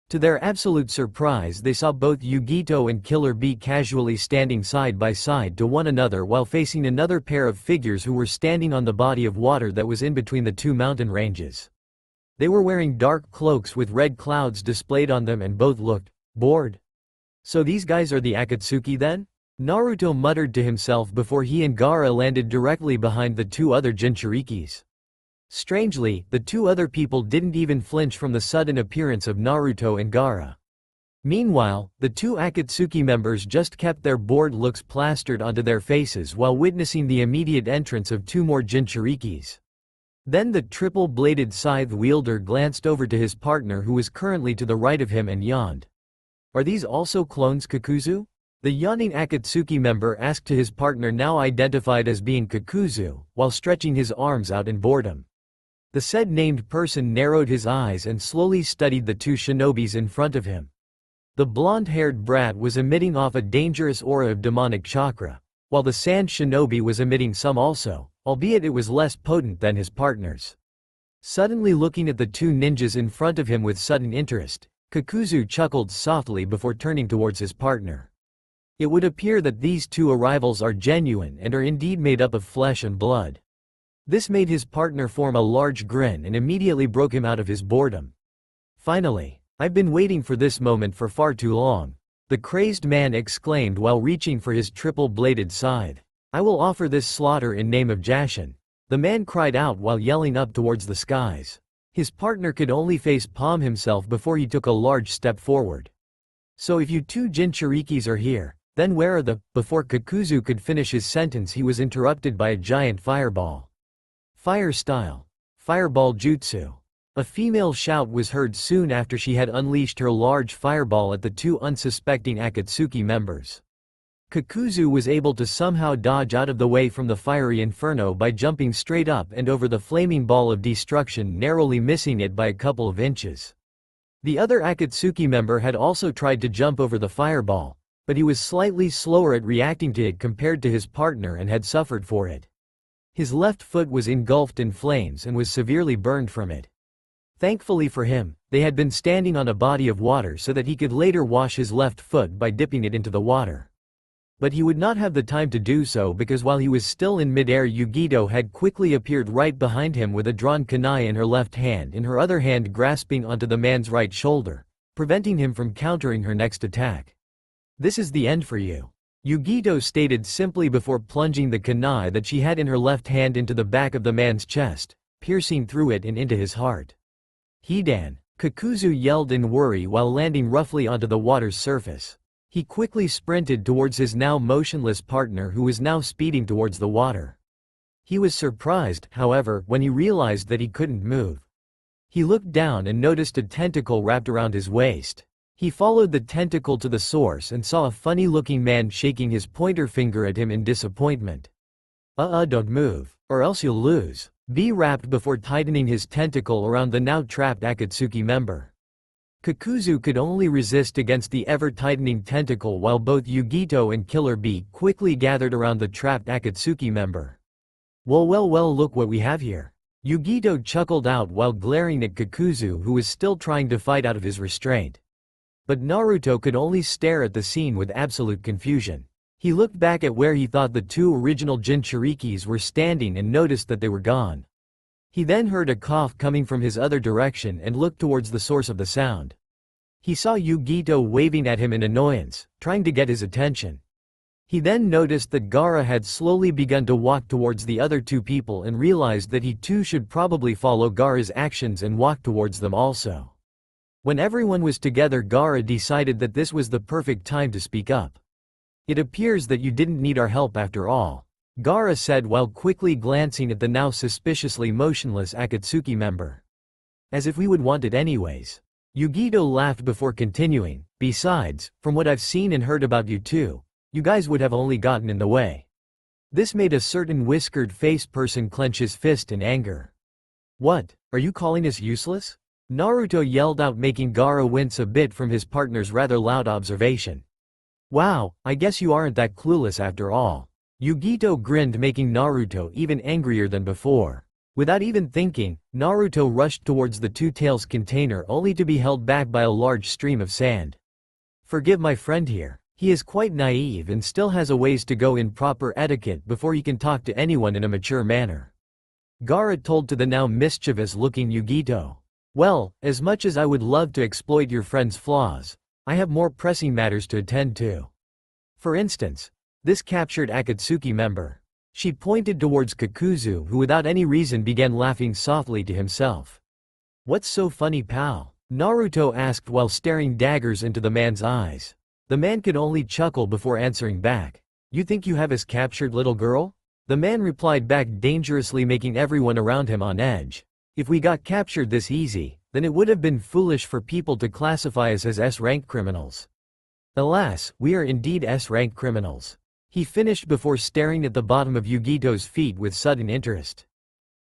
To their absolute surprise, they saw both Yugito and Killer Bee casually standing side by side to one another while facing another pair of figures who were standing on the body of water that was in between the two mountain ranges. They were wearing dark cloaks with red clouds displayed on them and both looked bored. So these guys are the Akatsuki then? Naruto muttered to himself before he and Gaara landed directly behind the two other Jinchurikis. Strangely, the two other people didn't even flinch from the sudden appearance of Naruto and Gaara. Meanwhile, the two Akatsuki members just kept their bored looks plastered onto their faces while witnessing the immediate entrance of 2 more Jinchurikis. Then the triple-bladed scythe wielder glanced over to his partner who was currently to the right of him and yawned. Are these also clones, Kakuzu? The yawning Akatsuki member asked to his partner, now identified as being Kakuzu, while stretching his arms out in boredom. The said named person narrowed his eyes and slowly studied the two shinobis in front of him. The blonde-haired brat was emitting off a dangerous aura of demonic chakra, while the sand shinobi was emitting some also, albeit it was less potent than his partner's. Suddenly looking at the two ninjas in front of him with sudden interest, Kakuzu chuckled softly before turning towards his partner. It would appear that these two arrivals are genuine and are indeed made up of flesh and blood. This made his partner form a large grin and immediately broke him out of his boredom. Finally, I've been waiting for this moment for far too long, the crazed man exclaimed while reaching for his triple-bladed scythe. I will offer this slaughter in name of Jashin, the man cried out while yelling up towards the skies. His partner could only face palm himself before he took a large step forward. So if you two Jinchurikis are here, then where are the— Before Kakuzu could finish his sentence he was interrupted by a giant fireball. Fire style. Fireball jutsu. A female shout was heard soon after she had unleashed her large fireball at the two unsuspecting Akatsuki members. Kakuzu was able to somehow dodge out of the way from the fiery inferno by jumping straight up and over the flaming ball of destruction, narrowly missing it by a couple of inches. The other Akatsuki member had also tried to jump over the fireball, but he was slightly slower at reacting to it compared to his partner and had suffered for it. His left foot was engulfed in flames and was severely burned from it. Thankfully for him, they had been standing on a body of water so that he could later wash his left foot by dipping it into the water. But he would not have the time to do so because while he was still in midair, Yugito had quickly appeared right behind him with a drawn kunai in her left hand, in her other hand grasping onto the man's right shoulder, preventing him from countering her next attack. This is the end for you, Yugito stated simply before plunging the kunai that she had in her left hand into the back of the man's chest, piercing through it and into his heart. Hidan, Kakuzu yelled in worry while landing roughly onto the water's surface. He quickly sprinted towards his now motionless partner who was now speeding towards the water. He was surprised, however, when he realized that he couldn't move. He looked down and noticed a tentacle wrapped around his waist. He followed the tentacle to the source and saw a funny-looking man shaking his pointer finger at him in disappointment. Don't move, or else you'll lose, B rapped before tightening his tentacle around the now trapped Akatsuki member. Kakuzu could only resist against the ever-tightening tentacle while both Yugito and Killer Bee quickly gathered around the trapped Akatsuki member. Well, look what we have here. Yugito chuckled out while glaring at Kakuzu who was still trying to fight out of his restraint. But Naruto could only stare at the scene with absolute confusion. He looked back at where he thought the two original Jinchurikis were standing and noticed that they were gone. He then heard a cough coming from his other direction and looked towards the source of the sound. He saw Yugito waving at him in annoyance, trying to get his attention. He then noticed that Gaara had slowly begun to walk towards the other two people and realized that he too should probably follow Gaara's actions and walk towards them also. When everyone was together, Gaara decided that this was the perfect time to speak up. It appears that you didn't need our help after all. Gaara said while quickly glancing at the now suspiciously motionless Akatsuki member. As if we would want it anyways. Yugito laughed before continuing, besides, from what I've seen and heard about you two, you guys would have only gotten in the way. This made a certain whiskered-faced person clench his fist in anger. What, are you calling us useless? Naruto yelled out, making Gaara wince a bit from his partner's rather loud observation. Wow, I guess you aren't that clueless after all. Yugito grinned, making Naruto even angrier than before. Without even thinking, Naruto rushed towards the Two Tails container only to be held back by a large stream of sand. Forgive my friend here. He is quite naive and still has a ways to go in proper etiquette before he can talk to anyone in a mature manner. Gaara told to the now mischievous-looking Yugito. Well, as much as I would love to exploit your friend's flaws, I have more pressing matters to attend to. For instance, this captured Akatsuki member. She pointed towards Kakuzu, who without any reason began laughing softly to himself. What's so funny, pal? Naruto asked while staring daggers into the man's eyes. The man could only chuckle before answering back. You think you have us captured, little girl? The man replied back dangerously, making everyone around him on edge. If we got captured this easy, then it would have been foolish for people to classify us as S-rank criminals. Alas, we are indeed S-rank criminals. He finished before staring at the bottom of Yugito's feet with sudden interest.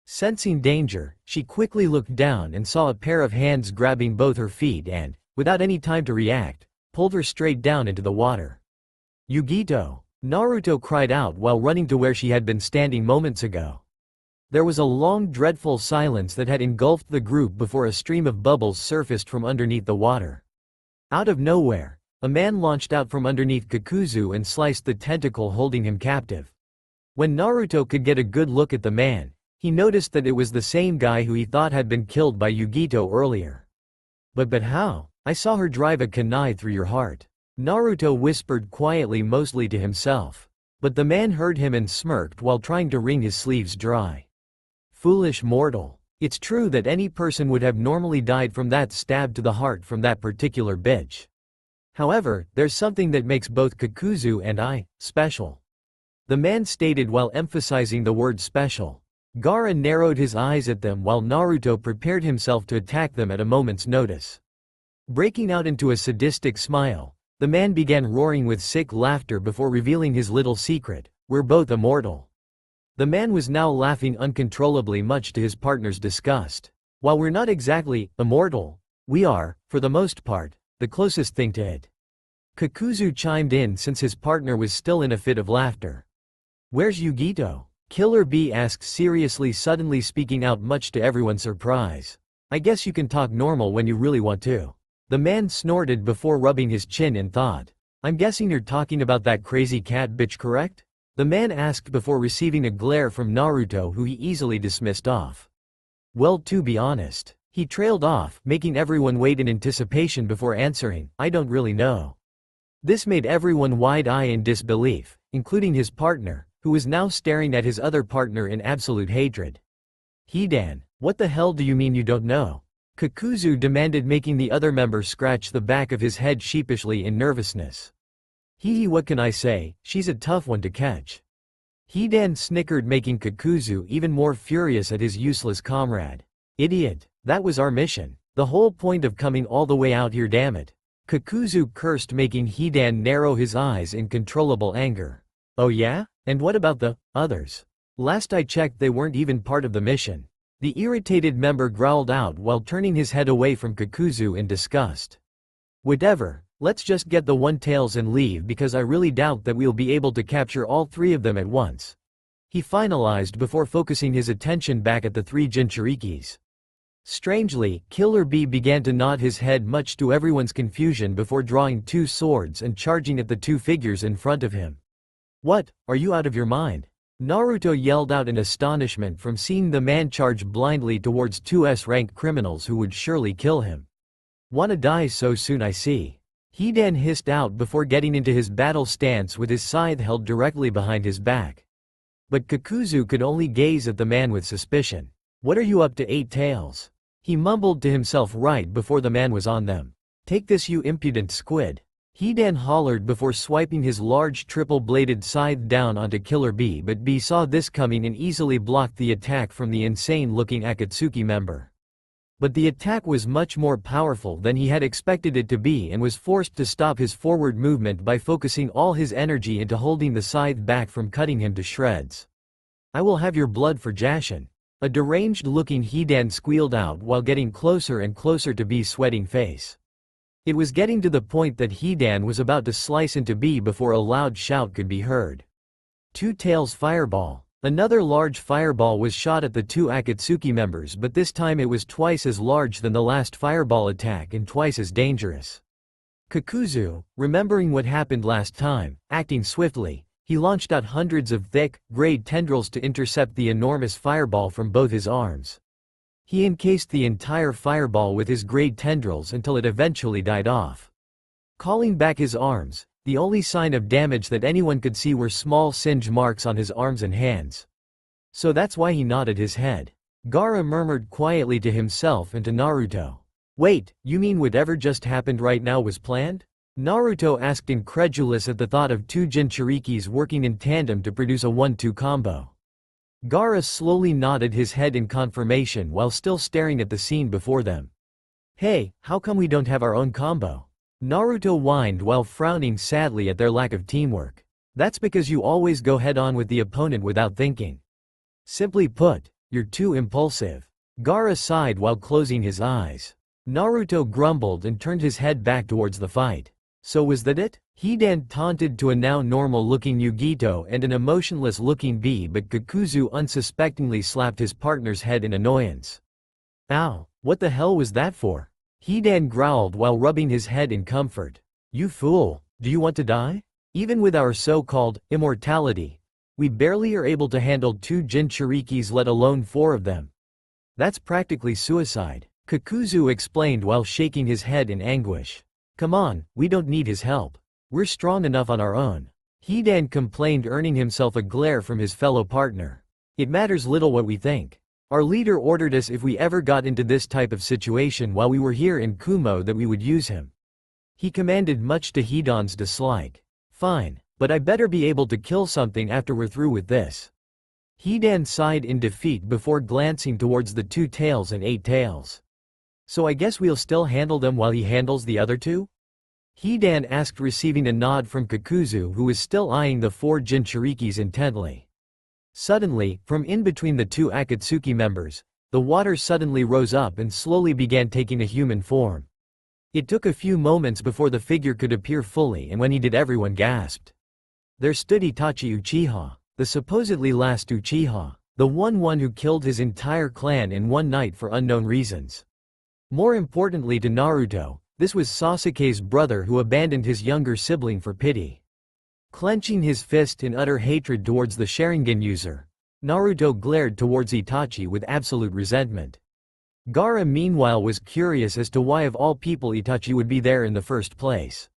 Sensing danger, she quickly looked down and saw a pair of hands grabbing both her feet and, without any time to react, pulled her straight down into the water. Yugito! Naruto cried out while running to where she had been standing moments ago. There was a long, dreadful silence that had engulfed the group before a stream of bubbles surfaced from underneath the water. Out of nowhere, a man launched out from underneath Kakuzu and sliced the tentacle holding him captive. When Naruto could get a good look at the man, he noticed that it was the same guy who he thought had been killed by Yugito earlier. But how? I saw her drive a kunai through your heart. Naruto whispered quietly, mostly to himself. But the man heard him and smirked while trying to wring his sleeves dry. Foolish mortal. It's true that any person would have normally died from that stab to the heart from that particular bitch. However, there's something that makes both Kakuzu and I special. The man stated while emphasizing the word special. Gaara narrowed his eyes at them while Naruto prepared himself to attack them at a moment's notice. Breaking out into a sadistic smile, the man began roaring with sick laughter before revealing his little secret: we're both immortal. The man was now laughing uncontrollably, much to his partner's disgust. While we're not exactly immortal, we are, for the most part, the closest thing to it. Kakuzu chimed in since his partner was still in a fit of laughter. Where's Yugito? Killer Bee asked seriously, suddenly speaking out much to everyone's surprise. I guess you can talk normal when you really want to. The man snorted before rubbing his chin in thought. I'm guessing you're talking about that crazy cat bitch, correct? The man asked before receiving a glare from Naruto, who he easily dismissed off. Well, to be honest, he trailed off, making everyone wait in anticipation before answering, I don't really know. This made everyone wide-eyed in disbelief, including his partner, who was now staring at his other partner in absolute hatred. Hidan, what the hell do you mean you don't know? Kakuzu demanded, making the other member scratch the back of his head sheepishly in nervousness. What can I say, she's a tough one to catch. Hidan snickered, making Kakuzu even more furious at his useless comrade. Idiot, that was our mission. The whole point of coming all the way out here, damn it. Kakuzu cursed, making Hidan narrow his eyes in controllable anger. Oh yeah? And what about the others? Last I checked, they weren't even part of the mission. The irritated member growled out while turning his head away from Kakuzu in disgust. Whatever, let's just get the One Tails and leave, because I really doubt that we'll be able to capture all three of them at once. He finalized before focusing his attention back at the three Jinchurikis. Strangely, Killer Bee began to nod his head, much to everyone's confusion, before drawing two swords and charging at the two figures in front of him. What, are you out of your mind? Naruto yelled out in astonishment from seeing the man charge blindly towards two S-rank criminals who would surely kill him. Wanna die so soon, I see. Hidan hissed out before getting into his battle stance with his scythe held directly behind his back. But Kakuzu could only gaze at the man with suspicion. What are you up to, Eight Tails? He mumbled to himself right before the man was on them. Take this, you impudent squid. Hidan hollered before swiping his large triple-bladed scythe down onto Killer Bee, but Bee saw this coming and easily blocked the attack from the insane-looking Akatsuki member. But the attack was much more powerful than he had expected it to be and was forced to stop his forward movement by focusing all his energy into holding the scythe back from cutting him to shreds. "I will have your blood for Jashin," a deranged-looking Hidan squealed out while getting closer and closer to Bee's sweating face. It was getting to the point that Hidan was about to slice into Bee before a loud shout could be heard. Two Tails Fireball. Another large fireball was shot at the two Akatsuki members, but this time it was twice as large than the last fireball attack and twice as dangerous. Kakuzu, remembering what happened last time, acting swiftly, he launched out hundreds of thick, gray tendrils to intercept the enormous fireball from both his arms. He encased the entire fireball with his gray tendrils until it eventually died off. Calling back his arms, the only sign of damage that anyone could see were small singe marks on his arms and hands. So that's why he nodded his head. Gaara murmured quietly to himself and to Naruto. "Wait, you mean whatever just happened right now was planned?" Naruto asked, incredulous at the thought of two Jinchurikis working in tandem to produce a 1-2 combo. Gaara slowly nodded his head in confirmation while still staring at the scene before them. "Hey, how come we don't have our own combo?" Naruto whined while frowning sadly at their lack of teamwork. "That's because you always go head-on with the opponent without thinking. Simply put, you're too impulsive." Gaara sighed while closing his eyes. Naruto grumbled and turned his head back towards the fight. "So was that it?" Hidan taunted to a now normal-looking Yugito and an emotionless-looking Bee, but Kakuzu unsuspectingly slapped his partner's head in annoyance. "Ow, what the hell was that for?" Hidan growled while rubbing his head in comfort. "You fool, do you want to die? Even with our so-called immortality, we barely are able to handle two Jinchurikis, let alone 4 of them. That's practically suicide," Kakuzu explained while shaking his head in anguish. "Come on, we don't need his help. We're strong enough on our own," Hidan complained, earning himself a glare from his fellow partner. "It matters little what we think. Our leader ordered us if we ever got into this type of situation while we were here in Kumo that we would use him. He commanded, much to Hidan's dislike. Fine, but I better be able to kill something after we're through with this." Hidan sighed in defeat before glancing towards the 2 Tails and 8 Tails. "So I guess we'll still handle them while he handles the other 2? Hidan asked, receiving a nod from Kakuzu, who was still eyeing the 4 Jinchurikis intently. Suddenly, from in between the 2 Akatsuki members, the water suddenly rose up and slowly began taking a human form. It took a few moments before the figure could appear fully, and when he did, everyone gasped. There stood Itachi Uchiha, the supposedly last Uchiha, the one who killed his entire clan in one night for unknown reasons. More importantly to Naruto, this was Sasuke's brother who abandoned his younger sibling for pity. Clenching his fist in utter hatred towards the Sharingan user, Naruto glared towards Itachi with absolute resentment. Gaara meanwhile was curious as to why of all people Itachi would be there in the first place.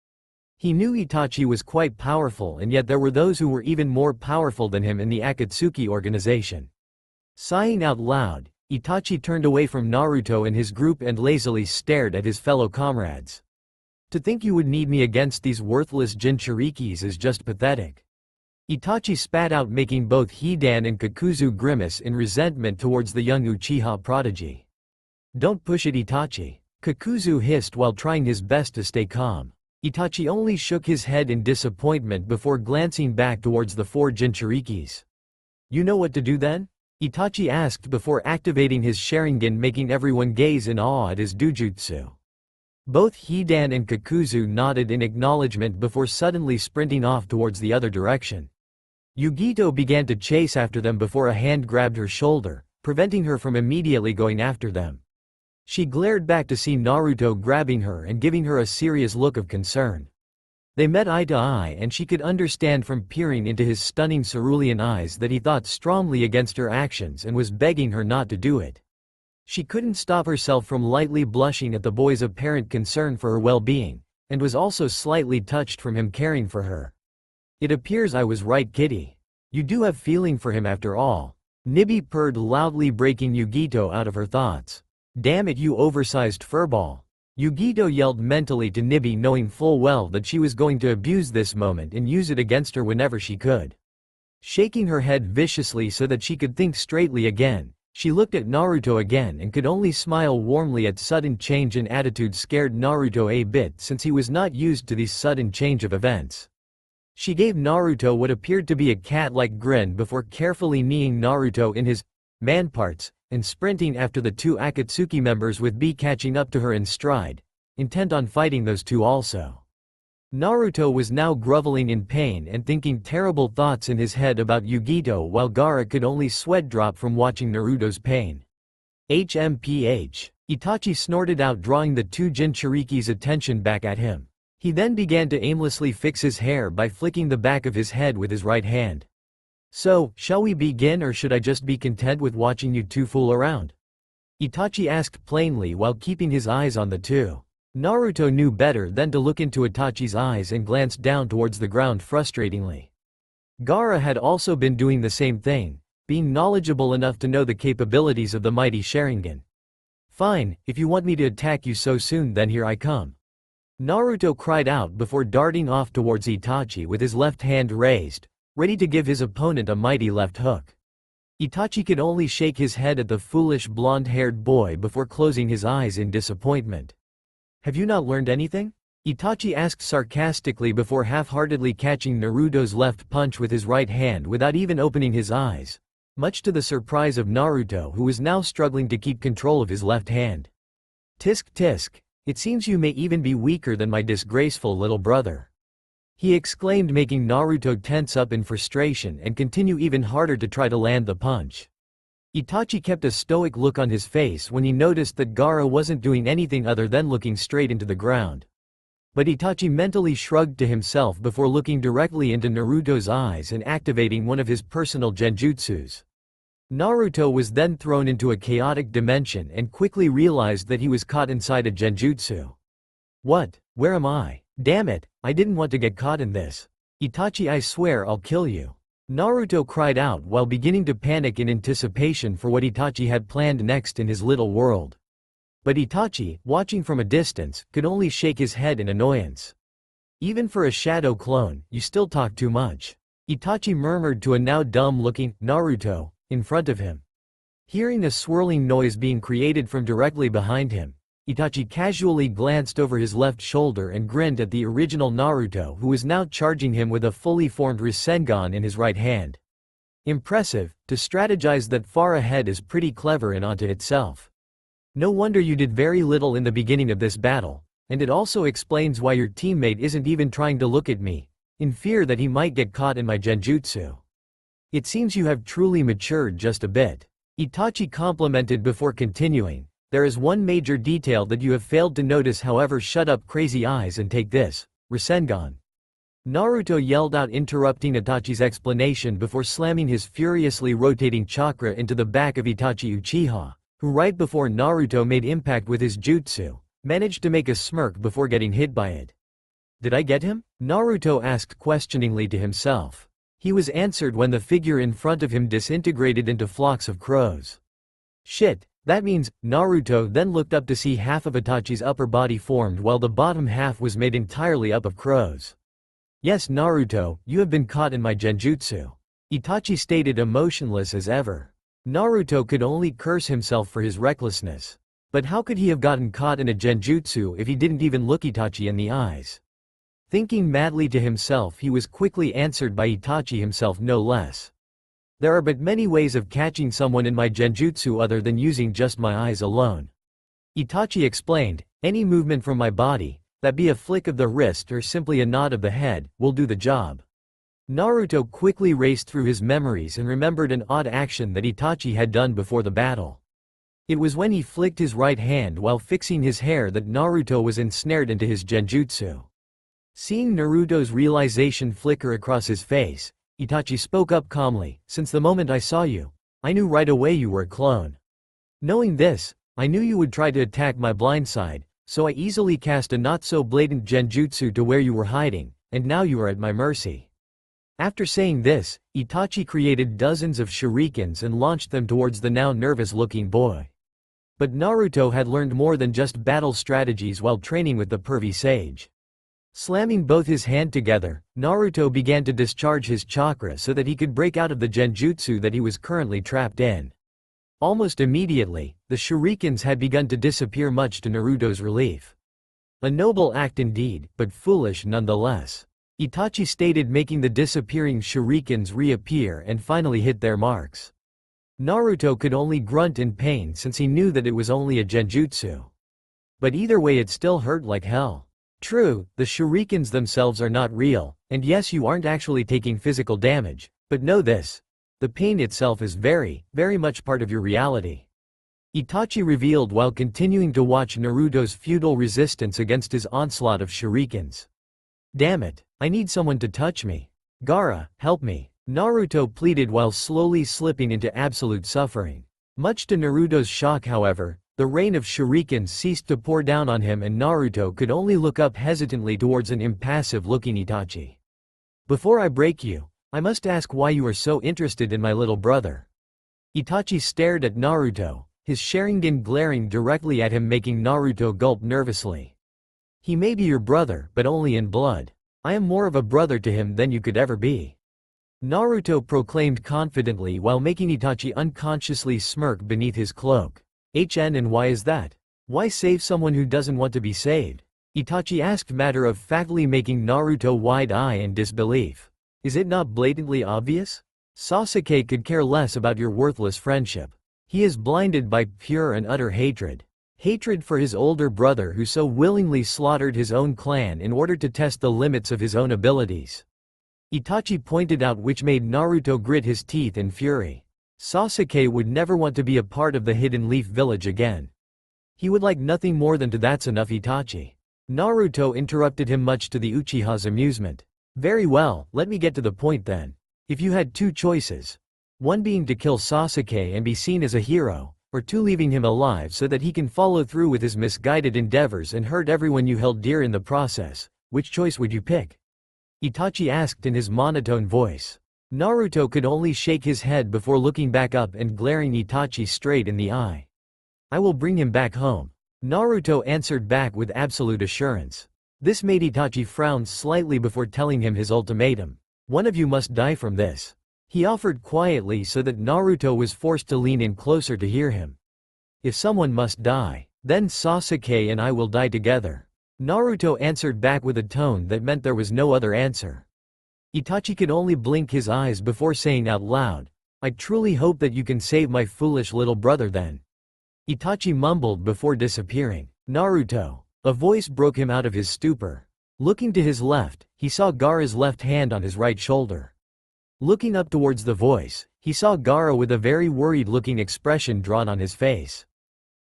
He knew Itachi was quite powerful, and yet there were those who were even more powerful than him in the Akatsuki organization. Sighing out loud, Itachi turned away from Naruto and his group and lazily stared at his fellow comrades. "To think you would need me against these worthless Jinchurikis is just pathetic." Itachi spat out, making both Hidan and Kakuzu grimace in resentment towards the young Uchiha prodigy. "Don't push it, Itachi," Kakuzu hissed while trying his best to stay calm. Itachi only shook his head in disappointment before glancing back towards the 4 Jinchurikis. "You know what to do then?" Itachi asked before activating his Sharingan, making everyone gaze in awe at his dujutsu. Both Hidan and Kakuzu nodded in acknowledgement before suddenly sprinting off towards the other direction. Yugito began to chase after them before a hand grabbed her shoulder, preventing her from immediately going after them. She glared back to see Naruto grabbing her and giving her a serious look of concern. They met eye to eye, and she could understand from peering into his stunning cerulean eyes that he thought strongly against her actions and was begging her not to do it. She couldn't stop herself from lightly blushing at the boy's apparent concern for her well-being, and was also slightly touched from him caring for her. "It appears I was right, Kitty. You do have feeling for him after all," Nibby purred loudly, breaking Yugito out of her thoughts. "Damn it, you oversized furball. Yugito yelled mentally to Nibi, knowing full well that she was going to abuse this moment and use it against her whenever she could. Shaking her head viciously so that she could think straightly again, she looked at Naruto again and could only smile warmly. At sudden change in attitude scared Naruto a bit since he was not used to these sudden change of events. She gave Naruto what appeared to be a cat-like grin before carefully kneeing Naruto in his man parts and sprinting after the two Akatsuki members, with B catching up to her in stride, intent on fighting those two also. Naruto was now groveling in pain and thinking terrible thoughts in his head about Yugito, while Gaara could only sweat drop from watching Naruto's pain. HMPH. Itachi snorted out, drawing the two Jinchuriki's attention back at him. He then began to aimlessly fix his hair by flicking the back of his head with his right hand. "So, shall we begin, or should I just be content with watching you two fool around?" Itachi asked plainly while keeping his eyes on the two. Naruto knew better than to look into Itachi's eyes and glanced down towards the ground frustratingly. Gaara had also been doing the same thing, being knowledgeable enough to know the capabilities of the mighty Sharingan. "Fine, if you want me to attack you so soon, then here I come," Naruto cried out before darting off towards Itachi with his left hand raised, ready to give his opponent a mighty left hook. Itachi could only shake his head at the foolish blonde-haired boy before closing his eyes in disappointment. "Have you not learned anything?" Itachi asked sarcastically before half-heartedly catching Naruto's left punch with his right hand without even opening his eyes, much to the surprise of Naruto, who was now struggling to keep control of his left hand. "Tisk tisk, it seems you may even be weaker than my disgraceful little brother," he exclaimed, making Naruto tense up in frustration and continue even harder to try to land the punch. Itachi kept a stoic look on his face when he noticed that Gaara wasn't doing anything other than looking straight into the ground. But Itachi mentally shrugged to himself before looking directly into Naruto's eyes and activating one of his personal genjutsus. Naruto was then thrown into a chaotic dimension and quickly realized that he was caught inside a genjutsu. "What? Where am I? Damn it, I didn't want to get caught in this. Itachi, I swear I'll kill you," Naruto cried out while beginning to panic in anticipation for what Itachi had planned next in his little world. But Itachi, watching from a distance, could only shake his head in annoyance. "Even for a shadow clone, you still talk too much," Itachi murmured to a now dumb-looking Naruto in front of him. Hearing a swirling noise being created from directly behind him, Itachi casually glanced over his left shoulder and grinned at the original Naruto, who was now charging him with a fully formed Rasengan in his right hand. Impressive. To strategize that far ahead is pretty clever in onto itself. No wonder you did very little in the beginning of this battle, and it also explains why your teammate isn't even trying to look at me, in fear that he might get caught in my genjutsu. It seems you have truly matured just a bit," Itachi complimented before continuing. "There is one major detail that you have failed to notice, however. Shut up, crazy eyes, and take this Rasengan," Naruto yelled out, interrupting Itachi's explanation before slamming his furiously rotating chakra into the back of Itachi Uchiha, who right before Naruto made impact with his jutsu, managed to make a smirk before getting hit by it. "Did I get him?" Naruto asked questioningly to himself. He was answered when the figure in front of him disintegrated into flocks of crows. "Shit, that means," Naruto then looked up to see half of Itachi's upper body formed while the bottom half was made entirely up of crows. "Yes, Naruto, you have been caught in my genjutsu," Itachi stated, emotionless as ever. Naruto could only curse himself for his recklessness. But how could he have gotten caught in a genjutsu if he didn't even look Itachi in the eyes? Thinking madly to himself, he was quickly answered by Itachi himself, no less. "There are but many ways of catching someone in my genjutsu other than using just my eyes alone," Itachi explained. "Any movement from my body, that be a flick of the wrist or simply a nod of the head, will do the job." Naruto quickly raced through his memories and remembered an odd action that Itachi had done before the battle. It was when he flicked his right hand while fixing his hair that Naruto was ensnared into his genjutsu. Seeing Naruto's realization flicker across his face, Itachi spoke up calmly. "Since the moment I saw you, I knew right away you were a clone. Knowing this, I knew you would try to attack my blind side, so I easily cast a not-so-blatant genjutsu to where you were hiding, and now you are at my mercy." After saying this, Itachi created dozens of shurikens and launched them towards the now nervous-looking boy. But Naruto had learned more than just battle strategies while training with the pervy sage. Slamming both his hands together, Naruto began to discharge his chakra so that he could break out of the genjutsu that he was currently trapped in. Almost immediately, the shurikens had begun to disappear, much to Naruto's relief. A noble act indeed, but foolish nonetheless. Itachi stated, making the disappearing shurikens reappear and finally hit their marks. Naruto could only grunt in pain since he knew that it was only a genjutsu. But either way it still hurt like hell. True, the shurikens themselves are not real, and yes, you aren't actually taking physical damage, but know this. The pain itself is very, very much part of your reality. Itachi revealed while continuing to watch Naruto's futile resistance against his onslaught of shurikens. Damn it, I need someone to touch me. Gaara, help me. Naruto pleaded while slowly slipping into absolute suffering. Much to Naruto's shock, however, the rain of shurikens ceased to pour down on him and Naruto could only look up hesitantly towards an impassive-looking Itachi. Before I break you, I must ask why you are so interested in my little brother. Itachi stared at Naruto, his Sharingan glaring directly at him, making Naruto gulp nervously. He may be your brother, but only in blood. I am more of a brother to him than you could ever be. Naruto proclaimed confidently while making Itachi unconsciously smirk beneath his cloak. And why is that? Why save someone who doesn't want to be saved? Itachi asked, matter-of-factly, making Naruto wide-eye in disbelief. Is it not blatantly obvious? Sasuke could care less about your worthless friendship. He is blinded by pure and utter hatred. Hatred for his older brother who so willingly slaughtered his own clan in order to test the limits of his own abilities. Itachi pointed out, which made Naruto grit his teeth in fury. Sasuke would never want to be a part of the Hidden Leaf Village again. He would like nothing more than to. That's enough, Itachi. Naruto interrupted him, much to the Uchiha's amusement. Very well, let me get to the point then. If you had two choices, one being to kill Sasuke and be seen as a hero, or two, leaving him alive so that he can follow through with his misguided endeavors and hurt everyone you held dear in the process, which choice would you pick? Itachi asked in his monotone voice. Naruto could only shake his head before looking back up and glaring Itachi straight in the eye. I will bring him back home. Naruto answered back with absolute assurance. This made Itachi frown slightly before telling him his ultimatum. One of you must die from this. He offered quietly so that Naruto was forced to lean in closer to hear him. If someone must die, then Sasuke and I will die together. Naruto answered back with a tone that meant there was no other answer. Itachi could only blink his eyes before saying out loud, I truly hope that you can save my foolish little brother then. Itachi mumbled before disappearing. Naruto. A voice broke him out of his stupor. Looking to his left, he saw Gaara's left hand on his right shoulder. Looking up towards the voice, he saw Gaara with a very worried-looking expression drawn on his face.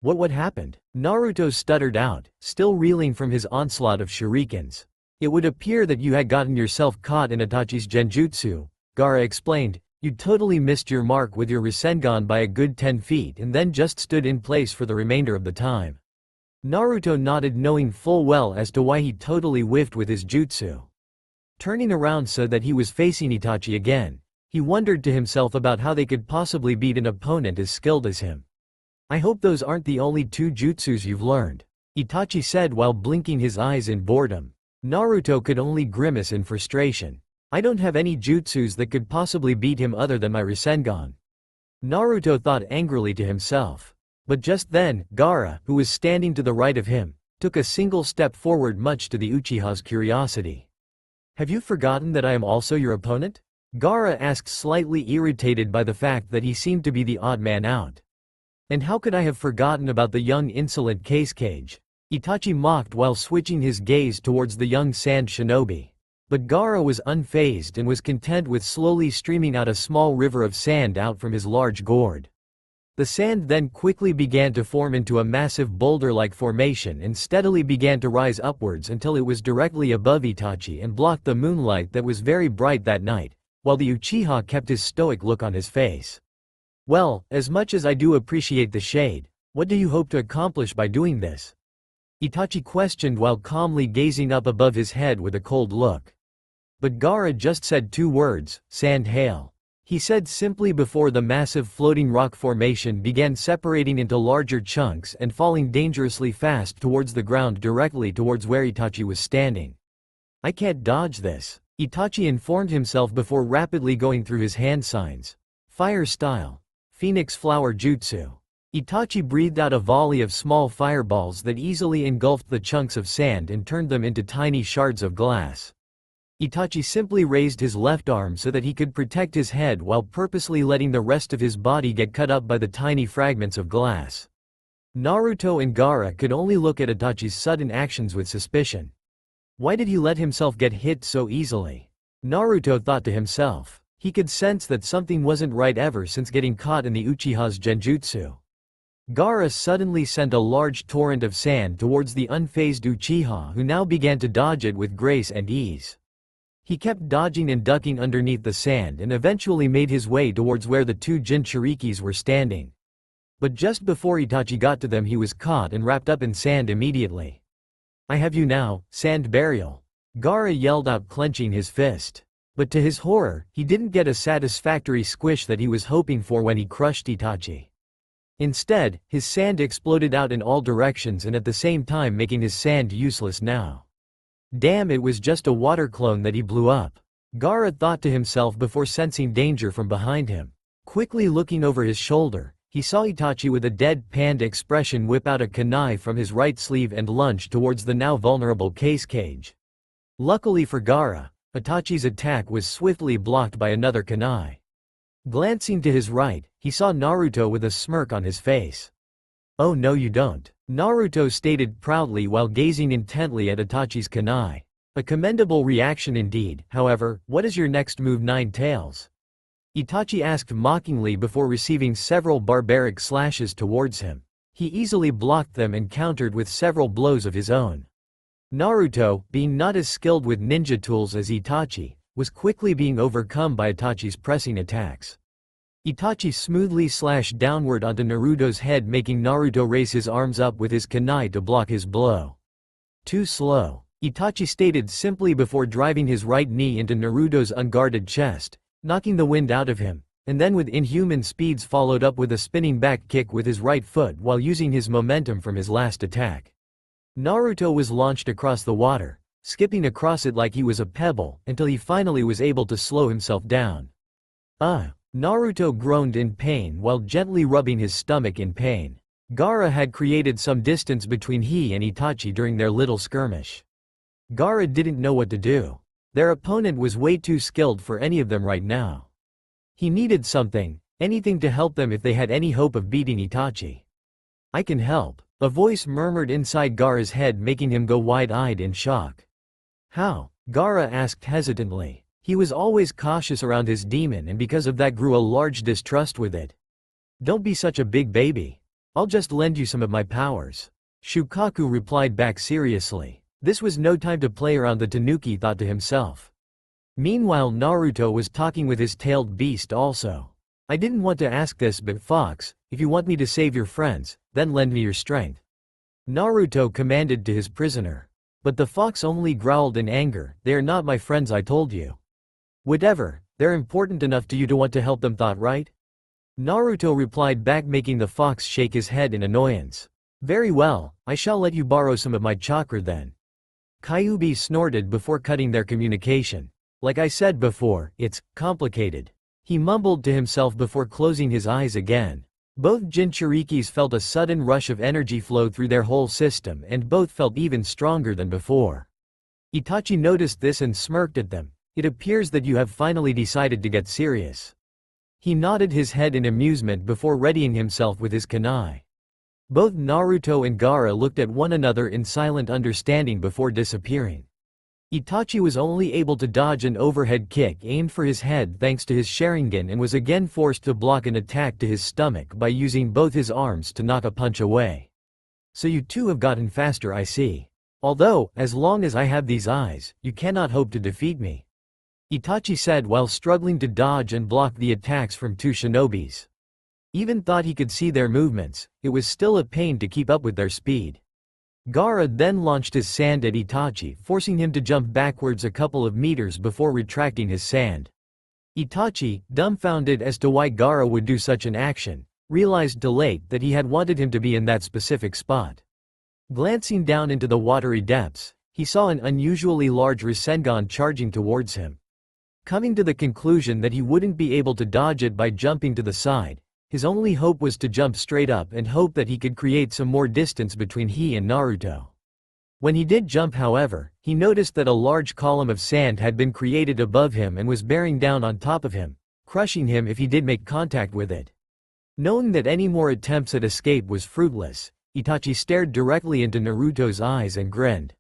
What happened? Naruto stuttered out, still reeling from his onslaught of shurikens. It would appear that you had gotten yourself caught in Itachi's genjutsu, Gaara explained. You totally missed your mark with your Rasengan by a good 10 feet and then just stood in place for the remainder of the time. Naruto nodded, knowing full well as to why he totally whiffed with his jutsu. Turning around so that he was facing Itachi again, he wondered to himself about how they could possibly beat an opponent as skilled as him. I hope those aren't the only two jutsus you've learned, Itachi said while blinking his eyes in boredom. Naruto could only grimace in frustration. I don't have any jutsus that could possibly beat him other than my Rasengan. Naruto thought angrily to himself. But just then, Gaara, who was standing to the right of him, took a single step forward, much to the Uchiha's curiosity. Have you forgotten that I am also your opponent? Gaara asked, slightly irritated by the fact that he seemed to be the odd man out. And how could I have forgotten about the young insolent Cage? Itachi mocked while switching his gaze towards the young sand shinobi. But Gaara was unfazed and was content with slowly streaming out a small river of sand out from his large gourd. The sand then quickly began to form into a massive boulder-like formation and steadily began to rise upwards until it was directly above Itachi and blocked the moonlight that was very bright that night, while the Uchiha kept his stoic look on his face. Well, as much as I do appreciate the shade, what do you hope to accomplish by doing this? Itachi questioned while calmly gazing up above his head with a cold look. But Gaara just said two words, sand hail. he said simply before the massive floating rock formation began separating into larger chunks and falling dangerously fast towards the ground directly towards where Itachi was standing. I can't dodge this, Itachi informed himself before rapidly going through his hand signs. Fire style. Phoenix flower jutsu. Itachi breathed out a volley of small fireballs that easily engulfed the chunks of sand and turned them into tiny shards of glass. Itachi simply raised his left arm so that he could protect his head while purposely letting the rest of his body get cut up by the tiny fragments of glass. Naruto and Gaara could only look at Itachi's sudden actions with suspicion. Why did he let himself get hit so easily? Naruto thought to himself. He could sense that something wasn't right ever since getting caught in the Uchiha's genjutsu. Gaara suddenly sent a large torrent of sand towards the unfazed Uchiha, who now began to dodge it with grace and ease. He kept dodging and ducking underneath the sand and eventually made his way towards where the two Jinchurikis were standing. But just before Itachi got to them, he was caught and wrapped up in sand immediately. I have you now, sand burial. Gaara yelled out, clenching his fist. But to his horror, he didn't get a satisfactory squish that he was hoping for when he crushed Itachi. Instead, his sand exploded out in all directions and at the same time making his sand useless now. Damn, it was just a water clone that he blew up. Gaara thought to himself before sensing danger from behind him. Quickly looking over his shoulder, he saw Itachi with a deadpanned expression whip out a kunai from his right sleeve and lunge towards the now vulnerable cage. Luckily for Gaara, Itachi's attack was swiftly blocked by another kunai. Glancing to his right, he saw Naruto with a smirk on his face. Oh no you don't, Naruto stated proudly while gazing intently at Itachi's kunai. A commendable reaction indeed. However, what is your next move, Nine Tails? Itachi asked mockingly before receiving several barbaric slashes towards him. He easily blocked them and countered with several blows of his own. Naruto, being not as skilled with ninja tools as Itachi, was quickly being overcome by Itachi's pressing attacks. Itachi smoothly slashed downward onto Naruto's head, making Naruto raise his arms up with his kunai to block his blow. Too slow, Itachi stated simply before driving his right knee into Naruto's unguarded chest, knocking the wind out of him, and then with inhuman speeds followed up with a spinning back kick with his right foot while using his momentum from his last attack. Naruto was launched across the water, skipping across it like he was a pebble, until he finally was able to slow himself down. Naruto groaned in pain while gently rubbing his stomach in pain. Gaara had created some distance between he and Itachi during their little skirmish. Gaara didn't know what to do. Their opponent was way too skilled for any of them right now. He needed something, anything to help them if they had any hope of beating Itachi. I can help, a voice murmured inside Gaara's head, making him go wide-eyed in shock. How? Gaara asked hesitantly. He was always cautious around his demon and because of that grew a large distrust with it. Don't be such a big baby. I'll just lend you some of my powers. Shukaku replied back seriously. This was no time to play around, the tanuki thought to himself. Meanwhile, Naruto was talking with his tailed beast also. I didn't want to ask this, but Fox, if you want me to save your friends, then lend me your strength. Naruto commanded to his prisoner. But the fox only growled in anger. They are not my friends, I told you. Whatever, they're important enough to you to want to help them, thought, right? Naruto replied back, making the fox shake his head in annoyance. Very well, I shall let you borrow some of my chakra then. Kyuubi snorted before cutting their communication. Like I said before, it's complicated. He mumbled to himself before closing his eyes again. Both Jinchurikis felt a sudden rush of energy flow through their whole system and both felt even stronger than before. Itachi noticed this and smirked at them. It appears that you have finally decided to get serious. He nodded his head in amusement before readying himself with his kunai. Both Naruto and Gaara looked at one another in silent understanding before disappearing. Itachi was only able to dodge an overhead kick aimed for his head thanks to his Sharingan and was again forced to block an attack to his stomach by using both his arms to knock a punch away. So you two have gotten faster, I see. Although, as long as I have these eyes, you cannot hope to defeat me. Itachi said while struggling to dodge and block the attacks from two shinobis. Even thought he could see their movements, it was still a pain to keep up with their speed. Gaara then launched his sand at Itachi, forcing him to jump backwards a couple of meters before retracting his sand. Itachi, dumbfounded as to why Gaara would do such an action, realized too late that he had wanted him to be in that specific spot. Glancing down into the watery depths, he saw an unusually large Rasengan charging towards him. Coming to the conclusion that he wouldn't be able to dodge it by jumping to the side, his only hope was to jump straight up and hope that he could create some more distance between he and Naruto. When he did jump, however, he noticed that a large column of sand had been created above him and was bearing down on top of him, crushing him if he did make contact with it. Knowing that any more attempts at escape was fruitless, Itachi stared directly into Naruto's eyes and grinned.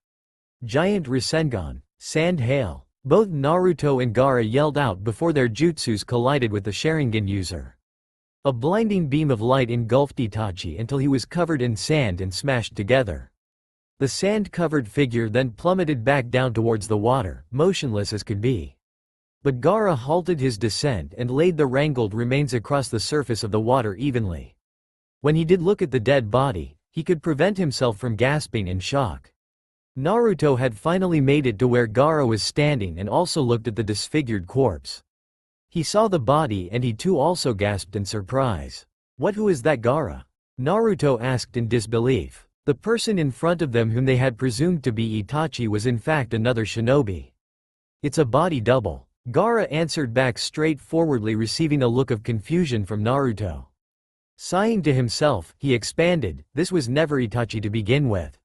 Giant Rasengan, Sand Hail. Both Naruto and Gaara yelled out before their jutsus collided with the Sharingan user. A blinding beam of light engulfed Itachi until he was covered in sand and smashed together. The sand-covered figure then plummeted back down towards the water, motionless as could be. But Gaara halted his descent and laid the wrangled remains across the surface of the water evenly. When he did look at the dead body, he could prevent himself from gasping in shock. Naruto had finally made it to where Gaara was standing and also looked at the disfigured corpse. He saw the body and he too also gasped in surprise. Who is that Gaara? Naruto asked in disbelief. The person in front of them whom they had presumed to be Itachi was in fact another shinobi. It's a body double. Gaara answered back straightforwardly, receiving a look of confusion from Naruto. Sighing to himself, he expanded, this was never Itachi to begin with.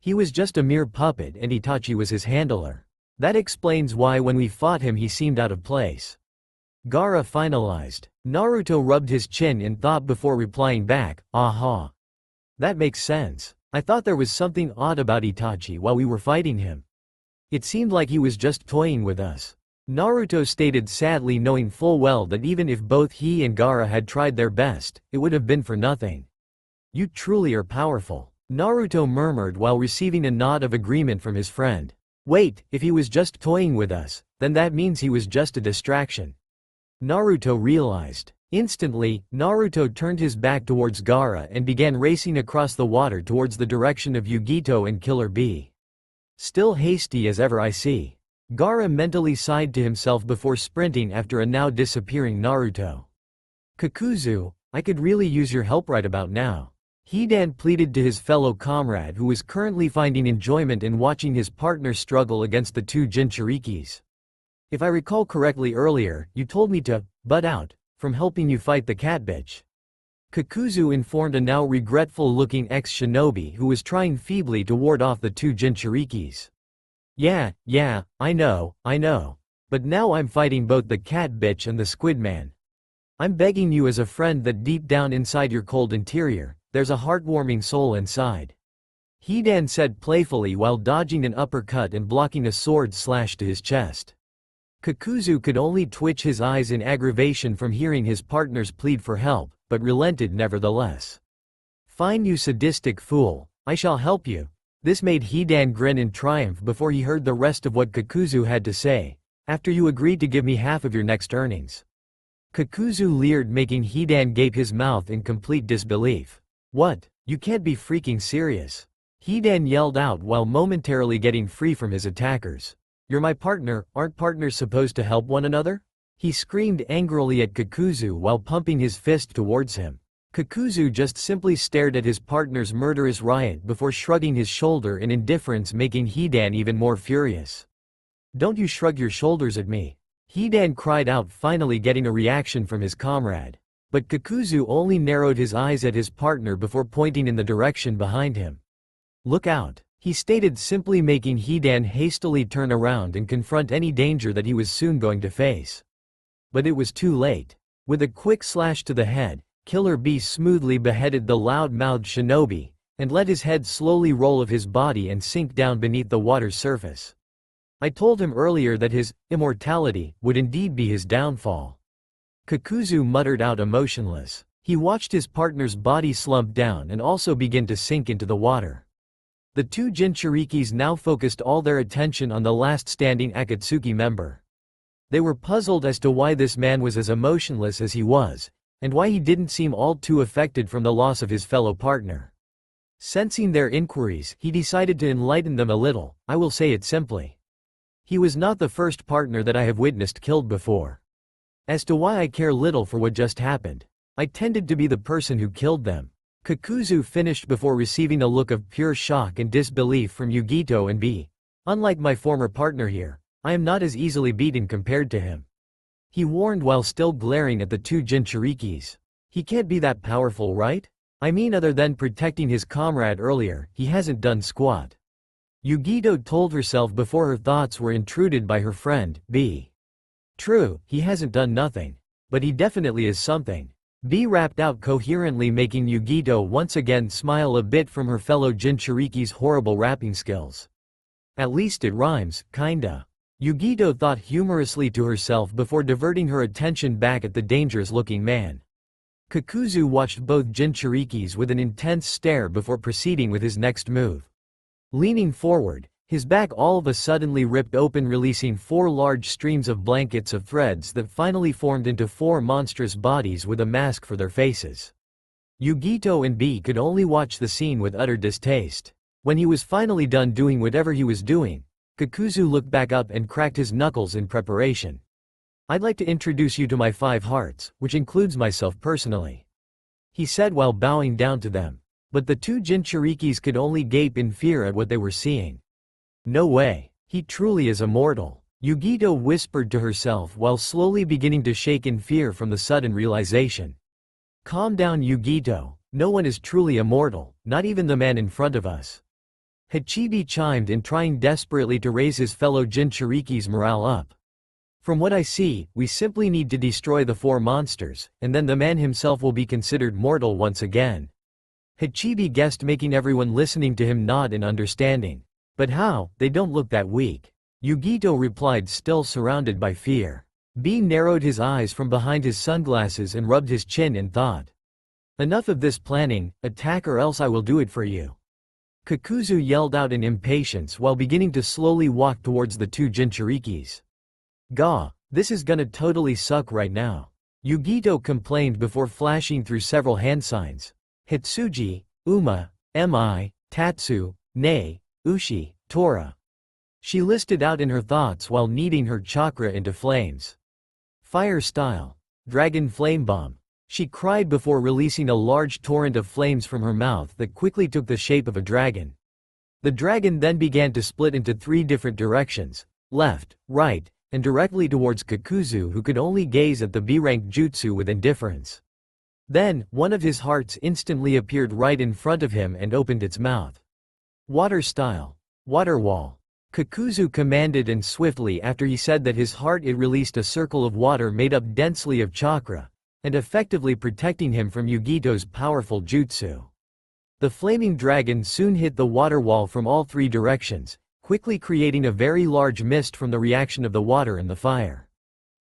He was just a mere puppet and Itachi was his handler. That explains why when we fought him he seemed out of place. Gaara finalized. Naruto rubbed his chin in thought before replying back, aha. That makes sense. I thought there was something odd about Itachi while we were fighting him. It seemed like he was just toying with us. Naruto stated sadly, knowing full well that even if both he and Gaara had tried their best, it would have been for nothing. You truly are powerful, Naruto murmured while receiving a nod of agreement from his friend. Wait, if he was just toying with us, then that means he was just a distraction. Naruto realized. Instantly, Naruto turned his back towards Gaara and began racing across the water towards the direction of Yugito and Killer Bee. Still hasty as ever, I see. Gaara mentally sighed to himself before sprinting after a now disappearing Naruto. Kakuzu, I could really use your help right about now. Hidan pleaded to his fellow comrade who was currently finding enjoyment in watching his partner struggle against the two Jinchurikis. If I recall correctly earlier, you told me to butt out from helping you fight the cat bitch. Kakuzu informed a now regretful-looking ex-shinobi who was trying feebly to ward off the two Jinchurikis. Yeah, I know. But now I'm fighting both the cat bitch and the squid man. I'm begging you as a friend that deep down inside your cold interior, there's a heartwarming soul inside. Hidan said playfully while dodging an uppercut and blocking a sword slash to his chest. Kakuzu could only twitch his eyes in aggravation from hearing his partner's plead for help, but relented nevertheless. Fine, you sadistic fool, I shall help you. This made Hidan grin in triumph before he heard the rest of what Kakuzu had to say. After you agreed to give me half of your next earnings. Kakuzu leered, making Hidan gape his mouth in complete disbelief. What? You can't be freaking serious. Hidan yelled out while momentarily getting free from his attackers. You're my partner, aren't partners supposed to help one another? He screamed angrily at Kakuzu while pumping his fist towards him. Kakuzu just simply stared at his partner's murderous riot before shrugging his shoulder in indifference, making Hidan even more furious. Don't you shrug your shoulders at me. Hidan cried out, finally getting a reaction from his comrade. But Kakuzu only narrowed his eyes at his partner before pointing in the direction behind him. Look out, he stated, simply making Hidan hastily turn around and confront any danger that he was soon going to face. But it was too late. With a quick slash to the head, Killer Bee smoothly beheaded the loud-mouthed shinobi, and let his head slowly roll of his body and sink down beneath the water's surface. I told him earlier that his immortality would indeed be his downfall. Kakuzu muttered out, emotionless. He watched his partner's body slump down and also begin to sink into the water. The two Jinchurikis now focused all their attention on the last standing Akatsuki member. They were puzzled as to why this man was as emotionless as he was, and why he didn't seem all too affected from the loss of his fellow partner. Sensing their inquiries, he decided to enlighten them a little. I will say it simply. He was not the first partner that I have witnessed killed before. As to why I care little for what just happened. I tended to be the person who killed them. Kakuzu finished before receiving a look of pure shock and disbelief from Yugito and B. Unlike my former partner here, I am not as easily beaten compared to him. He warned while still glaring at the two Jinchurikis. He can't be that powerful, right? I mean, other than protecting his comrade earlier, he hasn't done squat. Yugito told herself before her thoughts were intruded by her friend, B. True, he hasn't done nothing. But he definitely is something. B rapped out coherently, making Yugito once again smile a bit from her fellow Jinchuriki's horrible rapping skills. At least it rhymes, kinda. Yugito thought humorously to herself before diverting her attention back at the dangerous-looking man. Kakuzu watched both Jinchurikis with an intense stare before proceeding with his next move. Leaning forward, his back all of a suddenly ripped open, releasing 4 large streams of blankets of threads that finally formed into 4 monstrous bodies with a mask for their faces. Yugito and B could only watch the scene with utter distaste. When he was finally done doing whatever he was doing, Kakuzu looked back up and cracked his knuckles in preparation. I'd like to introduce you to my 5 hearts, which includes myself personally, he said while bowing down to them. But the two Jinchurikis could only gape in fear at what they were seeing. No way. He truly is immortal, Yugito whispered to herself while slowly beginning to shake in fear from the sudden realization. Calm down, Yugito. No one is truly immortal, not even the man in front of us. Hachibi chimed in, trying desperately to raise his fellow Jinchuriki's morale up. From what I see, we simply need to destroy the 4 monsters, and then the man himself will be considered mortal once again. Hachibi guessed, making everyone listening to him nod in understanding. But how? They don't look that weak, Yugito replied, still surrounded by fear. B narrowed his eyes from behind his sunglasses and rubbed his chin in thought. Enough of this planning, attack or else I will do it for you. Kakuzu yelled out in impatience while beginning to slowly walk towards the two Jinchurikis. Gah, this is gonna totally suck right now, Yugito complained before flashing through several hand signs. Hitsuji, Uma, Mi, Tatsu, Nei, Ushi, Tora. She listed out in her thoughts while kneading her chakra into flames. Fire style. Dragon flame bomb. She cried before releasing a large torrent of flames from her mouth that quickly took the shape of a dragon. The dragon then began to split into 3 different directions, left, right, and directly towards Kakuzu, who could only gaze at the B-rank jutsu with indifference. Then, one of his hearts instantly appeared right in front of him and opened its mouth. Water style. Water wall. Kakuzu commanded, and swiftly after he said that his heart, it released a circle of water made up densely of chakra, and effectively protecting him from Yugito's powerful jutsu. The flaming dragon soon hit the water wall from all 3 directions, quickly creating a very large mist from the reaction of the water and the fire.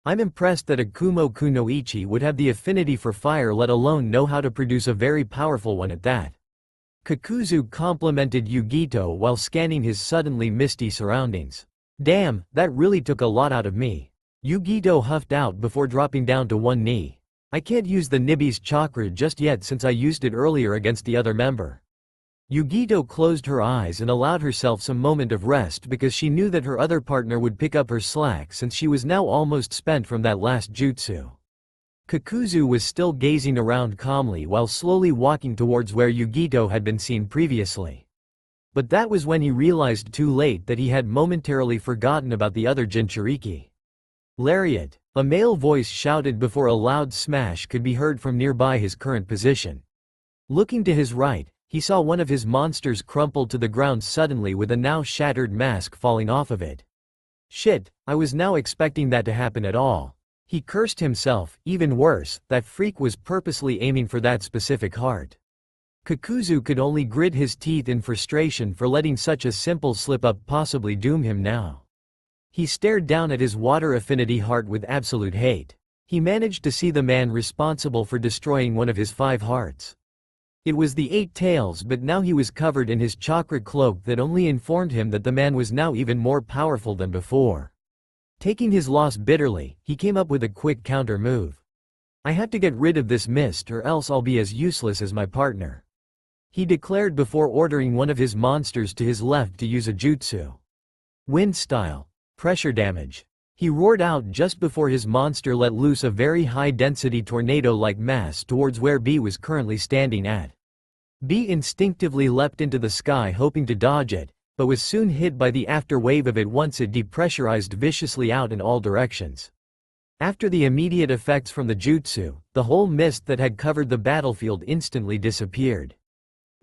I'm impressed that a Kumo Kunoichi would have the affinity for fire, let alone know how to produce a very powerful one at that. Kakuzu complimented Yugito while scanning his suddenly misty surroundings. Damn, that really took a lot out of me, Yugito huffed out before dropping down to one knee. I can't use the Nibi's chakra just yet since I used it earlier against the other member. Yugito closed her eyes and allowed herself some moment of rest because she knew that her other partner would pick up her slack since she was now almost spent from that last jutsu. Kakuzu was still gazing around calmly while slowly walking towards where Yugito had been seen previously. But that was when he realized too late that he had momentarily forgotten about the other Jinchuriki. Lariat, a male voice shouted before a loud smash could be heard from nearby his current position. Looking to his right, he saw one of his monsters crumple to the ground suddenly with a now shattered mask falling off of it. Shit, I was now expecting that to happen at all. He cursed himself. Even worse, that freak was purposely aiming for that specific heart. Kakuzu could only grit his teeth in frustration for letting such a simple slip-up possibly doom him now. He stared down at his water affinity heart with absolute hate. He managed to see the man responsible for destroying one of his 5 hearts. It was the 8 tails, but now he was covered in his chakra cloak that only informed him that the man was now even more powerful than before. Taking his loss bitterly, he came up with a quick counter move. I have to get rid of this mist or else I'll be as useless as my partner, he declared before ordering one of his monsters to his left to use a jutsu. Wind style. Pressure damage. He roared out just before his monster let loose a very high-density tornado-like mass towards where B was currently standing at. B instinctively leapt into the sky hoping to dodge it, but was soon hit by the afterwave of it once it depressurized viciously out in all directions. After the immediate effects from the jutsu, the whole mist that had covered the battlefield instantly disappeared.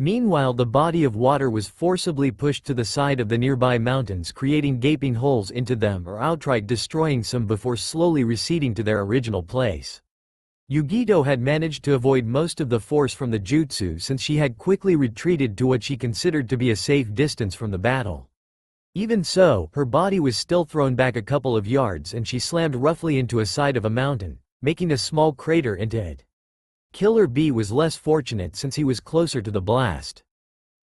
Meanwhile, the body of water was forcibly pushed to the side of the nearby mountains, creating gaping holes into them or outright destroying some before slowly receding to their original place. Yugito had managed to avoid most of the force from the jutsu since she had quickly retreated to what she considered to be a safe distance from the battle. Even so, her body was still thrown back a couple of yards and she slammed roughly into a side of a mountain, making a small crater into it. Killer B was less fortunate since he was closer to the blast.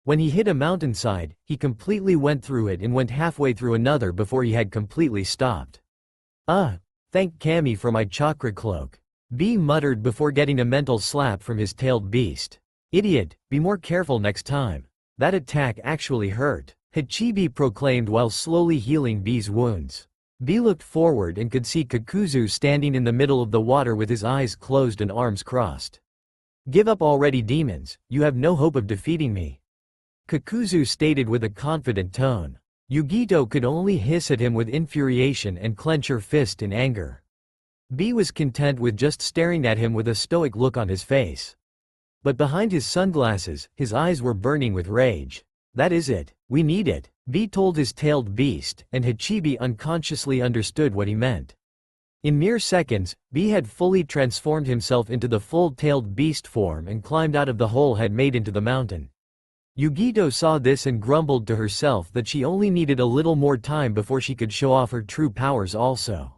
When he hit a mountainside, he completely went through it and went halfway through another before he had completely stopped. Thank Kami for my chakra cloak," B muttered before getting a mental slap from his tailed beast. "Idiot, be more careful next time. That attack actually hurt," Hachibi proclaimed while slowly healing B's wounds. B looked forward and could see Kakuzu standing in the middle of the water with his eyes closed and arms crossed. "Give up already, demons, you have no hope of defeating me," Kakuzu stated with a confident tone. Yugito could only hiss at him with infuriation and clench her fist in anger. B was content with just staring at him with a stoic look on his face. But behind his sunglasses, his eyes were burning with rage. "That is it, we need it," B told his tailed beast, and Hachibi unconsciously understood what he meant. In mere seconds, B had fully transformed himself into the full-tailed beast form and climbed out of the hole had made into the mountain. Yugito saw this and grumbled to herself that she only needed a little more time before she could show off her true powers also.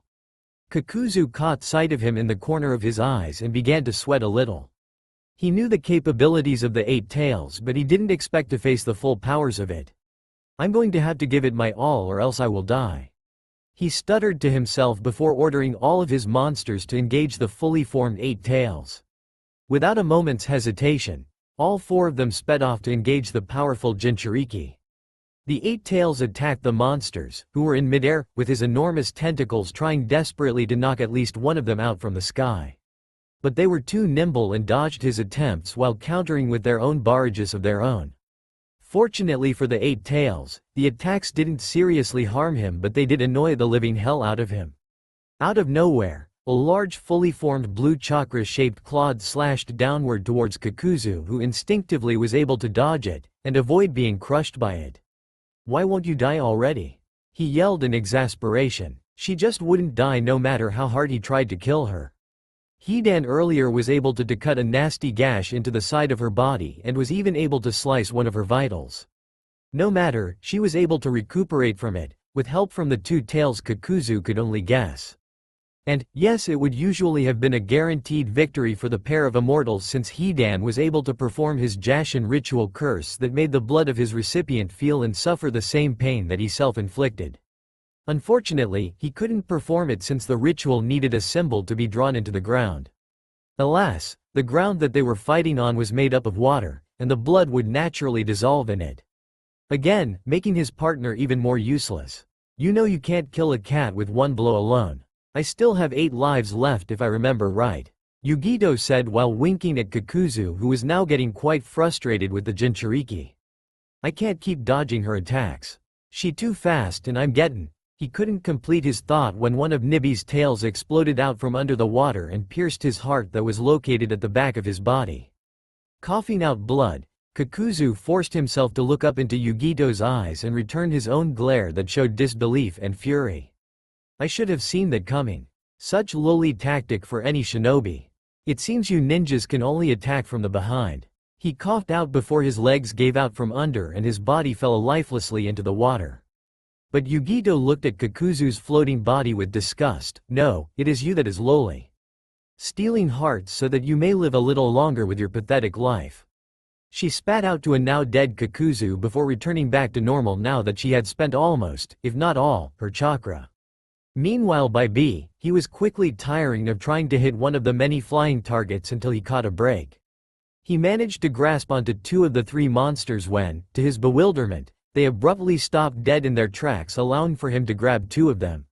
Kakuzu caught sight of him in the corner of his eyes and began to sweat a little. He knew the capabilities of the Eight Tails, but he didn't expect to face the full powers of it. "I'm going to have to give it my all or else I will die," he stuttered to himself before ordering all of his monsters to engage the fully formed Eight Tails. Without a moment's hesitation, all four of them sped off to engage the powerful Jinchuriki. The Eight Tails attacked the monsters, who were in midair, with his enormous tentacles trying desperately to knock at least one of them out from the sky. But they were too nimble and dodged his attempts while countering with their own barrages of their own. Fortunately for the Eight Tails, the attacks didn't seriously harm him, but they did annoy the living hell out of him. Out of nowhere, a large fully formed blue chakra-shaped clod slashed downward towards Kakuzu, who instinctively was able to dodge it and avoid being crushed by it. "Why won't you die already?" he yelled in exasperation. She just wouldn't die no matter how hard he tried to kill her. Hidan earlier was able to cut a nasty gash into the side of her body and was even able to slice one of her vitals. No matter, she was able to recuperate from it, with help from the two tails Kakuzu could only guess. And, yes, it would usually have been a guaranteed victory for the pair of immortals since Hidan was able to perform his Jashin ritual curse that made the blood of his recipient feel and suffer the same pain that he self-inflicted. Unfortunately, he couldn't perform it since the ritual needed a symbol to be drawn into the ground. Alas, the ground that they were fighting on was made up of water, and the blood would naturally dissolve in it. Again, making his partner even more useless. "You know you can't kill a cat with one blow alone. I still have 8 lives left if I remember right," Yugito said while winking at Kakuzu, who was now getting quite frustrated with the Jinchuriki. "I can't keep dodging her attacks. She too fast and I'm getting—" He couldn't complete his thought when one of Nibi's tails exploded out from under the water and pierced his heart that was located at the back of his body. Coughing out blood, Kakuzu forced himself to look up into Yugito's eyes and return his own glare that showed disbelief and fury. "I should have seen that coming. Such lowly tactic for any shinobi. It seems you ninjas can only attack from the behind." He coughed out before his legs gave out from under and his body fell lifelessly into the water. But Yugito looked at Kakuzu's floating body with disgust. "No, it is you that is lowly. Stealing hearts so that you may live a little longer with your pathetic life." She spat out to a now dead Kakuzu before returning back to normal now that she had spent almost, if not all, her chakra. Meanwhile by B, he was quickly tiring of trying to hit one of the many flying targets until he caught a break. He managed to grasp onto 2 of the 3 monsters when, to his bewilderment, they abruptly stopped dead in their tracks, allowing for him to grab 2 of them.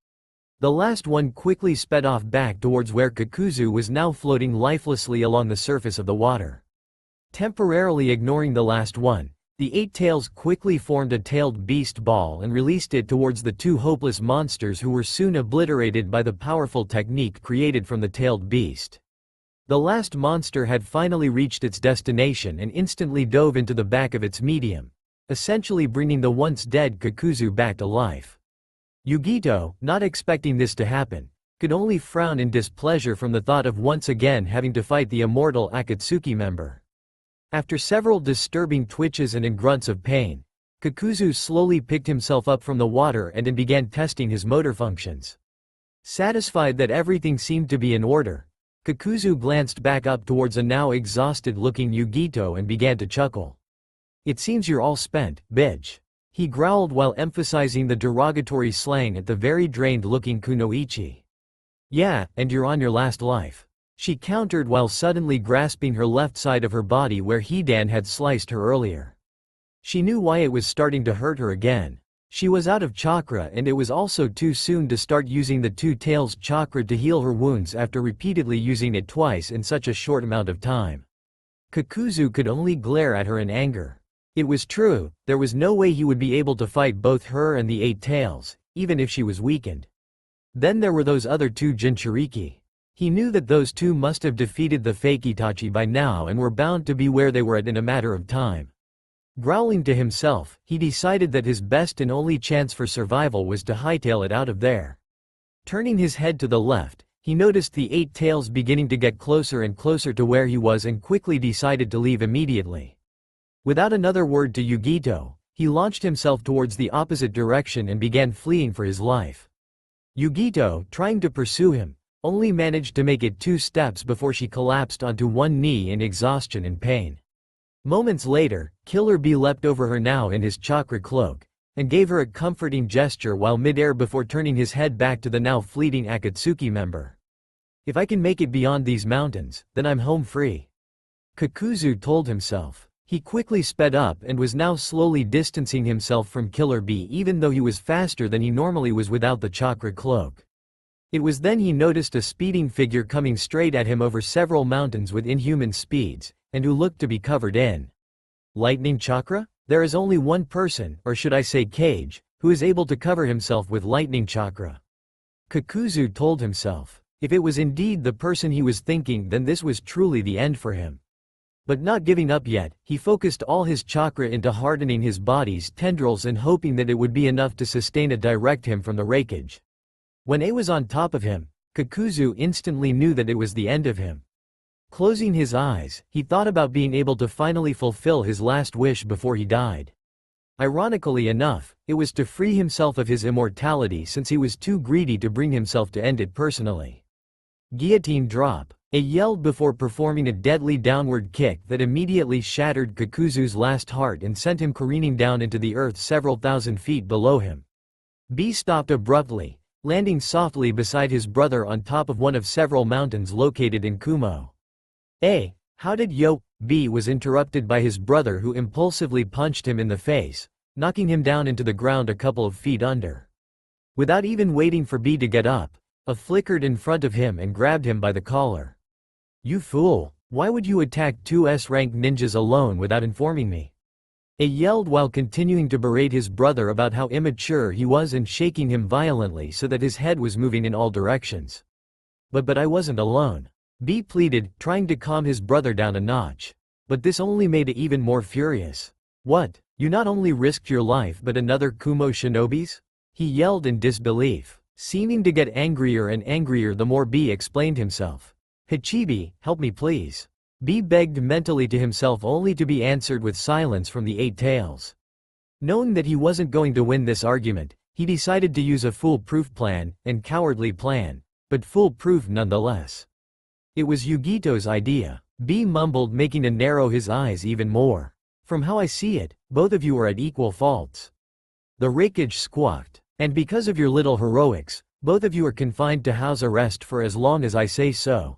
The last one quickly sped off back towards where Kakuzu was now floating lifelessly along the surface of the water. Temporarily ignoring the last one, the Eight Tails quickly formed a tailed beast ball and released it towards the two hopeless monsters who were soon obliterated by the powerful technique created from the tailed beast. The last monster had finally reached its destination and instantly dove into the back of its medium, essentially bringing the once dead Kakuzu back to life. Yugito, not expecting this to happen, could only frown in displeasure from the thought of once again having to fight the immortal Akatsuki member. After several disturbing twitches and grunts of pain, Kakuzu slowly picked himself up from the water and began testing his motor functions. Satisfied that everything seemed to be in order, Kakuzu glanced back up towards a now exhausted-looking Yugito and began to chuckle. "It seems you're all spent, bitch," he growled while emphasizing the derogatory slang at the very drained-looking Kunoichi. "Yeah, and you're on your last life," she countered while suddenly grasping her left side of her body where Hidan had sliced her earlier. She knew why it was starting to hurt her again. She was out of chakra and it was also too soon to start using the Two Tails chakra to heal her wounds after repeatedly using it twice in such a short amount of time. Kakuzu could only glare at her in anger. It was true, there was no way he would be able to fight both her and the Eight Tails, even if she was weakened. Then there were those other two Jinchuriki. He knew that those two must have defeated the fake Itachi by now and were bound to be where they were at in a matter of time. Growling to himself, he decided that his best and only chance for survival was to hightail it out of there. Turning his head to the left, he noticed the Eight Tails beginning to get closer and closer to where he was and quickly decided to leave immediately. Without another word to Yugito, he launched himself towards the opposite direction and began fleeing for his life. Yugito, trying to pursue him, only managed to make it 2 steps before she collapsed onto one knee in exhaustion and pain. Moments later, Killer Bee leapt over her now in his chakra cloak, and gave her a comforting gesture while mid-air before turning his head back to the now fleeting Akatsuki member. "If I can make it beyond these mountains, then I'm home free," Kakuzu told himself. He quickly sped up and was now slowly distancing himself from Killer Bee even though he was faster than he normally was without the chakra cloak. It was then he noticed a speeding figure coming straight at him over several mountains with inhuman speeds, and who looked to be covered in lightning chakra? There is only one person, or should I say Cage, who is able to cover himself with lightning chakra. Kakuzu told himself. If it was indeed the person he was thinking, then this was truly the end for him. But not giving up yet, he focused all his chakra into hardening his body's tendrils and hoping that it would be enough to sustain a direct him from the wreckage. When A was on top of him, Kakuzu instantly knew that it was the end of him. Closing his eyes, he thought about being able to finally fulfill his last wish before he died. Ironically enough, it was to free himself of his immortality since he was too greedy to bring himself to end it personally. Guillotine drop. A yelled before performing a deadly downward kick that immediately shattered Kakuzu's last heart and sent him careening down into the earth several thousand feet below him. B stopped abruptly, landing softly beside his brother on top of one of several mountains located in Kumo. A. How did yo? B was interrupted by his brother who impulsively punched him in the face, knocking him down into the ground a couple of feet under. Without even waiting for B to get up, A flickered in front of him and grabbed him by the collar. "You fool, why would you attack two S-rank ninjas alone without informing me?" A yelled while continuing to berate his brother about how immature he was and shaking him violently so that his head was moving in all directions. But I wasn't alone," B pleaded, trying to calm his brother down a notch. But this only made it even more furious. "What, you not only risked your life but another Kumo shinobi's?" he yelled in disbelief, seeming to get angrier and angrier the more B explained himself. "Hachibi, help me please." B begged mentally to himself only to be answered with silence from the Eight Tails. Knowing that he wasn't going to win this argument, he decided to use a foolproof plan, and cowardly plan, but foolproof nonetheless. It was Yugito's idea, B mumbled, making to narrow his eyes even more. "From how I see it, both of you are at equal faults." The wreckage squawked. "And because of your little heroics, both of you are confined to house arrest for as long as I say so,"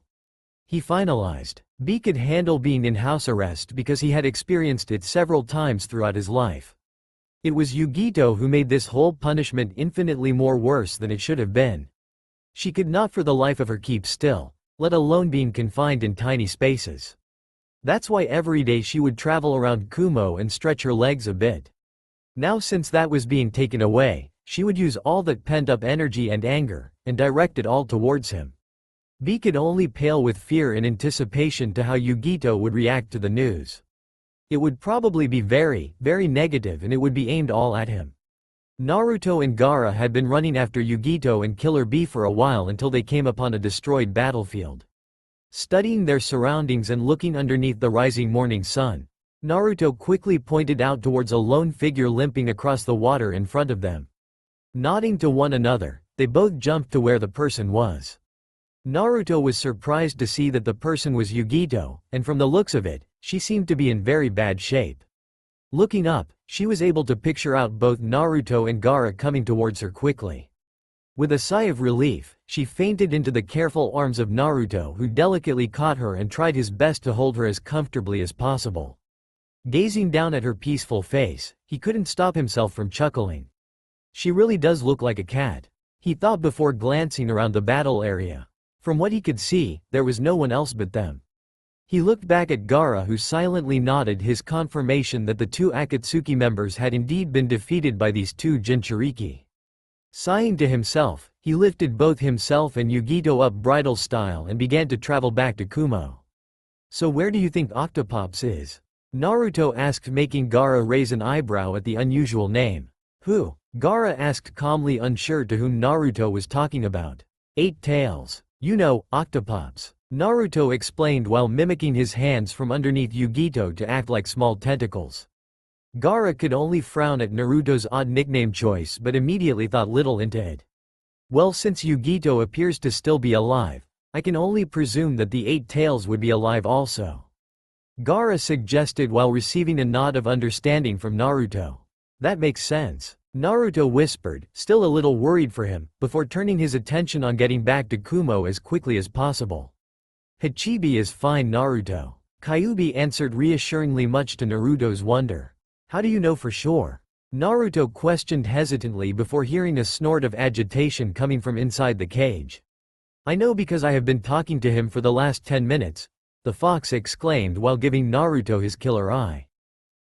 he finalized. B could handle being in house arrest because he had experienced it several times throughout his life. It was Yugito who made this whole punishment infinitely more worse than it should have been. She could not for the life of her keep still, let alone being confined in tiny spaces. That's why every day she would travel around Kumo and stretch her legs a bit. Now since that was being taken away, she would use all that pent-up energy and anger, and direct it all towards him. B could only pale with fear in anticipation to how Yugito would react to the news. It would probably be very, very negative, and it would be aimed all at him. Naruto and Gaara had been running after Yugito and Killer B for a while until they came upon a destroyed battlefield. Studying their surroundings and looking underneath the rising morning sun, Naruto quickly pointed out towards a lone figure limping across the water in front of them. Nodding to one another, they both jumped to where the person was. Naruto was surprised to see that the person was Yugito, and from the looks of it, she seemed to be in very bad shape. Looking up, she was able to picture out both Naruto and Gaara coming towards her quickly. With a sigh of relief, she fainted into the careful arms of Naruto, who delicately caught her and tried his best to hold her as comfortably as possible. Gazing down at her peaceful face, he couldn't stop himself from chuckling. She really does look like a cat, he thought before glancing around the battle area. From what he could see, there was no one else but them. He looked back at Gaara, who silently nodded his confirmation that the two Akatsuki members had indeed been defeated by these two Jinchuriki. Sighing to himself, he lifted both himself and Yugito up bridal style and began to travel back to Kumo. "So where do you think Octopops is?" Naruto asked, making Gaara raise an eyebrow at the unusual name. "Who?" Gaara asked calmly, unsure to whom Naruto was talking about. "Eight Tails. You know, Octopops," Naruto explained while mimicking his hands from underneath Yugito to act like small tentacles. Gaara could only frown at Naruto's odd nickname choice but immediately thought little into it. "Well, since Yugito appears to still be alive, I can only presume that the Eight Tails would be alive also," Gaara suggested while receiving a nod of understanding from Naruto. "That makes sense," Naruto whispered, still a little worried for him, before turning his attention on getting back to Kumo as quickly as possible. "Hachibi is fine, Naruto," Kyuubi answered reassuringly, much to Naruto's wonder. "How do you know for sure?" Naruto questioned hesitantly before hearing a snort of agitation coming from inside the cage. "I know because I have been talking to him for the last 10 minutes, the fox exclaimed while giving Naruto his killer eye.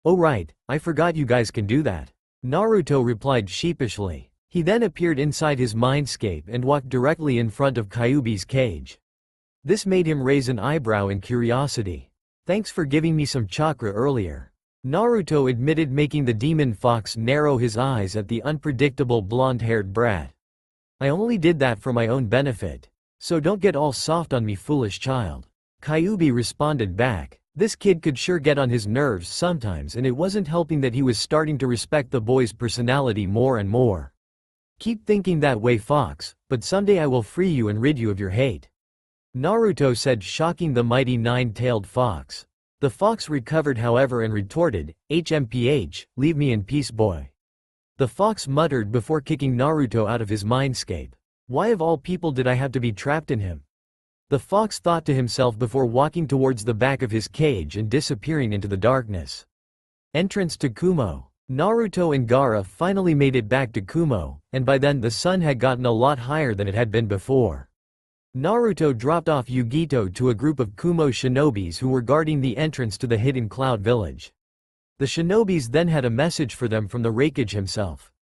"Oh right, I forgot you guys can do that," Naruto replied sheepishly. He then appeared inside his mindscape and walked directly in front of Kyuubi's cage. This made him raise an eyebrow in curiosity. "Thanks for giving me some chakra earlier," Naruto admitted, making the demon fox narrow his eyes at the unpredictable blonde-haired brat. "I only did that for my own benefit. So don't get all soft on me, foolish child," Kyuubi responded back. This kid could sure get on his nerves sometimes, and it wasn't helping that he was starting to respect the boy's personality more and more. "Keep thinking that way, Fox, but someday I will free you and rid you of your hate," Naruto said, shocking the mighty nine-tailed fox. The fox recovered however and retorted, "HMPH, leave me in peace, boy." The fox muttered before kicking Naruto out of his mindscape. "Why of all people did I have to be trapped in him?" The fox thought to himself before walking towards the back of his cage and disappearing into the darkness. Entrance to Kumo. Naruto and Gaara finally made it back to Kumo, and by then the sun had gotten a lot higher than it had been before. Naruto dropped off Yugito to a group of Kumo shinobis who were guarding the entrance to the hidden cloud village. The shinobis then had a message for them from the Hokage himself.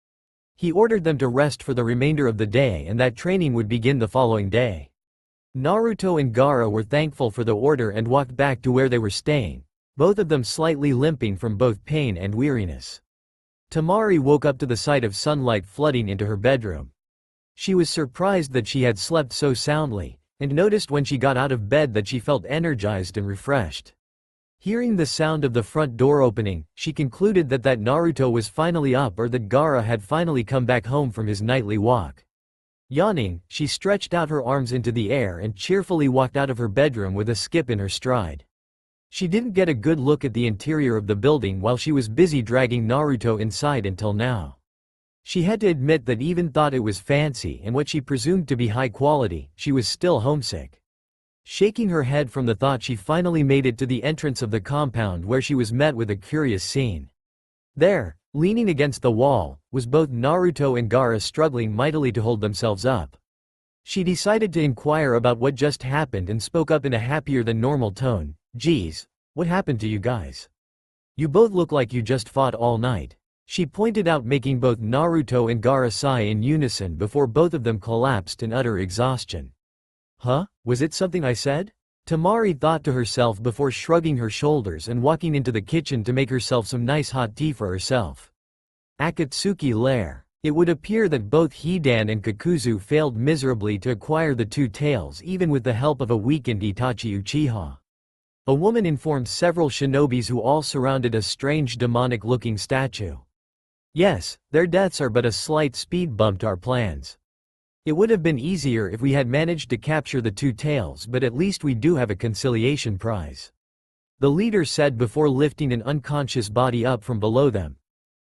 He ordered them to rest for the remainder of the day and that training would begin the following day. Naruto and Gaara were thankful for the order and walked back to where they were staying, both of them slightly limping from both pain and weariness. Temari woke up to the sight of sunlight flooding into her bedroom. She was surprised that she had slept so soundly, and noticed when she got out of bed that she felt energized and refreshed. Hearing the sound of the front door opening, she concluded that Naruto was finally up or that Gaara had finally come back home from his nightly walk. Yawning, she stretched out her arms into the air and cheerfully walked out of her bedroom with a skip in her stride. She didn't get a good look at the interior of the building while she was busy dragging Naruto inside until now. She had to admit that even thought it was fancy and what she presumed to be high quality, she was still homesick. Shaking her head from the thought, she finally made it to the entrance of the compound where she was met with a curious scene. There, leaning against the wall, was both Naruto and Gaara struggling mightily to hold themselves up. She decided to inquire about what just happened and spoke up in a happier than normal tone. "Geez, what happened to you guys? You both look like you just fought all night." She pointed out, making both Naruto and Gaara sigh in unison before both of them collapsed in utter exhaustion. "Huh? Was it something I said?" Tamari thought to herself before shrugging her shoulders and walking into the kitchen to make herself some nice hot tea for herself. Akatsuki lair. It would appear that both Hidan and Kakuzu failed miserably to acquire the two tails even with the help of a weakened Itachi Uchiha. A woman informed several shinobis who all surrounded a strange demonic-looking statue. "Yes, their deaths are but a slight speed bump to our plans. It would have been easier if we had managed to capture the two tails, but at least we do have a conciliation prize," the leader said before lifting an unconscious body up from below them.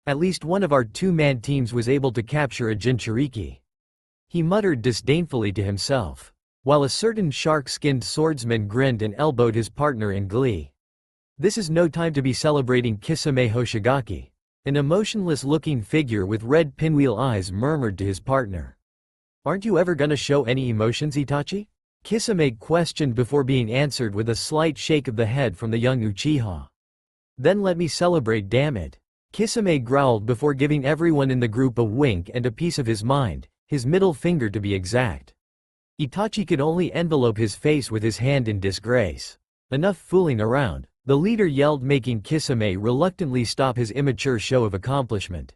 "At least one of our two-man teams was able to capture a Jinchuriki," he muttered disdainfully to himself, while a certain shark-skinned swordsman grinned and elbowed his partner in glee. "This is no time to be celebrating Kisame Hoshigaki," an emotionless-looking figure with red pinwheel eyes murmured to his partner. "Aren't you ever gonna show any emotions, Itachi?" Kisame questioned before being answered with a slight shake of the head from the young Uchiha. "Then let me celebrate, damn it." Kisame growled before giving everyone in the group a wink and a piece of his mind, his middle finger to be exact. Itachi could only envelope his face with his hand in disgrace. "Enough fooling around," the leader yelled, making Kisame reluctantly stop his immature show of accomplishment.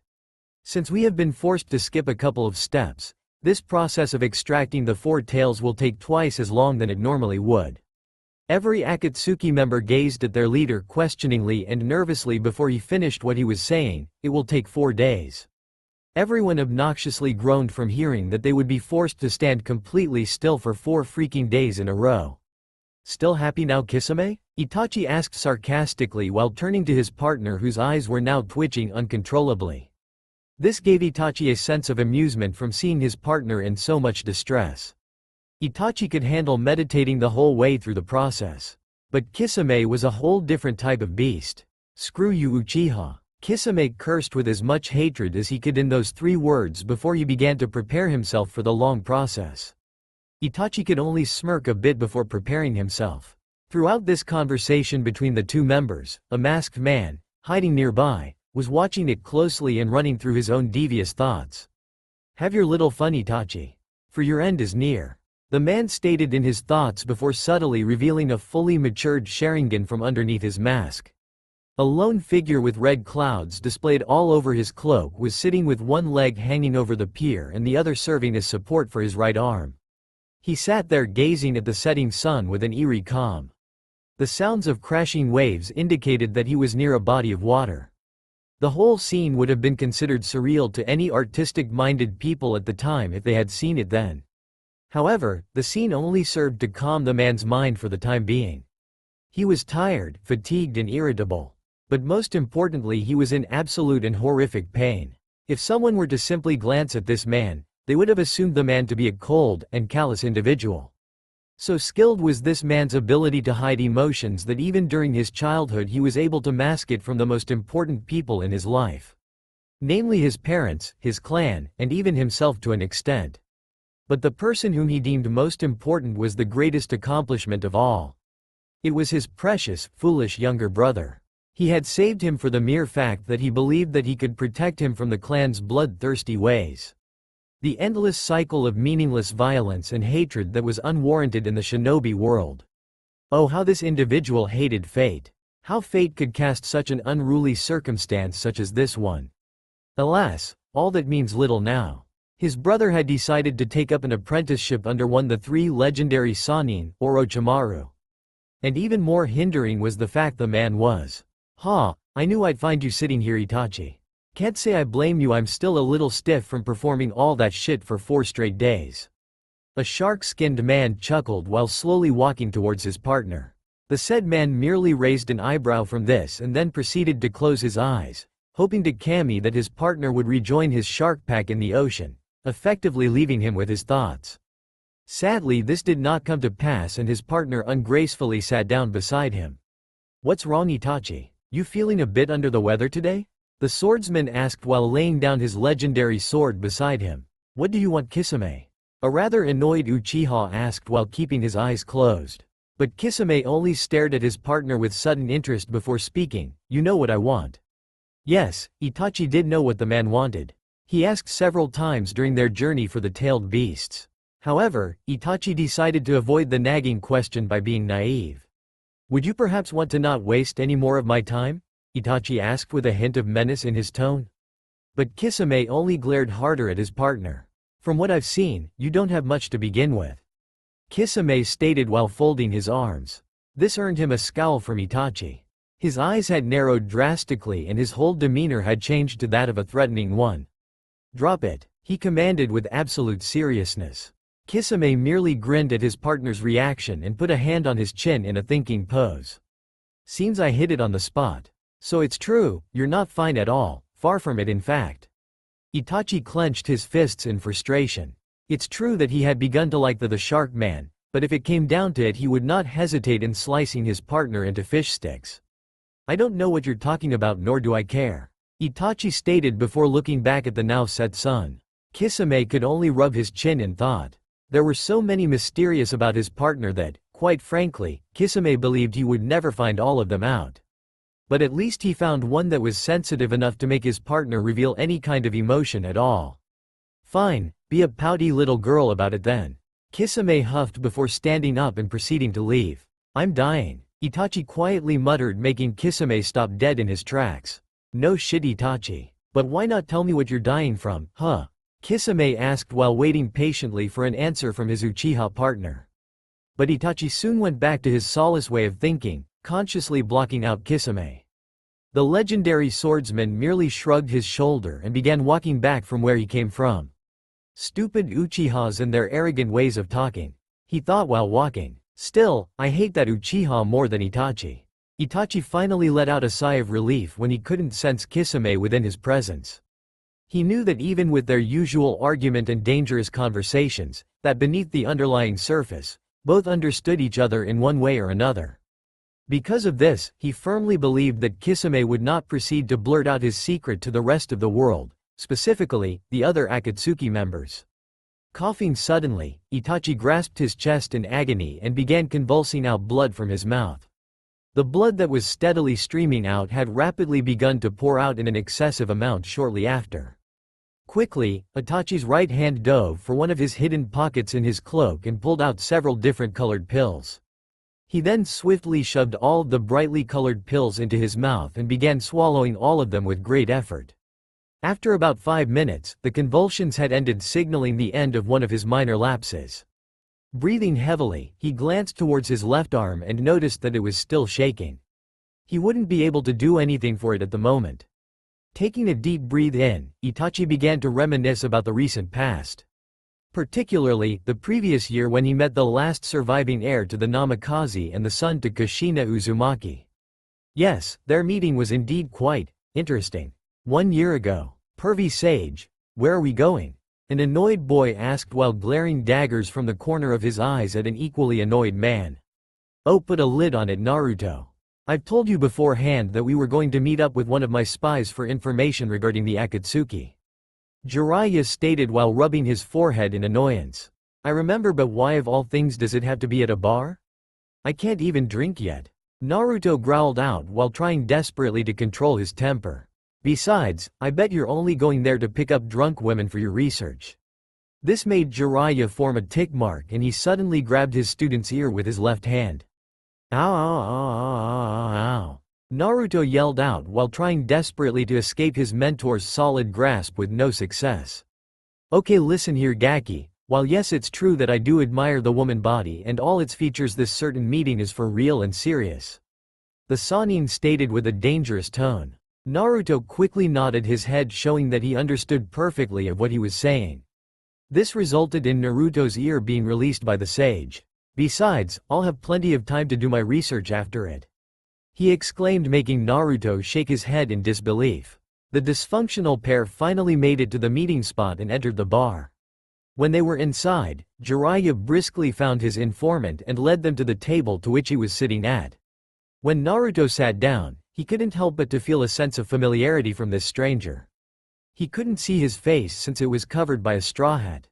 "Since we have been forced to skip a couple of steps, this process of extracting the four tails will take twice as long than it normally would." Every Akatsuki member gazed at their leader questioningly and nervously before he finished what he was saying. "It will take 4 days." Everyone obnoxiously groaned from hearing that they would be forced to stand completely still for 4 freaking days in a row. "Still happy now, Kisame?" Itachi asked sarcastically while turning to his partner, whose eyes were now twitching uncontrollably. This gave Itachi a sense of amusement from seeing his partner in so much distress. Itachi could handle meditating the whole way through the process. But Kisame was a whole different type of beast. "Screw you, Uchiha." Kisame cursed with as much hatred as he could in those 3 words before he began to prepare himself for the long process. Itachi could only smirk a bit before preparing himself. Throughout this conversation between the two members, a masked man, hiding nearby, was watching it closely and running through his own devious thoughts. "Have your little fun, Itachi. For your end is near," the man stated in his thoughts before subtly revealing a fully matured Sharingan from underneath his mask. A lone figure with red clouds displayed all over his cloak was sitting with one leg hanging over the pier and the other serving as support for his right arm. He sat there gazing at the setting sun with an eerie calm. The sounds of crashing waves indicated that he was near a body of water. The whole scene would have been considered surreal to any artistic-minded people at the time if they had seen it then. However, the scene only served to calm the man's mind for the time being. He was tired, fatigued and irritable. But most importantly, he was in absolute and horrific pain. If someone were to simply glance at this man, they would have assumed the man to be a cold and callous individual. So skilled was this man's ability to hide emotions that even during his childhood he was able to mask it from the most important people in his life. Namely his parents, his clan, and even himself to an extent. But the person whom he deemed most important was the greatest accomplishment of all. It was his precious, foolish younger brother. He had saved him for the mere fact that he believed that he could protect him from the clan's bloodthirsty ways. The endless cycle of meaningless violence and hatred that was unwarranted in the shinobi world. Oh, how this individual hated fate. How fate could cast such an unruly circumstance such as this one. Alas, all that means little now. His brother had decided to take up an apprenticeship under one of the 3 legendary Sannin, or Orochimaru. And even more hindering was the fact the man was. I knew I'd find you sitting here, Itachi. Can't say I blame you, I'm still a little stiff from performing all that shit for 4 straight days." A shark-skinned man chuckled while slowly walking towards his partner. The said man merely raised an eyebrow from this and then proceeded to close his eyes, hoping to kami that his partner would rejoin his shark pack in the ocean, effectively leaving him with his thoughts. Sadly, this did not come to pass and his partner ungracefully sat down beside him. "What's wrong, Itachi? You feeling a bit under the weather today?" the swordsman asked while laying down his legendary sword beside him. "What do you want, Kisame?" A rather annoyed Uchiha asked while keeping his eyes closed. But Kisame only stared at his partner with sudden interest before speaking. You know what I want. Yes, Itachi did know what the man wanted. He asked several times during their journey for the tailed beasts. However, Itachi decided to avoid the nagging question by being naive. Would you perhaps want to not waste any more of my time? Itachi asked with a hint of menace in his tone. But Kisame only glared harder at his partner. From what I've seen, you don't have much to begin with. Kisame stated while folding his arms. This earned him a scowl from Itachi. His eyes had narrowed drastically and his whole demeanor had changed to that of a threatening one. Drop it, he commanded with absolute seriousness. Kisame merely grinned at his partner's reaction and put a hand on his chin in a thinking pose. Seems I hit it on the spot. So it's true, you're not fine at all, far from it in fact. Itachi clenched his fists in frustration. It's true that he had begun to like the shark man, but if it came down to it he would not hesitate in slicing his partner into fish sticks. I don't know what you're talking about nor do I care. Itachi stated before looking back at the now set sun. Kisame could only rub his chin in thought. There were so many mysterious about his partner that, quite frankly, Kisame believed he would never find all of them out. But at least he found one that was sensitive enough to make his partner reveal any kind of emotion at all. Fine, be a pouty little girl about it then. Kisame huffed before standing up and proceeding to leave. I'm dying, Itachi quietly muttered, making Kisame stop dead in his tracks. No shit, Itachi. But why not tell me what you're dying from, huh? Kisame asked while waiting patiently for an answer from his Uchiha partner. But Itachi soon went back to his solace way of thinking, consciously blocking out Kisame. The legendary swordsman merely shrugged his shoulder and began walking back from where he came from. Stupid Uchihas and their arrogant ways of talking, he thought while walking. Still, I hate that Uchiha more than Itachi. Itachi finally let out a sigh of relief when he couldn't sense Kisame within his presence. He knew that even with their usual argument and dangerous conversations, that beneath the underlying surface, both understood each other in one way or another. Because of this, he firmly believed that Kisame would not proceed to blurt out his secret to the rest of the world, specifically, the other Akatsuki members. Coughing suddenly, Itachi grasped his chest in agony and began convulsing out blood from his mouth. The blood that was steadily streaming out had rapidly begun to pour out in an excessive amount shortly after. Quickly, Itachi's right hand dove for one of his hidden pockets in his cloak and pulled out several different colored pills. He then swiftly shoved all of the brightly colored pills into his mouth and began swallowing all of them with great effort. After about 5 minutes, the convulsions had ended, signaling the end of one of his minor lapses. Breathing heavily, he glanced towards his left arm and noticed that it was still shaking. He wouldn't be able to do anything for it at the moment. Taking a deep breath in, Itachi began to reminisce about the recent past. Particularly, the previous year when he met the last surviving heir to the Namikaze and the son to Kushina Uzumaki. Yes, their meeting was indeed quite interesting. 1 year ago. Pervy sage, where are we going? An annoyed boy asked while glaring daggers from the corner of his eyes at an equally annoyed man. Oh, put a lid on it, Naruto. I've told you beforehand that we were going to meet up with one of my spies for information regarding the Akatsuki. Jiraiya stated while rubbing his forehead in annoyance. I remember, but why of all things does it have to be at a bar? I can't even drink yet. Naruto growled out while trying desperately to control his temper. Besides, I bet you're only going there to pick up drunk women for your research. This made Jiraiya form a tick mark and he suddenly grabbed his student's ear with his left hand. Ow, ow, ow, ow, ow, ow. Naruto yelled out while trying desperately to escape his mentor's solid grasp with no success. Okay, listen here, Gaki. While yes, it's true that I do admire the woman body and all its features, this certain meeting is for real and serious. The Sannin stated with a dangerous tone. Naruto quickly nodded his head, showing that he understood perfectly of what he was saying. This resulted in Naruto's ear being released by the sage. Besides, I'll have plenty of time to do my research after it, he exclaimed, making Naruto shake his head in disbelief. The dysfunctional pair finally made it to the meeting spot and entered the bar. When they were inside, Jiraiya briskly found his informant and led them to the table to which he was sitting at. When Naruto sat down, he couldn't help but to feel a sense of familiarity from this stranger. He couldn't see his face since it was covered by a straw hat.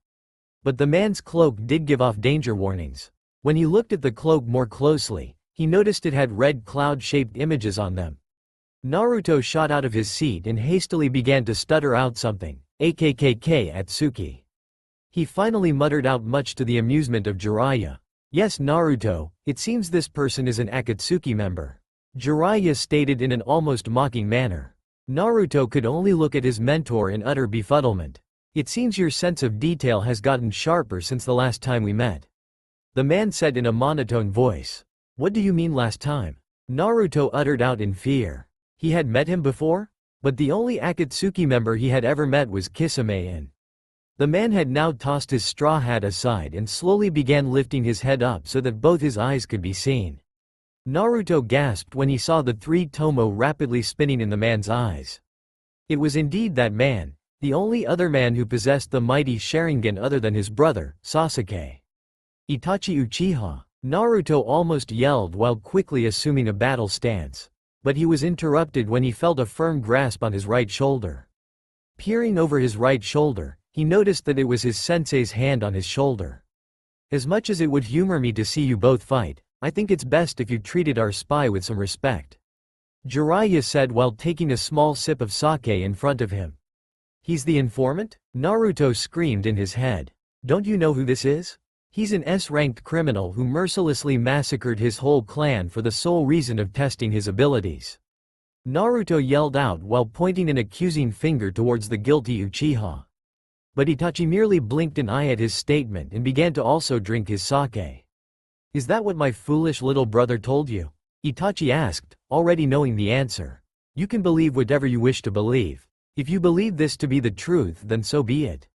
But the man's cloak did give off danger warnings. When he looked at the cloak more closely, he noticed it had red cloud-shaped images on them. Naruto shot out of his seat and hastily began to stutter out something, "AKKK Atsuki." He finally muttered out, much to the amusement of Jiraiya. "Yes, Naruto, it seems this person is an Akatsuki member," Jiraiya stated in an almost mocking manner. Naruto could only look at his mentor in utter befuddlement. "It seems your sense of detail has gotten sharper since the last time we met," the man said in a monotone voice. "What do you mean last time?" Naruto uttered out in fear. He had met him before? But the only Akatsuki member he had ever met was Kisame. The man had now tossed his straw hat aside and slowly began lifting his head up so that both his eyes could be seen. Naruto gasped when he saw the three tomo rapidly spinning in the man's eyes. It was indeed that man, the only other man who possessed the mighty Sharingan other than his brother, Sasuke. "Itachi Uchiha!" Naruto almost yelled while quickly assuming a battle stance. But he was interrupted when he felt a firm grasp on his right shoulder. Peering over his right shoulder, he noticed that it was his sensei's hand on his shoulder. "As much as it would humor me to see you both fight, I think it's best if you treated our spy with some respect," Jiraiya said while taking a small sip of sake in front of him. "He's the informant?" Naruto screamed in his head. "Don't you know who this is? He's an S-ranked criminal who mercilessly massacred his whole clan for the sole reason of testing his abilities," Naruto yelled out while pointing an accusing finger towards the guilty Uchiha. But Itachi merely blinked an eye at his statement and began to also drink his sake. "Is that what my foolish little brother told you?" Itachi asked, already knowing the answer. "You can believe whatever you wish to believe. If you believe this to be the truth, then so be it.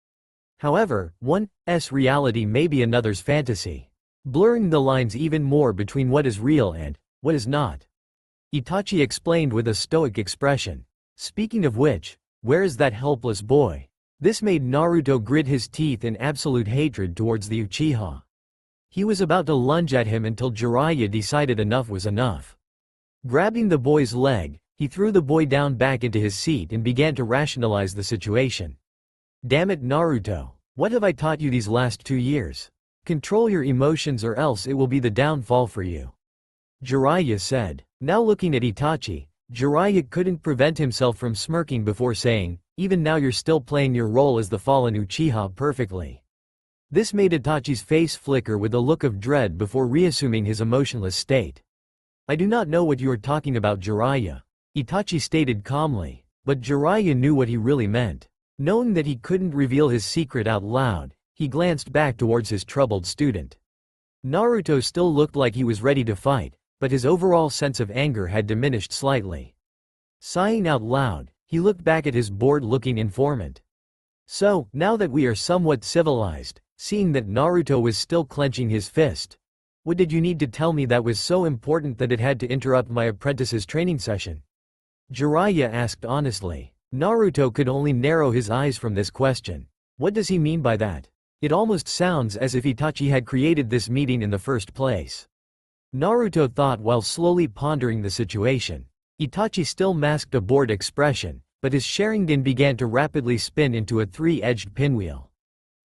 However, one's reality may be another's fantasy, blurring the lines even more between what is real and what is not," Itachi explained with a stoic expression. "Speaking of which, where is that helpless boy?" This made Naruto grit his teeth in absolute hatred towards the Uchiha. He was about to lunge at him until Jiraiya decided enough was enough. Grabbing the boy's leg, he threw the boy down back into his seat and began to rationalize the situation. "Damn it, Naruto, what have I taught you these last 2 years? Control your emotions or else it will be the downfall for you," Jiraiya said. Now looking at Itachi, Jiraiya couldn't prevent himself from smirking before saying, "Even now you're still playing your role as the fallen Uchiha perfectly." This made Itachi's face flicker with a look of dread before reassuming his emotionless state. "I do not know what you are talking about, Jiraiya," Itachi stated calmly, but Jiraiya knew what he really meant. Knowing that he couldn't reveal his secret out loud, he glanced back towards his troubled student. Naruto still looked like he was ready to fight, but his overall sense of anger had diminished slightly. Sighing out loud, he looked back at his bored-looking informant. "So, now that we are somewhat civilized," seeing that Naruto was still clenching his fist, "what did you need to tell me that was so important that it had to interrupt my apprentice's training session?" Jiraiya asked honestly. Naruto could only narrow his eyes from this question. What does he mean by that? It almost sounds as if Itachi had created this meeting in the first place. Naruto thought while slowly pondering the situation. Itachi still masked a bored expression, but his Sharingan began to rapidly spin into a three-edged pinwheel.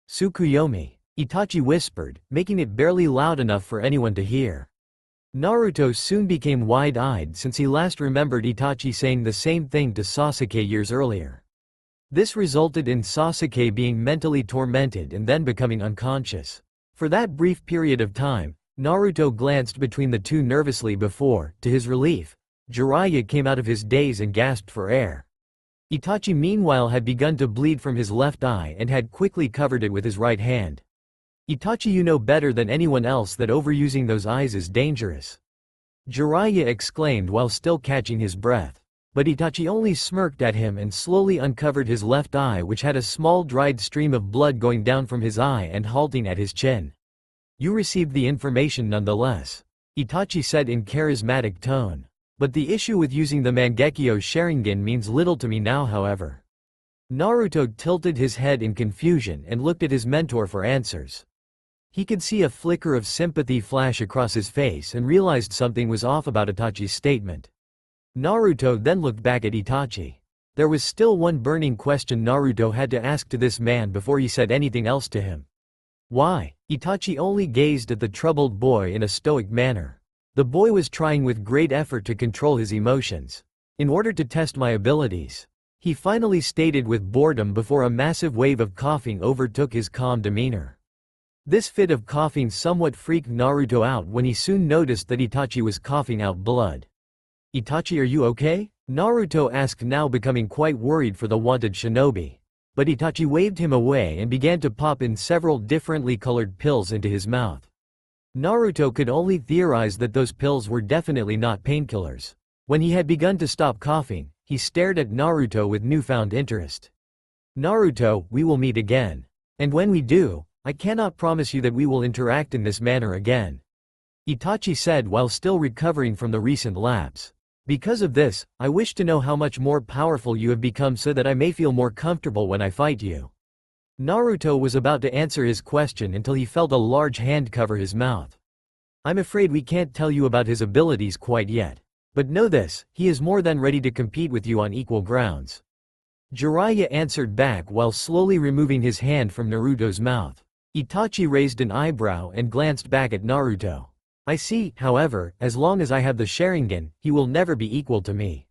"Tsukuyomi," Itachi whispered, making it barely loud enough for anyone to hear. Naruto soon became wide-eyed since he last remembered Itachi saying the same thing to Sasuke years earlier. This resulted in Sasuke being mentally tormented and then becoming unconscious. For that brief period of time, Naruto glanced between the two nervously before, to his relief, Jiraiya came out of his daze and gasped for air. Itachi meanwhile had begun to bleed from his left eye and had quickly covered it with his right hand. "Itachi, you know better than anyone else that overusing those eyes is dangerous," Jiraiya exclaimed while still catching his breath. But Itachi only smirked at him and slowly uncovered his left eye, which had a small dried stream of blood going down from his eye and halting at his chin. "You received the information nonetheless," Itachi said in charismatic tone. "But the issue with using the Mangekyo Sharingan means little to me now, however." Naruto tilted his head in confusion and looked at his mentor for answers. He could see a flicker of sympathy flash across his face and realized something was off about Itachi's statement. Naruto then looked back at Itachi. There was still one burning question Naruto had to ask to this man before he said anything else to him. Why? Itachi only gazed at the troubled boy in a stoic manner. The boy was trying with great effort to control his emotions. In order to test my abilities, he finally stated with boredom before a massive wave of coughing overtook his calm demeanor. This fit of coughing somewhat freaked Naruto out when he soon noticed that Itachi was coughing out blood. "Itachi, are you okay?" Naruto asked, now becoming quite worried for the wanted shinobi. But Itachi waved him away and began to pop in several differently colored pills into his mouth. Naruto could only theorize that those pills were definitely not painkillers. When he had begun to stop coughing, he stared at Naruto with newfound interest. "Naruto, we will meet again. And when we do, I cannot promise you that we will interact in this manner again," Itachi said while still recovering from the recent lapse. "Because of this, I wish to know how much more powerful you have become so that I may feel more comfortable when I fight you." Naruto was about to answer his question until he felt a large hand cover his mouth. "I'm afraid we can't tell you about his abilities quite yet. But know this, he is more than ready to compete with you on equal grounds," Jiraiya answered back while slowly removing his hand from Naruto's mouth. Itachi raised an eyebrow and glanced back at Naruto. "I see, however, as long as I have the Sharingan, he will never be equal to me.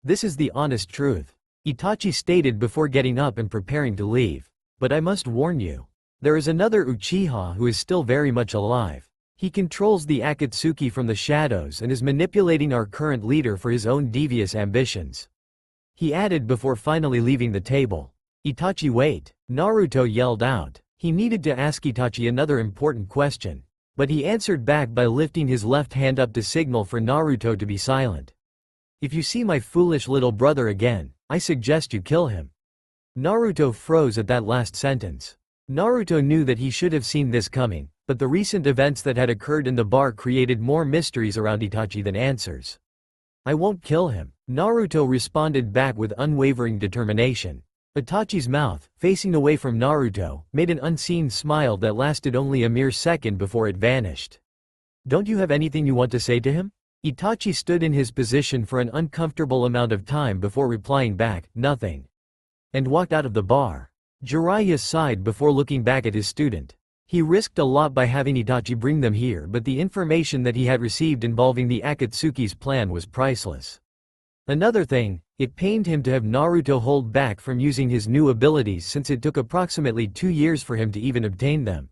This is the honest truth," Itachi stated before getting up and preparing to leave. "But I must warn you. There is another Uchiha who is still very much alive. He controls the Akatsuki from the shadows and is manipulating our current leader for his own devious ambitions," he added before finally leaving the table. "Itachi, wait!" Naruto yelled out. He needed to ask Itachi another important question. But he answered back by lifting his left hand up to signal for Naruto to be silent. "If you see my foolish little brother again, I suggest you kill him." Naruto froze at that last sentence. Naruto knew that he should have seen this coming, but the recent events that had occurred in the bar created more mysteries around Itachi than answers. "I won't kill him," Naruto responded back with unwavering determination. Itachi's mouth, facing away from Naruto, made an unseen smile that lasted only a mere second before it vanished. "Don't you have anything you want to say to him?" Itachi stood in his position for an uncomfortable amount of time before replying back, "Nothing," and walked out of the bar. Jiraiya sighed before looking back at his student. He risked a lot by having Itachi bring them here, but the information that he had received involving the Akatsuki's plan was priceless. Another thing, it pained him to have Naruto hold back from using his new abilities since it took approximately 2 years for him to even obtain them.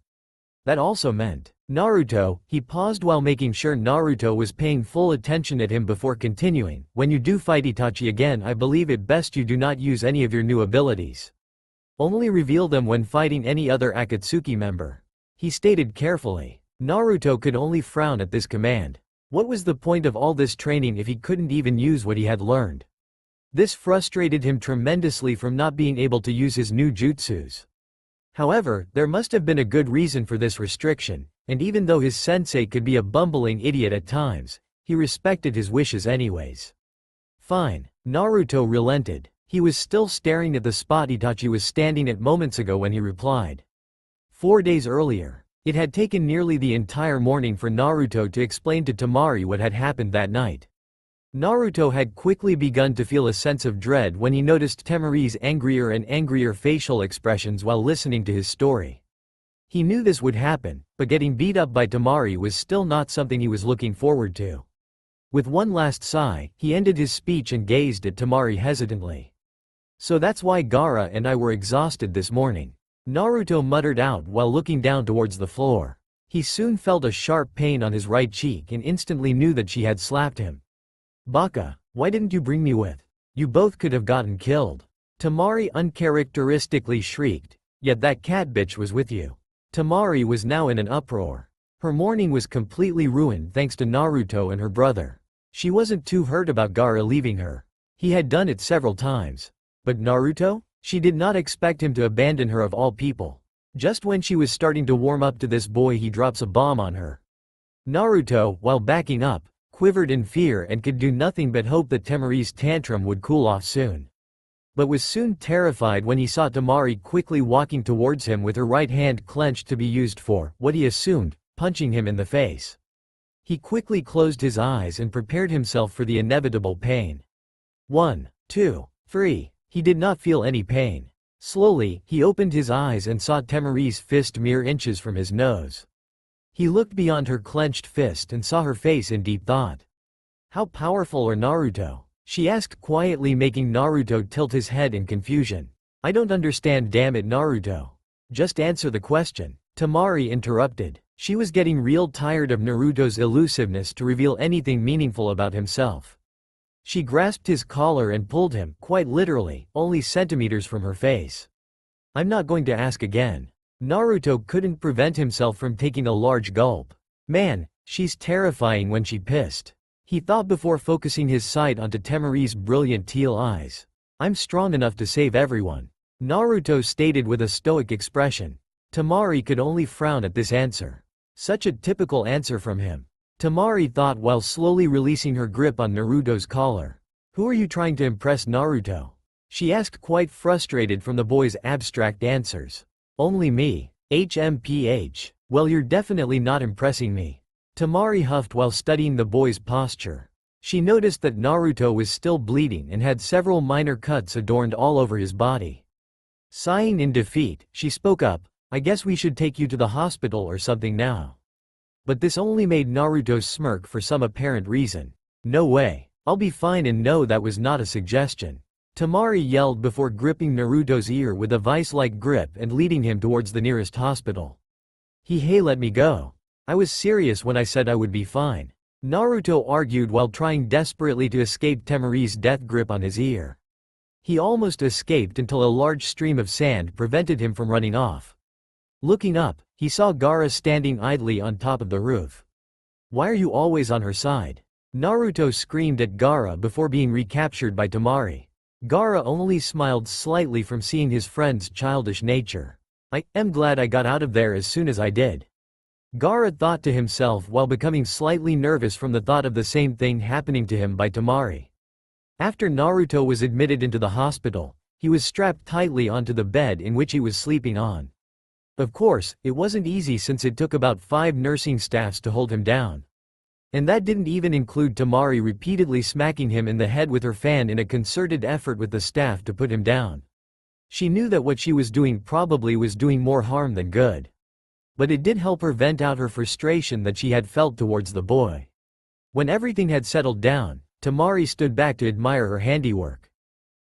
That also meant, "Naruto," he paused while making sure Naruto was paying full attention at him before continuing, "when you do fight Itachi again, I believe it best you do not use any of your new abilities. Only reveal them when fighting any other Akatsuki member," he stated carefully. Naruto could only frown at this command. What was the point of all this training if he couldn't even use what he had learned? This frustrated him tremendously from not being able to use his new jutsus. However, there must have been a good reason for this restriction, and even though his sensei could be a bumbling idiot at times, he respected his wishes anyways. "Fine," Naruto relented. He was still staring at the spot Itachi was standing at moments ago when he replied. 4 days earlier, it had taken nearly the entire morning for Naruto to explain to Temari what had happened that night. Naruto had quickly begun to feel a sense of dread when he noticed Temari's angrier and angrier facial expressions while listening to his story. He knew this would happen, but getting beat up by Temari was still not something he was looking forward to. With one last sigh, he ended his speech and gazed at Temari hesitantly. "So that's why Gaara and I were exhausted this morning," Naruto muttered out while looking down towards the floor. He soon felt a sharp pain on his right cheek and instantly knew that she had slapped him. "Baka, why didn't you bring me with? You both could have gotten killed," Temari uncharacteristically shrieked. "Yet that cat bitch was with you." Temari was now in an uproar. Her morning was completely ruined thanks to Naruto and her brother. She wasn't too hurt about Gaara leaving her. He had done it several times. But Naruto? She did not expect him to abandon her of all people. Just when she was starting to warm up to this boy, he drops a bomb on her. Naruto, while backing up, quivered in fear and could do nothing but hope that Temari's tantrum would cool off soon. But was soon terrified when he saw Temari quickly walking towards him with her right hand clenched to be used for, what he assumed, punching him in the face. He quickly closed his eyes and prepared himself for the inevitable pain. 1, 2, 3. He did not feel any pain. Slowly, he opened his eyes and saw Temari's fist mere inches from his nose. He looked beyond her clenched fist and saw her face in deep thought. How powerful are Naruto? She asked quietly, making Naruto tilt his head in confusion. I don't understand, damn it Naruto. Just answer the question. Temari interrupted. She was getting real tired of Naruto's elusiveness to reveal anything meaningful about himself. She grasped his collar and pulled him, quite literally, only centimeters from her face. I'm not going to ask again. Naruto couldn't prevent himself from taking a large gulp. Man, she's terrifying when she pissed. He thought before focusing his sight onto Temari's brilliant teal eyes. I'm strong enough to save everyone, Naruto stated with a stoic expression. Temari could only frown at this answer. Such a typical answer from him. Temari thought while slowly releasing her grip on Naruto's collar. Who are you trying to impress, Naruto? She asked, quite frustrated from the boy's abstract answers. Only me. HMPH. Well, you're definitely not impressing me. Temari huffed while studying the boy's posture. She noticed that Naruto was still bleeding and had several minor cuts adorned all over his body. Sighing in defeat, she spoke up, I guess we should take you to the hospital or something now. But this only made Naruto smirk for some apparent reason. No way. I'll be fine, and no, that was not a suggestion. Temari yelled before gripping Naruto's ear with a vice-like grip and leading him towards the nearest hospital. Hey, let me go. I was serious when I said I would be fine, Naruto argued while trying desperately to escape Temari's death grip on his ear. He almost escaped until a large stream of sand prevented him from running off. Looking up, he saw Gaara standing idly on top of the roof. Why are you always on her side? Naruto screamed at Gaara before being recaptured by Temari. Gaara only smiled slightly from seeing his friend's childish nature. I am glad I got out of there as soon as I did, Gaara thought to himself while becoming slightly nervous from the thought of the same thing happening to him by Temari. After Naruto was admitted into the hospital, he was strapped tightly onto the bed in which he was sleeping on. Of course, it wasn't easy since it took about 5 nursing staffs to hold him down. And that didn't even include Temari repeatedly smacking him in the head with her fan in a concerted effort with the staff to put him down. She knew that what she was doing probably was doing more harm than good. But it did help her vent out her frustration that she had felt towards the boy. When everything had settled down, Temari stood back to admire her handiwork.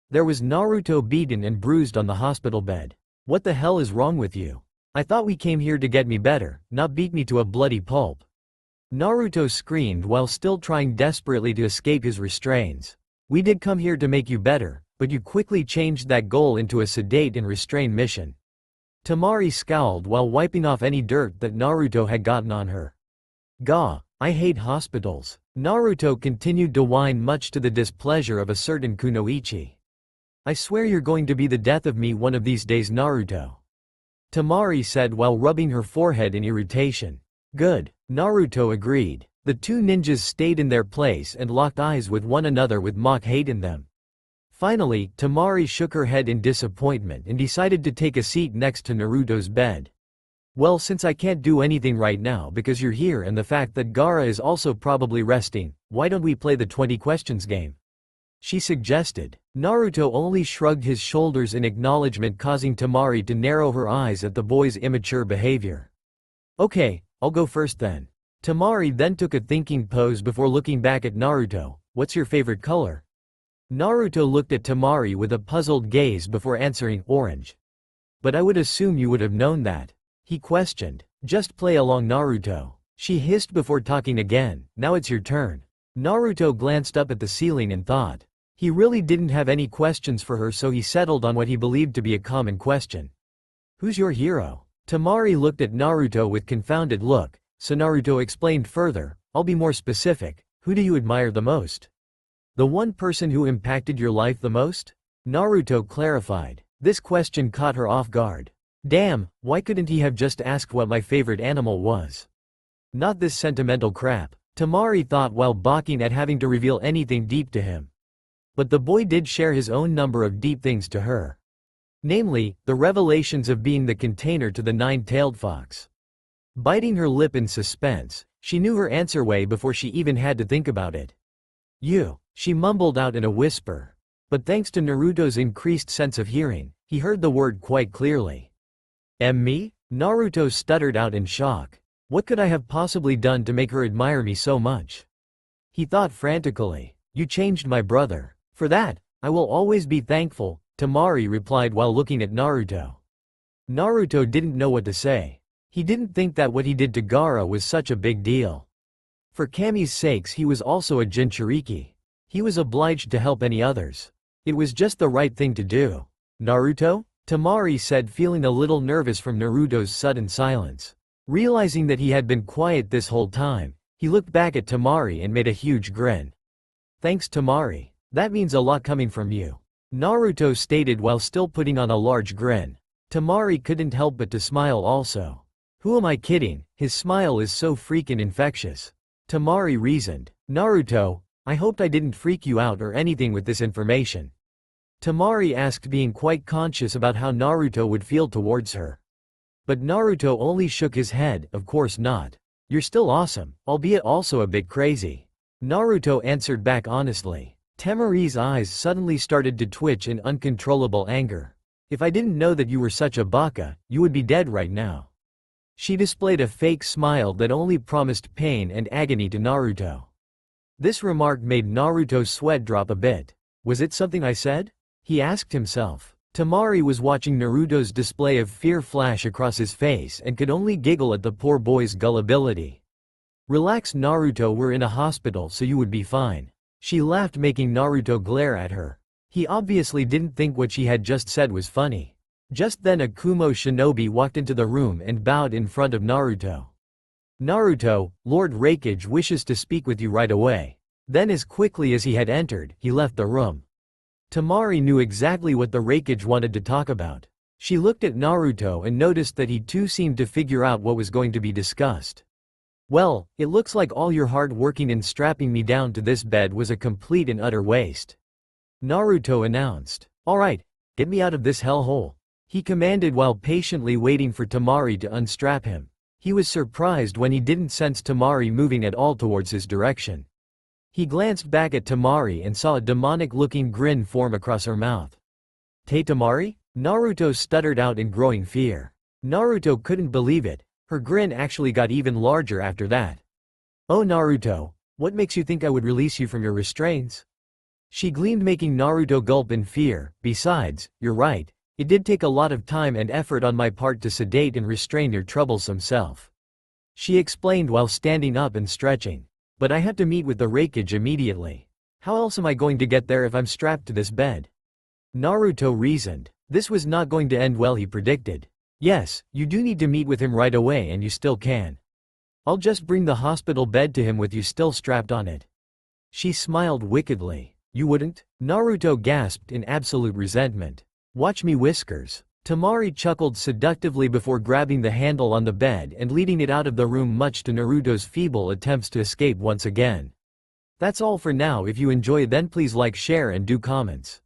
There was Naruto beaten and bruised on the hospital bed. What the hell is wrong with you? I thought we came here to get me better, not beat me to a bloody pulp, Naruto screamed while still trying desperately to escape his restraints. We did come here to make you better, but you quickly changed that goal into a sedate and restrained mission. Temari scowled while wiping off any dirt that Naruto had gotten on her. Gah, I hate hospitals. Naruto continued to whine, much to the displeasure of a certain Kunoichi. I swear you're going to be the death of me one of these days, Naruto, Temari said while rubbing her forehead in irritation. Good, Naruto agreed. The two ninjas stayed in their place and locked eyes with one another with mock hate in them. Finally, Temari shook her head in disappointment and decided to take a seat next to Naruto's bed. Well, since I can't do anything right now because you're here and the fact that Gaara is also probably resting, why don't we play the 20 questions game? She suggested. Naruto only shrugged his shoulders in acknowledgement, causing Temari to narrow her eyes at the boy's immature behavior. Okay, I'll go first then. Temari then took a thinking pose before looking back at Naruto. What's your favorite color? Naruto looked at Temari with a puzzled gaze before answering, orange. But I would assume you would have known that, he questioned. Just play along, Naruto, she hissed before talking again. Now it's your turn. Naruto glanced up at the ceiling and thought. He really didn't have any questions for her, so he settled on what he believed to be a common question. Who's your hero? Temari looked at Naruto with confounded look, so Naruto explained further, I'll be more specific. Who do you admire the most? The one person who impacted your life the most? Naruto clarified. This question caught her off guard. Damn, why couldn't he have just asked what my favorite animal was? Not this sentimental crap, Temari thought while balking at having to reveal anything deep to him. But the boy did share his own number of deep things to her. Namely, the revelations of being the container to the 9-tailed fox. Biting her lip in suspense, she knew her answer way before she even had to think about it. You, she mumbled out in a whisper. But thanks to Naruto's increased sense of hearing, He heard the word quite clearly. Me? Naruto stuttered out in shock. What could I have possibly done to make her admire me so much? He thought frantically. You changed my brother. For that, I will always be thankful, Temari replied while looking at Naruto. Naruto didn't know what to say. He didn't think that what he did to Gaara was such a big deal. For Kami's sakes he was also a Jinchuriki. He was obliged to help any others. It was just the right thing to do. Naruto? Temari said, feeling a little nervous from Naruto's sudden silence. Realizing that he had been quiet this whole time, he looked back at Temari and made a huge grin. Thanks Temari. That means a lot coming from you. Naruto stated while still putting on a large grin. Temari couldn't help but to smile also. Who am I kidding, his smile is so freaking infectious. Temari reasoned. Naruto, I hoped I didn't freak you out or anything with this information. Temari asked, being quite conscious about how Naruto would feel towards her. But Naruto only shook his head, of course not. You're still awesome, albeit also a bit crazy. Naruto answered back honestly. Temari's eyes suddenly started to twitch in uncontrollable anger. If I didn't know that you were such a baka, you would be dead right now. She displayed a fake smile that only promised pain and agony to Naruto. This remark made Naruto's sweat drop a bit. Was it something I said? He asked himself. Temari was watching Naruto's display of fear flash across his face and could only giggle at the poor boy's gullibility. Relax Naruto, we're in a hospital so you would be fine. She laughed, making Naruto glare at her. He obviously didn't think what she had just said was funny. Just then a Kumo shinobi walked into the room and bowed in front of Naruto. Naruto, Lord Raikage wishes to speak with you right away. Then as quickly as he had entered, he left the room. Temari knew exactly what the Raikage wanted to talk about. She looked at Naruto and noticed that he too seemed to figure out what was going to be discussed. Well, it looks like all your hard working in strapping me down to this bed was a complete and utter waste. Naruto announced. Alright, get me out of this hellhole. He commanded while patiently waiting for Temari to unstrap him. He was surprised when he didn't sense Temari moving at all towards his direction. He glanced back at Temari and saw a demonic-looking grin form across her mouth. Temari? Naruto stuttered out in growing fear. Naruto couldn't believe it. Her grin actually got even larger after that. Oh Naruto, what makes you think I would release you from your restraints? She gleamed, making Naruto gulp in fear. Besides, you're right. It did take a lot of time and effort on my part to sedate and restrain your troublesome self. She explained while standing up and stretching. But I have to meet with the Raikage immediately. How else am I going to get there if I'm strapped to this bed? Naruto reasoned. This was not going to end well, he predicted. Yes, you do need to meet with him right away, and you still can. I'll just bring the hospital bed to him with you still strapped on it. She smiled wickedly. You wouldn't? Naruto gasped in absolute resentment. Watch me, Whiskers. Temari chuckled seductively before grabbing the handle on the bed and leading it out of the room, much to Naruto's feeble attempts to escape once again. That's all for now. If you enjoy, then please like, share and do comments.